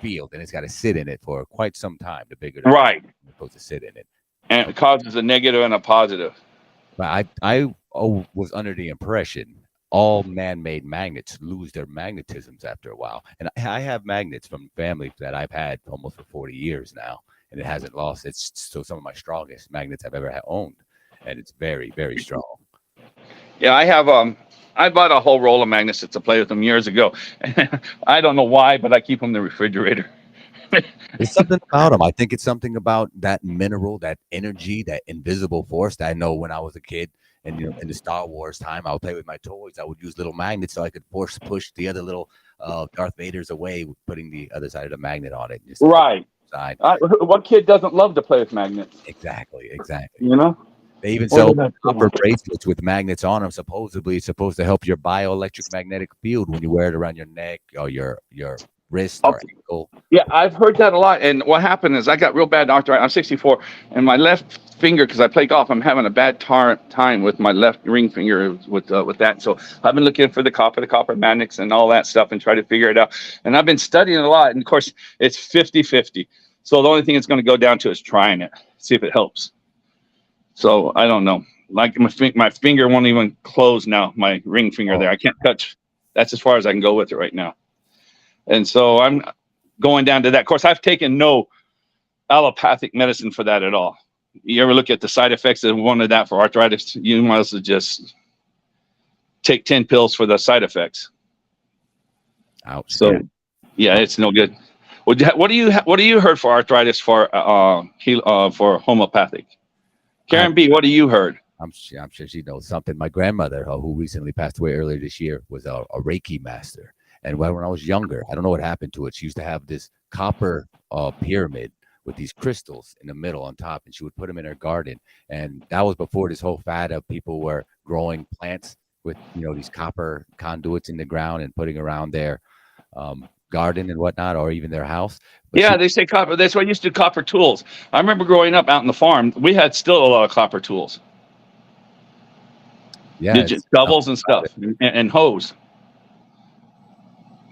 field, and it's got to sit in it for quite some time. The bigger, Right, it's supposed to sit in it. and it causes a negative and a positive. But I was under the impression all man-made magnets lose their magnetisms after a while, and I have magnets from family that I've had almost for 40 years now, and it hasn't lost. It's still some of my strongest magnets I've ever owned, and it's very, very strong. Yeah, I have. I bought a whole roll of magnets to play with them years ago. I don't know why, but I keep them in the refrigerator. There's something about them. I think it's something about that mineral, that energy, that invisible force that I know when I was a kid. And in the Star Wars time, I would play with my toys. I would use little magnets so I could push the other little Darth Vaders away, putting the other side of the magnet on it. Right. Side. What kid doesn't love to play with magnets? Exactly. You know. They even sell copper bracelets with magnets on them. Supposedly, it's supposed to help your bioelectric magnetic field when you wear it around your neck or your wrist or ankle. Yeah, I've heard that a lot. And what happened is I got real bad arthritis. I'm 64, and my left finger, because I play golf, I'm having a bad time with my left ring finger with that. So I've been looking for the copper magnets and all that stuff and try to figure it out. And I've been studying a lot. And of course, it's 50-50. So the only thing it's going to go down to is trying it, see if it helps. So I don't know. Like my finger won't even close now. My ring finger there, I can't touch. That's as far as I can go with it right now. And so I'm going down to that. Of course, I've taken no allopathic medicine for that at all. You ever look at the side effects of one of that for arthritis? You might as well just take 10 pills for the side effects. Ouch. So yeah, it's no good. What do you heard for arthritis for homeopathic? Karen B, what do you heard? I'm sure she knows something. My grandmother, who recently passed away earlier this year, was a Reiki master. And when I was younger, I don't know what happened to it. She used to have this copper pyramid with these crystals in the middle on top, and she would put them in her garden. And that was before this whole fad of people were growing plants with these copper conduits in the ground and putting around their garden and whatnot, or even their house. But they say copper. That's why I used to do copper tools. I remember growing up out in the farm, we had still a lot of copper tools. Yeah, shovels and stuff, and hose.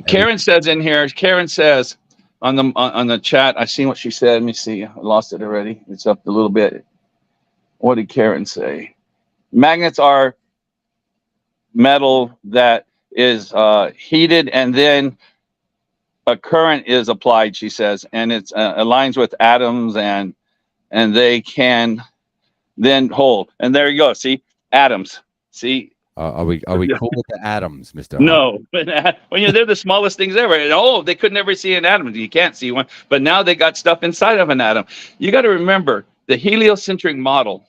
Karen says in here. Karen says on the chat. I seen what she said. Let me see. I lost it already. It's up a little bit. What did Karen say? Magnets are metal that is heated, and then a current is applied. She says, and it aligns with atoms, and they can then hold. And there you go. See, atoms. See. Are we cool with the atoms, Mr. No, when they're the smallest things ever. And, they could never see an atom. You can't see one, but now they got stuff inside of an atom. You got to remember the heliocentric model,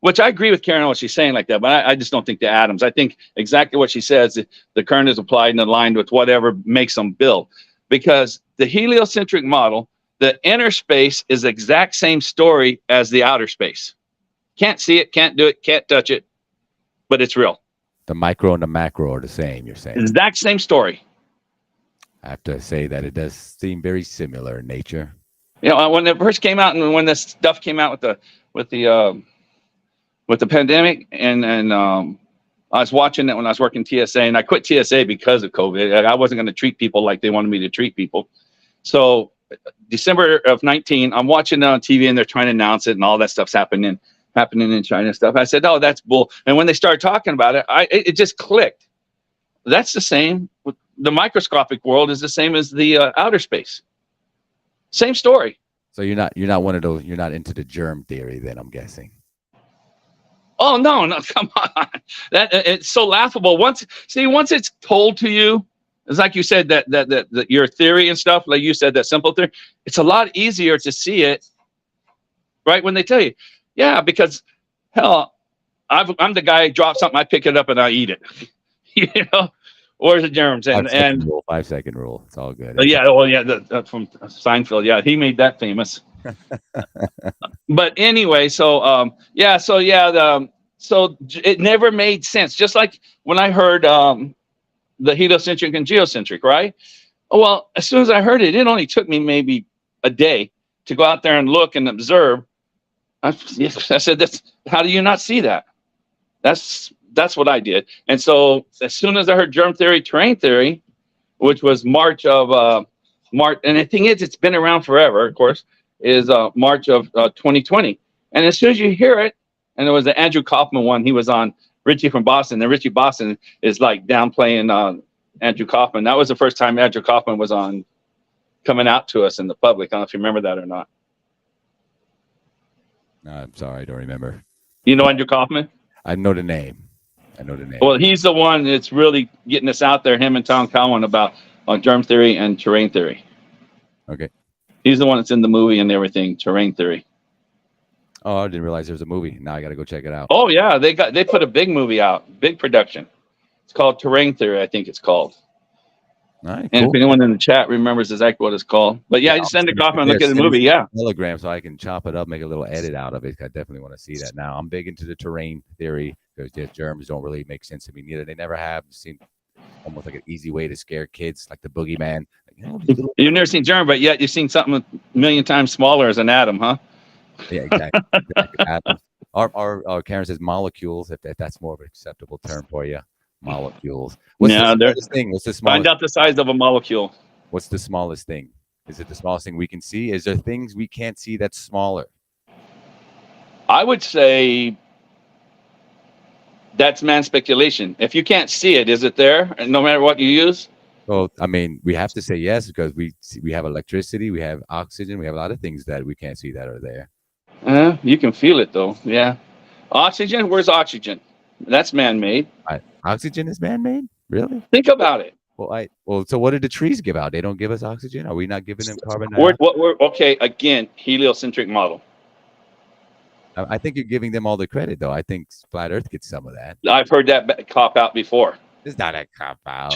which I agree with Karen on what she's saying like that, but I just don't think the atoms. I think exactly what she says. The current is applied and aligned with whatever makes them build, because the heliocentric model, the inner space is the exact same story as the outer space. Can't see it, can't do it, can't touch it, but it's real. The micro and the macro are the same, you're saying? Exact same story. I have to say that it does seem very similar in nature. When it first came out, and when this stuff came out with the pandemic, and I was watching it when I was working TSA, and I quit TSA because of COVID. I wasn't going to treat people like they wanted me to treat people. So December of 19, I'm watching it on TV, and they're trying to announce it, and all that stuff's happening in China and stuff. I said, "Oh, that's bull." And when they started talking about it, it just clicked. That's the same. The microscopic world is the same as the outer space. Same story. So you're not one of those. You're not into the germ theory, then, I'm guessing. Oh no, come on. That it's so laughable. Once it's told to you, it's like you said that your theory and stuff, like you said, that simple theory. It's a lot easier to see it, right? When they tell you. Yeah, because hell, I'm the guy. Drop something, I pick it up and I eat it. You know, where's the germs? 5 second rule. 5 second rule. It's all good. Yeah, well, yeah, that's from Seinfeld. Yeah, he made that famous. But anyway, so it never made sense. Just like when I heard the heliocentric and geocentric, right? Well, as soon as I heard it, it only took me maybe a day to go out there and look and observe. I said, how do you not see that? That's what I did. And so as soon as I heard germ theory, terrain theory, which was March, and the thing is, it's been around forever, of course, is March of 2020. And as soon as you hear it, and there was the Andrew Kaufman one, he was on Richie from Boston, and Richie Boston is like downplaying Andrew Kaufman. That was the first time Andrew Kaufman was on, coming out to us in the public. I don't know if you remember that or not. No, I'm sorry, I don't remember. You know Andrew Kaufman? I know the name. Well, he's the one that's really getting us out there, him and Tom Cowan, about germ theory and terrain theory. Okay. He's the one that's in the movie and everything, terrain theory. Oh, I didn't realize there was a movie. Now I got to go check it out. Oh yeah, they put a big movie out, big production. It's called Terrain Theory, I think it's called. All right, And cool. if anyone in the chat remembers exactly what it's called, but yeah, just send it off and look at the movie. Yeah, Telegram, so I can chop it up, make a little edit out of it. I definitely want to see that. Now I'm big into the terrain theory because the germs don't really make sense to me neither. They never have. Seem almost like an easy way to scare kids, like the boogeyman. Like, you've never seen germ, but yet you've seen something a million times smaller as an atom, huh? Yeah, exactly. Atoms. Our Karen says molecules, if that's more of an acceptable term for you. Molecules. What's the smallest thing? What's the smallest? Find out the size of a molecule. What's the smallest thing? Is it the smallest thing we can see? Is there things we can't see that's smaller? I would say that's man's speculation. If you can't see it, is it there? And no matter what you use? Well, I mean, we have to say yes because we have electricity, we have oxygen, we have a lot of things that we can't see that are there. You can feel it though. Yeah. Oxygen? Where's oxygen? That's man-made. Oxygen is man-made? Really? Think about it. Well, so what do the trees give out? They don't give us oxygen? Are we not giving them carbon dioxide? Okay, again, heliocentric model. I think you're giving them all the credit, though. I think Flat Earth gets some of that. I've heard that cop out before. It's not a cop out.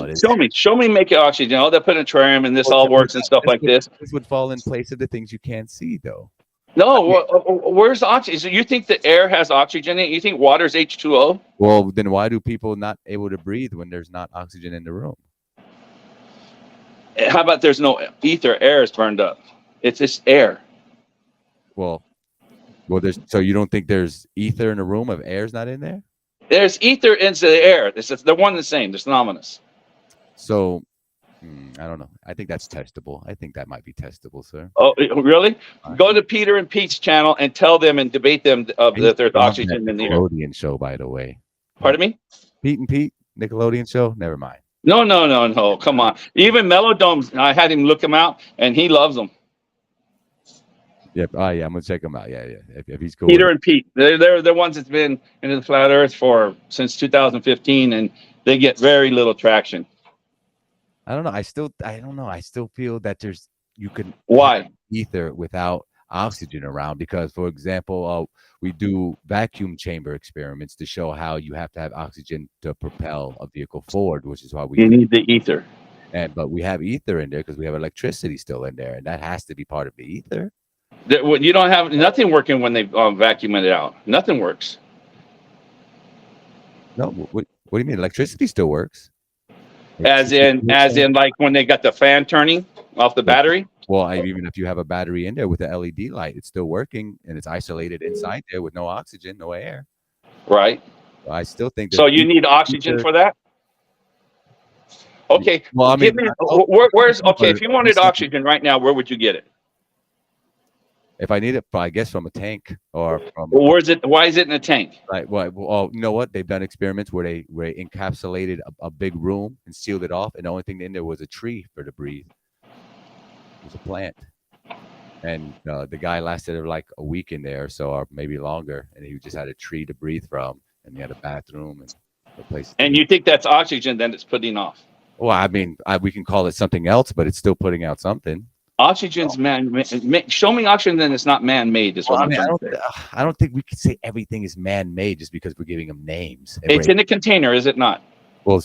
Show me making oxygen. Oh, they put in a terrarium and this all works and stuff like this. This would fall in place of the things you can't see, though. No, where's the oxygen? You think the air has oxygen in it? You think water's H2O? Well, then why do people not able to breathe when there's not oxygen in the room? How about there's no ether? Air is burned up. It's just air. Well, so you don't think there's ether in the room if air's not in there? There's ether into the air. They're one and the same. They're synonymous. So, I don't know. I think that's testable. I think that might be testable, sir. Oh, really? Go to Peter and Pete's channel and tell them and debate them that there's oxygen in the air. Nickelodeon show, by the way. Pardon me? Pete and Pete, Nickelodeon show? Never mind. No. Come on. Even Melodomes, I had him look him out, and he loves them. Yep. Oh, yeah. I'm gonna check him out. Yeah. If he's cool. Peter and Pete, they're the ones that's been into the flat Earth since 2015, and they get very little traction. I don't know. I don't know. I still feel that you can why ether without oxygen around because, for example, we do vacuum chamber experiments to show how you have to have oxygen to propel a vehicle forward, which is why we need the ether. But we have ether in there because we have electricity still in there, and that has to be part of the ether. You don't have nothing working when they vacuum it out. Nothing works. No, what do you mean? Electricity still works. As in, like when they got the fan turning off the battery. Well, even if you have a battery in there with the LED light, it's still working and it's isolated inside there with no oxygen, no air. Right. So I still think. So you need oxygen for that. Okay. Well, I mean, where's okay? If you wanted oxygen right now, where would you get it? If I need it, I guess from a tank or from. Well, where's it? Why is it in a tank? Right. Well, you know what? They've done experiments where they encapsulated a big room and sealed it off, and the only thing in there was a tree for to breathe. It was a plant, and the guy lasted like a week in there, or maybe longer, and he just had a tree to breathe from, and he had a bathroom and a place. And you think that's oxygen? Then it's putting off. Well, I mean, we can call it something else, but it's still putting out something. Oxygen's man. Show me oxygen, then it's not man-made. Is what I'm trying to say. I don't think we could say everything is man-made just because we're giving them names. It's in a container, is it not? Well,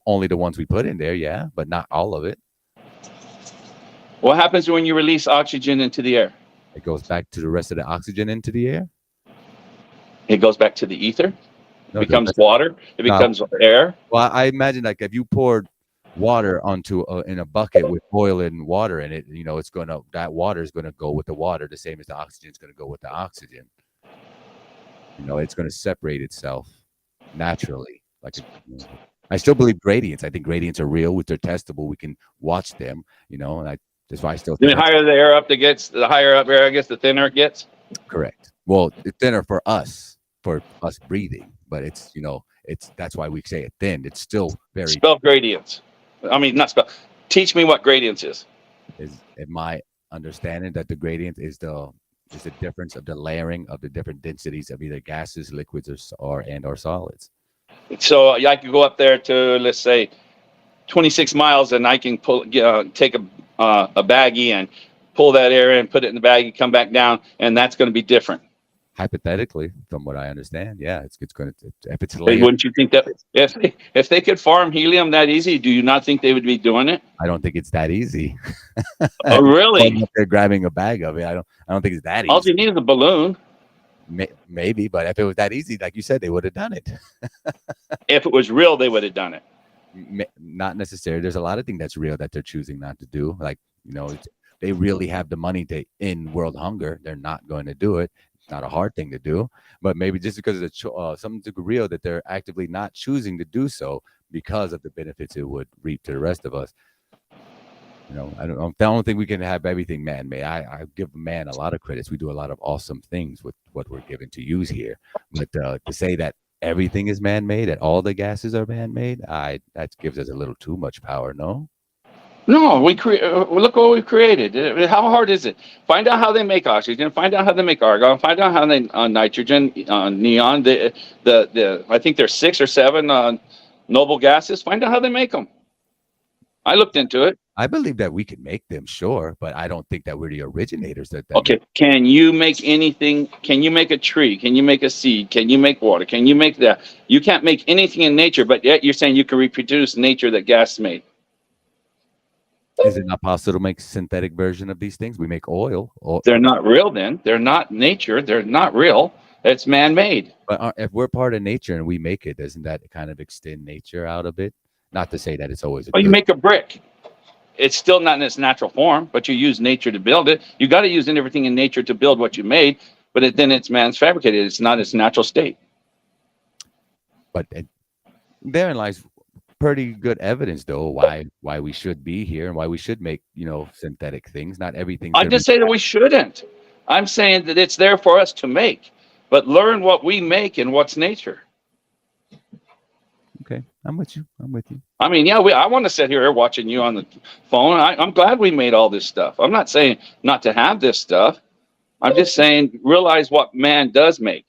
only the ones we put in there, yeah, but not all of it. What happens when you release oxygen into the air? It goes back to the rest of the oxygen into the air. It goes back to the ether. No, it becomes water. It becomes air. Well, I imagine like if you poured water onto in a bucket with boiling water in it, you know, that water is gonna go with the water, the same as the oxygen is gonna go with the oxygen. You know, it's gonna separate itself naturally. I still believe gradients. I think gradients are real. They're testable. We can watch them. You know, and that's why I still think the higher the air up the higher up air gets, the thinner it gets. Correct. Well, it's thinner for us breathing, but it's, you know, that's why we say it thin. It's still very spell gradients. I mean, not spell. Teach me what gradients is. Is in my understanding that the gradient is the difference of the layering of the different densities of either gases, liquids, or solids. So I could go up there to, let's say, 26 miles, and I can take a baggie and pull that air in, put it in the baggie, come back down, and that's going to be different. Hypothetically, from what I understand, yeah, it's going to, if it's layered. Wouldn't you think that if they could farm helium that easy, do you not think they would be doing it? I don't think it's that easy. Oh, really? They're grabbing a bag of it. I don't think it's that easy. All you need is a balloon. Maybe, but if it was that easy, like you said, they would have done it. If it was real, they would have done it. Not necessarily. There's a lot of things that's real that they're choosing not to do. Like, you know, they really have the money to end world hunger. They're not going to do it. It's not a hard thing to do, but maybe just because of something real that they're actively not choosing to do so because of the benefits it would reap to the rest of us. You know, I don't think we can have everything man-made. I give man a lot of credits. We do a lot of awesome things with what we're given to use here. But to say that everything is man-made, that all the gases are man-made, that gives us a little too much power, no? No, look what we created. How hard is it? Find out how they make oxygen. Find out how they make argon. Find out how they nitrogen, neon. I think there's 6 or 7 noble gases. Find out how they make them. I looked into it. I believe that we can make them, sure, but I don't think that we're the originators. Okay, can you make anything? Can you make a tree? Can you make a seed? Can you make water? Can you make that? You can't make anything in nature, but yet you're saying you can reproduce nature that gas made. Is it not possible to make synthetic version of these things? We make oil. They're not real then. They're not nature. They're not real. It's man-made. But if we're part of nature and we make it, doesn't that kind of extend nature out a bit? Not to say that it's always you make a brick. It's still not in its natural form, but you use nature to build it. You got to use everything in nature to build what you made, but then it's man's fabricated. It's not its natural state. But therein lies pretty good evidence, though, why we should be here and why we should make, you know, synthetic things. Not everything. I just say that we shouldn't. I'm saying that it's there for us to make, but learn what we make and what's nature. Okay, I'm with you. I mean, yeah, I want to sit here watching you on the phone. I'm glad we made all this stuff. I'm not saying not to have this stuff. I'm just saying realize what man does make.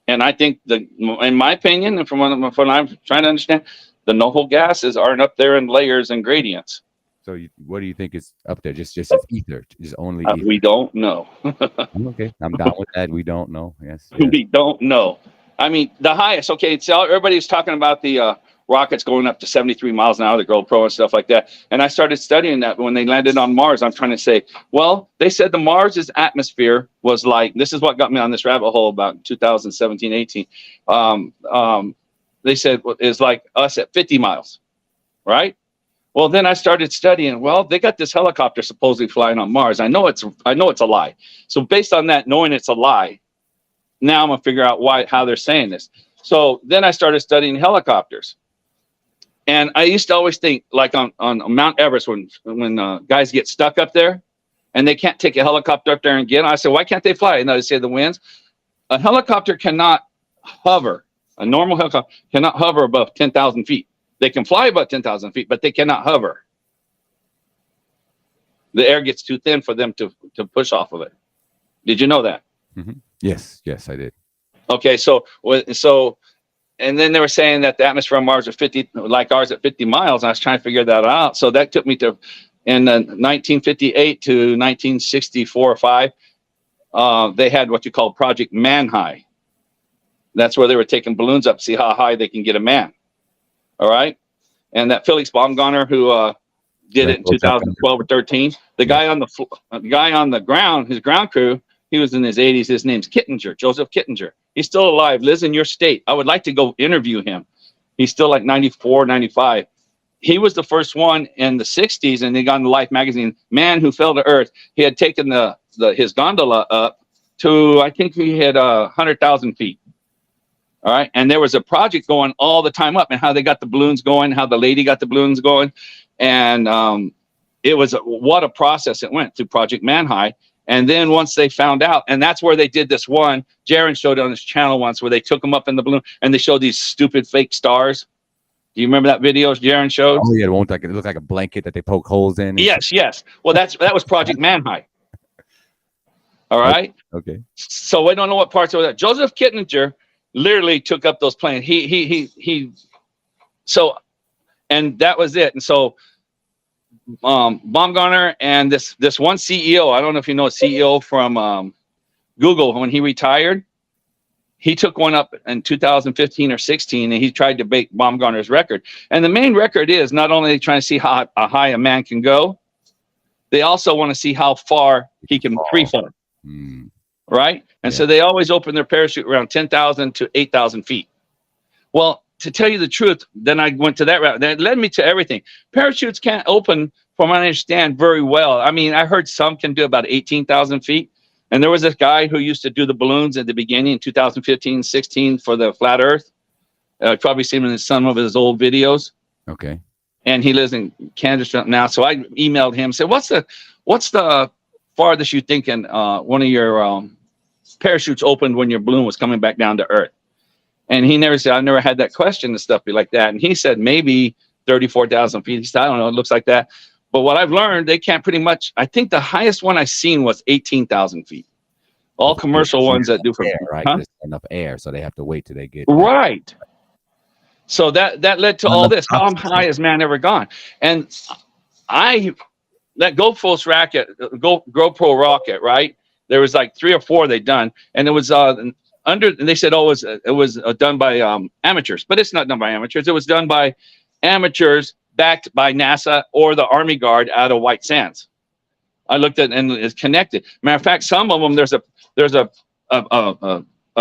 And I think in my opinion, and from what I'm trying to understand, the noble gases aren't up there in layers and gradients. So what do you think is up there? Just as ether, just only ether? We don't know. Okay, I'm down with that. We don't know. Yes. We don't know. I mean, the highest. Okay, so everybody's talking about the rockets going up to 73 miles an hour, the GoPro and stuff like that. And I started studying that when they landed on Mars. I'm trying to say, well, they said the Mars's atmosphere was like, this is what got me on this rabbit hole about 2017, 18. They said is like us at 50 miles, right? Well, then I started studying. Well, they got this helicopter supposedly flying on Mars. I know it's a lie. So based on that, knowing it's a lie, now I'm gonna figure out how they're saying this. So then I started studying helicopters, and I used to always think, like on Mount Everest, when guys get stuck up there, and they can't take a helicopter up there and get. I said, why can't they fly? And they say the winds. A helicopter cannot hover. A normal helicopter cannot hover above 10,000 feet. They can fly above 10,000 feet, but they cannot hover. The air gets too thin for them to push off of it. Did you know that? Mm-hmm. Yes, I did. Okay, so and then they were saying that the atmosphere on Mars is 50, like ours at 50 miles. And I was trying to figure that out. So that took me to in 1958 to 1964 or 5, they had what you call Project Man High. That's where they were taking balloons up to see how high they can get a man. All right. And that Felix Baumgartner, who did it in 2012 or 13, the guy on the ground, his ground crew, he was in his 80s. His name's Kittinger, Joseph Kittinger. He's still alive, lives in your state. I would like to go interview him. He's still like 94, 95. He was the first one in the 60s, and they got in the Life magazine, Man Who Fell to Earth. He had taken his gondola up to, I think he had 100,000 feet. All right. And there was a project going all the time up, and how they got the balloons going, how the lady got the balloons going. And it was what a process it went through Project Man High. And then once they found out, and that's where they did this one, Jaron showed it on his channel once, where they took them up in the balloon and they showed these stupid fake stars. Do you remember that video Jaron showed? Oh yeah, it looked like a blanket that they poke holes in. Yes. Well, that was Project Man High. All right. Okay. So we don't know what parts of that. Joseph Kittinger literally took up those planes. So, and that was it. And so, Baumgartner and this one CEO, I don't know if you know a CEO from Google, when he retired, he took one up in 2015 or 16, and he tried to break Baumgartner's record. And the main record is not only trying to see how high a man can go, they also want to see how far he can free fall. Right? And so they always open their parachute around 10,000 to 8,000 feet. Well, to tell you the truth, then I went to that route. That led me to everything. Parachutes can't open, from what I understand, very well. I mean, I heard some can do about 18,000 feet. And there was this guy who used to do the balloons at the beginning in 2015, 16 for the flat Earth. Probably seen him in some of his old videos. Okay. And he lives in Kansas now. So I emailed him, said, what's the farthest you thinking one of your parachutes opened when your balloon was coming back down to Earth? And he never said, I've never had that question and stuff be like that. And he said, maybe 34,000 feet. He said, I don't know. It looks like that. But what I've learned, they can't pretty much, I think the highest one I seen was 18,000 feet. All commercial ones that do from air, right? Huh? There's enough air, so they have to wait till they get right. So that led to all this. How high has man ever gone? And that GoPro rocket, right? There was like 3 or 4 they'd done, and it was and they said, oh, it was done by amateurs, but it's not done by amateurs. It was done by amateurs backed by NASA or the Army Guard out of White Sands. I looked at it, and it's connected. Matter of fact, some of them there's a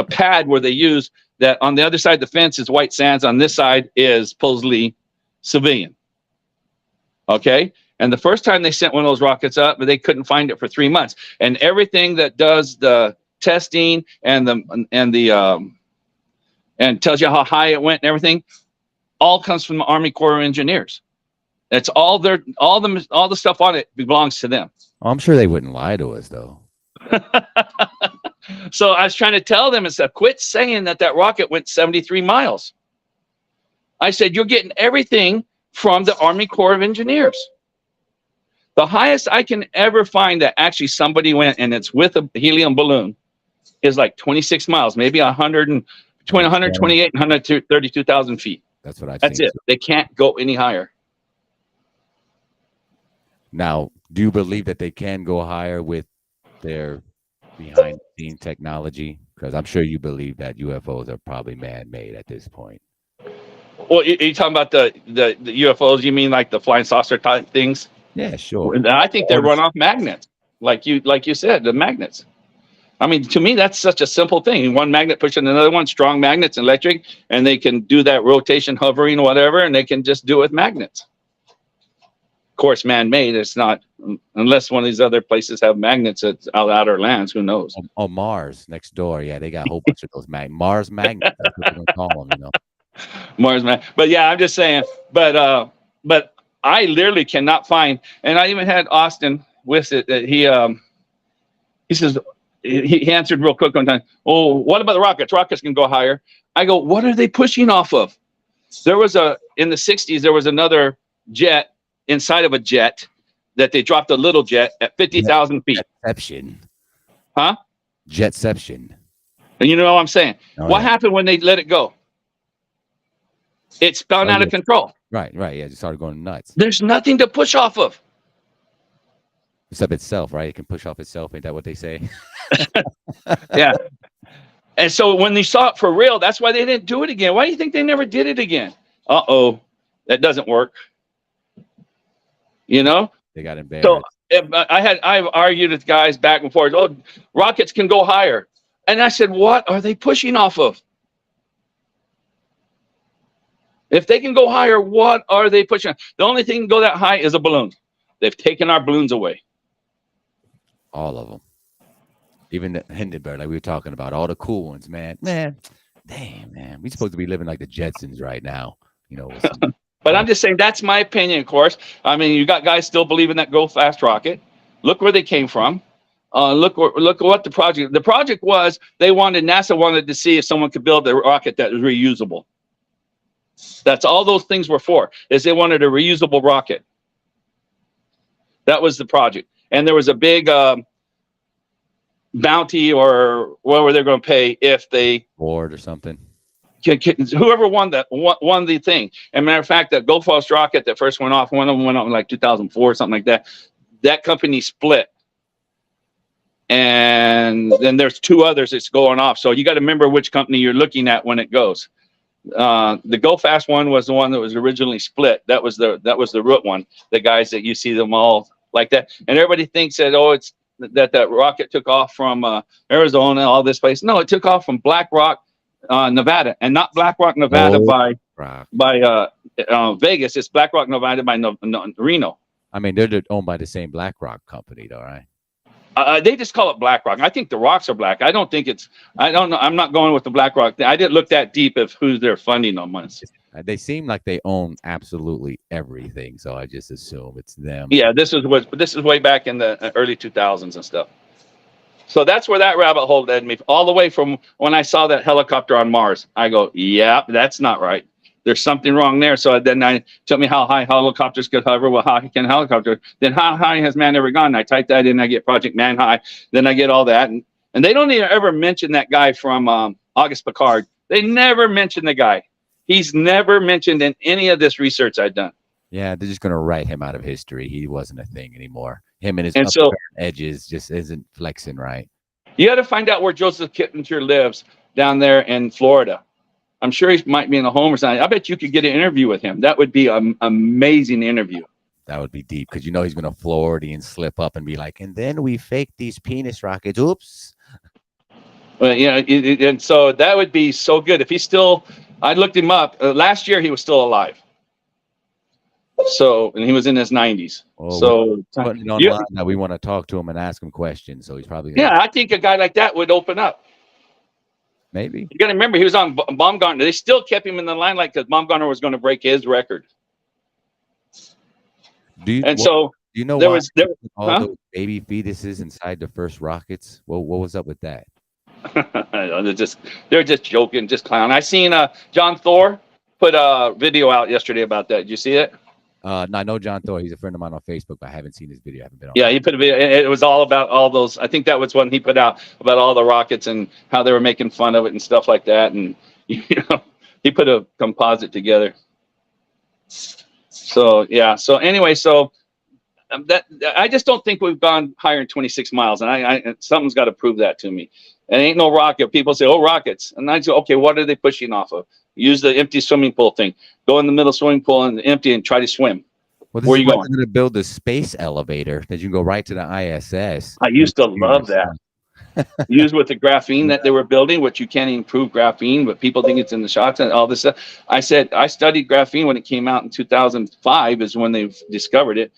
pad where they use that. On the other side of the fence is White Sands. On this side is supposedly civilian. Okay. And the first time they sent one of those rockets up, but they couldn't find it for 3 months. And everything that does the testing and tells you how high it went and everything, all comes from the Army Corps of Engineers. That's all the stuff on it belongs to them. I'm sure they wouldn't lie to us, though. So I was trying to tell them, quit saying that rocket went 73 miles. I said, you're getting everything from the Army Corps of Engineers. The highest I can ever find that actually somebody went, and it's with a helium balloon, is like 26 miles, maybe 128 and 132,000 feet. That's what I've That's seen. it. They can't go any higher. Now, do you believe that they can go higher with their behind-the-scenes technology? Because I'm sure you believe that UFOs are probably man-made at this point. Well, you're talking about the UFOs? You mean like the flying saucer type things? Yeah, sure. I think they run off magnets, like you said, the magnets. I mean, to me, that's such a simple thing. One magnet pushing another one, strong magnets, electric, and they can do that rotation, hovering, whatever, and they can just do it with magnets. Of course, man-made. It's not, unless one of these other places have magnets at outer lands. Who knows? Oh, Mars next door. Yeah, they got a whole bunch of those Mars magnets. That's what we're gonna call them, Mars man. But yeah, I'm just saying. But I literally cannot find. And I even had Austin with it. That he says he answered real quick one time. Oh, what about the rockets? Rockets can go higher. I go, what are they pushing off of? There was in the 60s. There was another jet inside of a jet that they dropped a little jet at 50,000 feet. Jetception. Huh? Jetception. And you know what I'm saying? Oh, what yeah. happened when they let it go? It spun out of control. Right. Yeah, just started going nuts. There's nothing to push off of. It's up itself, right? It can push off itself. Ain't that what they say? Yeah. And so when they saw it for real, that's why they didn't do it again. Why do you think they never did it again? Uh-oh, that doesn't work. You know? They got So embarrassed. I've argued with guys back and forth. Oh, rockets can go higher. And I said, what are they pushing off of? If they can go higher, what are they pushing? The only thing can go that high is a balloon. They've taken our balloons away. All of them. Even the Hindenburg, like we were talking about, all the cool ones, man. Damn, man. We're supposed to be living like the Jetsons right now, you know. With some, But I'm just saying that's my opinion, of course. I mean, you got guys still believing that go fast rocket. Look where they came from. Look what the project was. NASA wanted to see if someone could build a rocket that was reusable. That's all those things were for, is they wanted a reusable rocket. That was the project. And there was a big bounty or whatever they're going to pay if they board or something. Whoever won the thing. And matter of fact, that Go Fast rocket that first went off, one of them went off in like 2004 or something like that. That company split. And then there's two others that's going off. So you got to remember which company you're looking at when it goes. The Go Fast one was the one that was originally split. That was the root one. The guys that you see them all like that. And everybody thinks that, it's that rocket took off from Arizona, all this place. No, it took off from Black Rock, Nevada, and not Black Rock, Nevada by Vegas. It's Black Rock, Nevada by Reno. I mean, they're owned by the same Black Rock company, though, right? They just call it Black Rock. I think the rocks are black. I don't know. I'm not going with the Black Rock. I didn't look that deep of who they're funding on months. They seem like they own absolutely everything, so I just assume it's them. Yeah, this is way back in the early 2000s and stuff. So that's where that rabbit hole led me, all the way from when I saw that helicopter on Mars. I go, yeah, that's not right. There's something wrong there. So then tell me how high helicopters could hover. Well, how can helicopter? Then how high has man ever gone? I type that in, I get Project Man High. Then I get all that. And they don't even ever mention that guy from August Picard. They never mention the guy. He's never mentioned in any of this research I've done. Yeah, they're just going to write him out of history. He wasn't a thing anymore. Him and his edges just isn't flexing right. You got to find out where Joseph Kittinger lives down there in Florida. I'm sure he might be in a home or something. I bet you could get an interview with him. That would be an amazing interview. That would be deep because he's going to Florida and slip up and be like, and then we faked these penis rockets. Oops. Well, and so that would be so good if he's still. I looked him up last year. He was still alive. So, and he was in his 90s. Well, so putting it online that we want to talk to him and ask him questions. So he's probably I think a guy like that would open up. Maybe. You got to remember, he was on Baumgartner. They still kept him in the limelight because Baumgartner was going to break his record. Do you know there why was all those baby fetuses inside the first rockets? What was up with that? they're just joking, just clown. I seen John Thor put a video out yesterday about that. Did you see it? No, I know John Thor. He's a friend of mine on Facebook, but I haven't seen his video. I haven't been on. Yeah, he put a video. It was all about all those. I think that was one he put out about all the rockets and how they were making fun of it and stuff like that. And he put a composite together. So yeah. So anyway, that I just don't think we've gone higher than 26 miles, and something's got to prove that to me. And ain't no rocket. People say, "Oh, rockets," and I say, "Okay, what are they pushing off of?" Use the empty swimming pool thing. Go in the middle swimming pool and empty and try to swim. Well, where are you going? They're going to build the space elevator that you can go right to the ISS. I used to love that. Used with the graphene that they were building, which you can't even prove graphene, but people think it's in the shots and all this stuff. I said I studied graphene when it came out in 2005 is when they discovered it,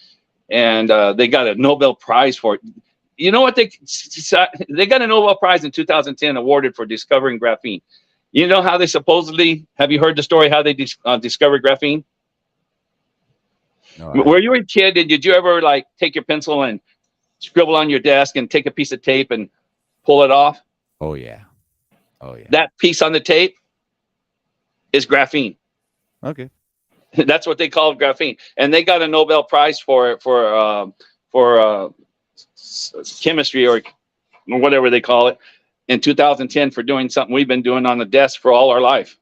and they got a Nobel Prize for it. You know what? They got a Nobel Prize in 2010 awarded for discovering graphene. You know how they supposedly, have you heard the story how they discovered graphene? No, were you a kid and did you ever like take your pencil and scribble on your desk and take a piece of tape and pull it off? Oh, yeah. Oh, yeah. That piece on the tape is graphene. Okay. That's what they call graphene. And they got a Nobel Prize for it, for chemistry or whatever they call it, in 2010 for doing something we've been doing on the desk for all our life.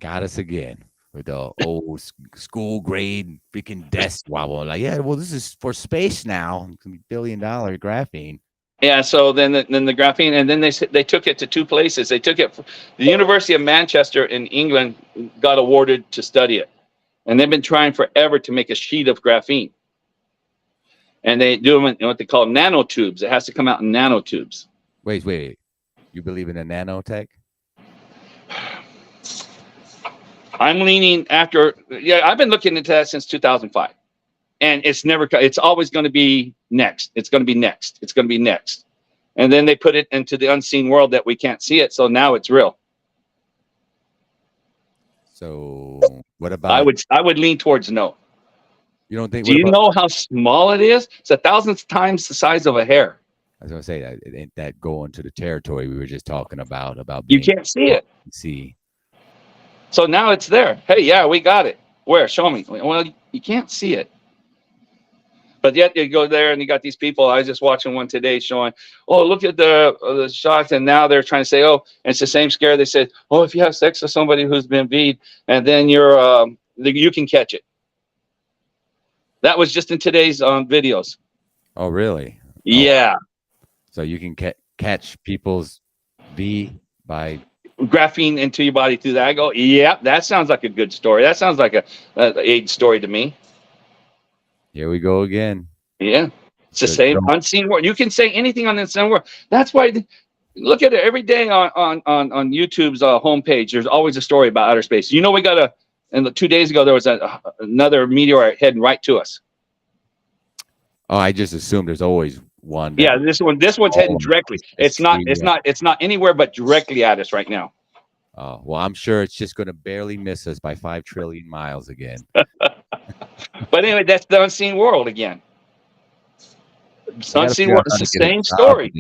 Got us again. with the old school grade freaking desk wobble. Like, yeah, well, this is for space now. It's gonna be $1 billion graphene. Yeah, so then the graphene, and then they took it to two places. They took it, the University of Manchester in England got awarded to study it, and they've been trying forever to make a sheet of graphene. And they do them in what they call nanotubes. It has to come out in nanotubes. Wait. You believe in a nanotech? I'm leaning after. Yeah, I've been looking into that since 2005, and it's always going to be next. It's going to be next. It's going to be next. And then they put it into the unseen world that we can't see it. So now it's real. So what about? I would lean towards no. You don't think? Do you know how small it is? It's 1,000 times the size of a hair. I was gonna say that it ain't that going to the territory we were just talking about you can't see it. See. So now it's there. Hey, yeah, we got it. Where? Show me. Well, you can't see it. But yet you go there and you got these people. I was just watching one today showing, oh, look at the shots. And now they're trying to say, oh, and it's the same scare. They said, oh, if you have sex with somebody who's been V'd, and then you can catch it. That was just in today's videos. Oh, really? Yeah. So you can catch people's V by graphene into your body through that. I go, yeah, that sounds like a good story. That sounds like a AIDS story to me. Here we go again. Yeah, it's the same unseen world. You can say anything on the unseen world. That's why. Look at it every day on YouTube's homepage. There's always a story about outer space. You know, we got and 2 days ago there was another meteor heading right to us. Oh, I just assumed there's always one. Yeah, this one's heading directly. It's not anywhere but directly at us right now. Oh, well, I'm sure it's just going to barely miss us by 5 trillion miles again. But anyway, that's the unseen world again. Unseen world is the same story.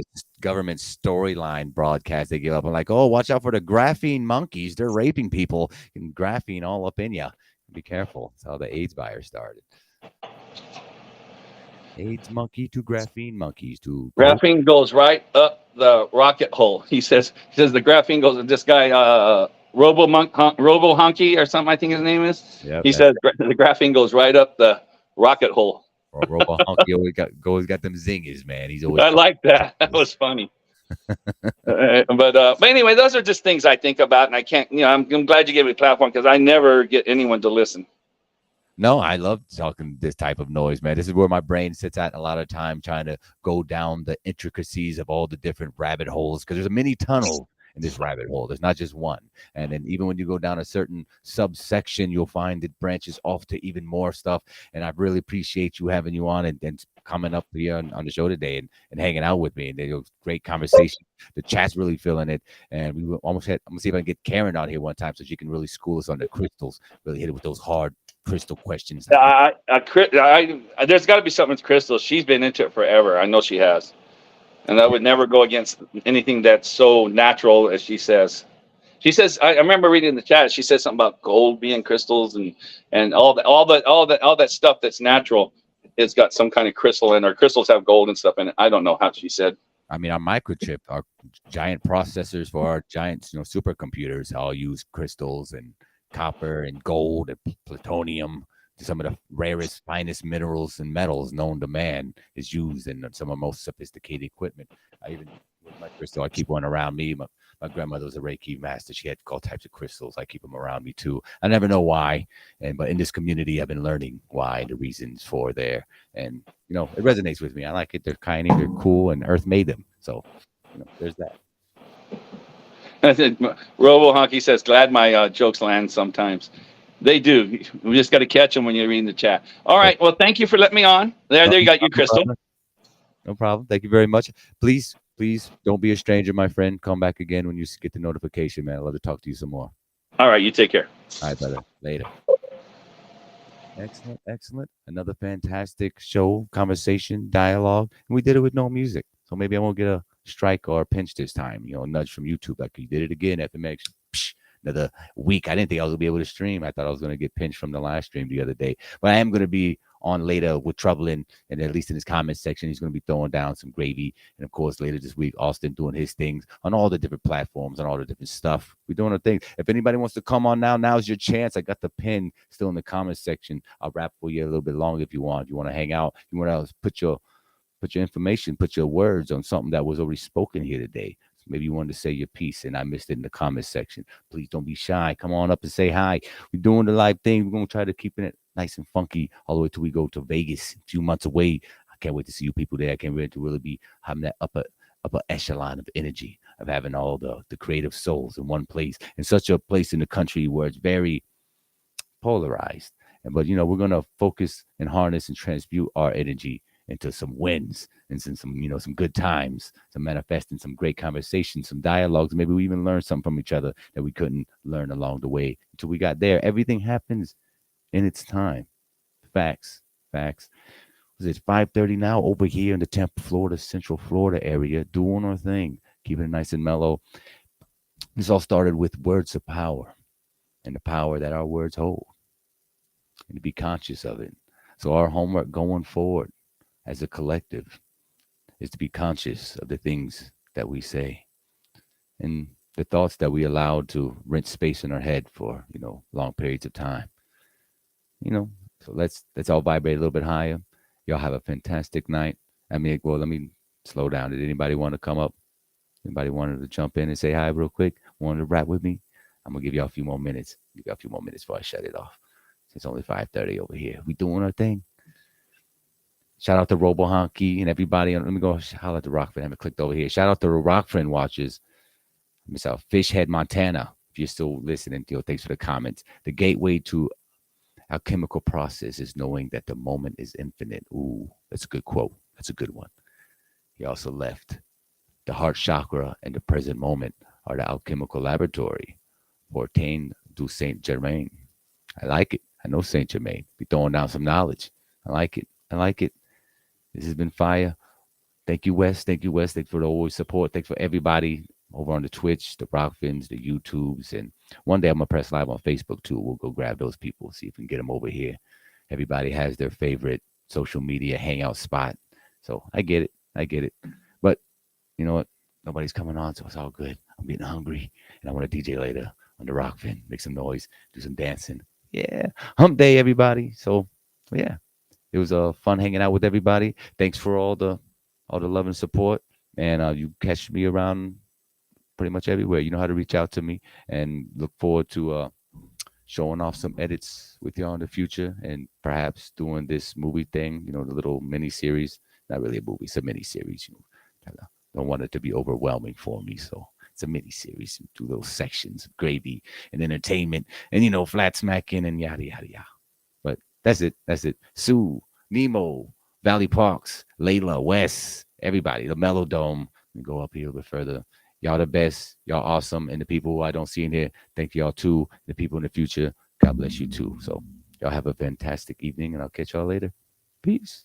Government storyline broadcast they give up. I'm like, oh, watch out for the graphene monkeys. They're raping people and graphene all up in you. Be careful. That's how the AIDS virus started. AIDS monkey to graphene monkeys to graphene goes right up the rocket hole. He says the graphene goes. This guy Robo Honky or something, I think his name is. Yep, he says the graphene goes right up the rocket hole. Robo Honky always got them zingers, man. He's always. I like that. That was funny. But anyway, those are just things I think about, and I can't. I'm glad you gave me a platform because I never get anyone to listen. No, I love talking this type of noise, man. This is where my brain sits at a lot of time, trying to go down the intricacies of all the different rabbit holes, because there's a mini tunnel in this rabbit hole. There's not just one. And then even when you go down a certain subsection, you'll find it branches off to even more stuff. And I really appreciate you having you on and coming up here on the show today and hanging out with me. And it was great conversation. The chat's really feeling it. And we almost had, I'm gonna see if I can get Karen out here one time so she can really school us on the crystals, really hit it with those hard crystal questions. There's got to be something with crystals. She's been into it forever. I know she has. And I would never go against anything that's so natural as she says. She says, I remember reading in the chat, she said something about gold being crystals and all that stuff that's natural. It's got some kind of crystal in it, or crystals have gold and stuff in it. I don't know how she said. I mean, our microchip, our giant processors for our giant, supercomputers all use crystals and copper and gold and plutonium. Some of the rarest, finest minerals and metals known to man is used in some of the most sophisticated equipment. I even with my crystal, I keep one around me. My grandmother was a Reiki master. She had all types of crystals. I keep them around me too. I never know why, but in this community, I've been learning why, the reasons for there, and it resonates with me. I like it. They're kind, they're cool, and Earth made them. So, there's that. Robo Honky says, "Glad my jokes land sometimes." They do. We just got to catch them when you're reading the chat. All right. Well, thank you for letting me on. There you got your crystal. No problem. Thank you very much. Please don't be a stranger, my friend. Come back again when you get the notification, man. I'd love to talk to you some more. All right. You take care. All right, brother. Later. Excellent. Another fantastic show, conversation, dialogue. And we did it with no music. So maybe I won't get a strike or a pinch this time. A nudge from YouTube like you did it again, FMX. Psh. Another week. I didn't think I was gonna be able to stream. I thought I was gonna get pinched from the live stream the other day, but I am gonna be on later with Troubling, and at least in his comment section, he's going to be throwing down some gravy. And of course, later this week, Austin doing his things on all the different platforms and all the different stuff. We're doing our thing. If anybody wants to come on now, now's your chance. I got the pin still in the comment section. I'll rap for you a little bit longer if you want. If you want to hang out, you want to put your information, put your words on something that was already spoken here today. Maybe you wanted to say your piece and I missed it in the comment section. Please don't be shy. Come on up and say hi. We're doing the live thing. We're going to try to keep it nice and funky all the way till we go to Vegas, a few months away. I can't wait to see you people there. I can't wait to really be having that upper echelon of energy of having all the creative souls in one place, in such a place in the country where it's very polarized. But, we're going to focus and harness and transmute our energy into some wins and some good times, some manifesting, some great conversations, some dialogues. Maybe we even learned something from each other that we couldn't learn along the way until we got there. Everything happens in its time. Facts. It's 5:30 now over here in the Tampa, Florida, Central Florida area, doing our thing, keeping it nice and mellow. This all started with words of power and the power that our words hold, and to be conscious of it. So our homework going forward as a collective is to be conscious of the things that we say and the thoughts that we allow to rent space in our head for, long periods of time. So let's all vibrate a little bit higher. Y'all have a fantastic night. Let me slow down. Did anybody want to come up? Anybody wanted to jump in and say hi real quick? Wanted to rap with me? I'm gonna give y'all a few more minutes. Give y'all a few more minutes before I shut it off. It's only 5:30 over here. We doing our thing. Shout out to Robo Honky and everybody. Let me go holler at the Rockfriend. I haven't clicked over here. Shout out to the Rockfriend watchers. Miss out Fishhead, Montana. If you're still listening, thanks for the comments. The gateway to our chemical process is knowing that the moment is infinite. Ooh, that's a good quote. That's a good one. He also left. The heart chakra and the present moment are the alchemical laboratory. Fortain du Saint Germain. I like it. I know Saint Germain. Be throwing down some knowledge. I like it. This has been fire. Thank you, Wes. Thanks for the always support. Thanks for everybody over on the Twitch, the Rockfins, the YouTubes. And one day I'm going to press live on Facebook too. We'll go grab those people, see if we can get them over here. Everybody has their favorite social media hangout spot. So I get it. But you know what? Nobody's coming on, so it's all good. I'm getting hungry and I want to DJ later on the Rockfin, make some noise, do some dancing. Yeah. Hump day, everybody. So yeah. It was fun hanging out with everybody. Thanks for all the love and support. And you catch me around pretty much everywhere. You know how to reach out to me, and look forward to showing off some edits with y'all in the future, and perhaps doing this movie thing. The little mini series. Not really a movie; it's a mini series. Don't want it to be overwhelming for me, so it's a mini series. Do those sections of gravy and entertainment, and flat smacking and yada yada yada. But that's it. Sue, Nemo, Valley Parks, Layla, Wes, everybody, the Melodome. We go up here a bit further. Y'all the best. Y'all awesome. And the people who I don't see in here, thank y'all too. The people in the future, God bless you too. So y'all have a fantastic evening, and I'll catch y'all later. Peace.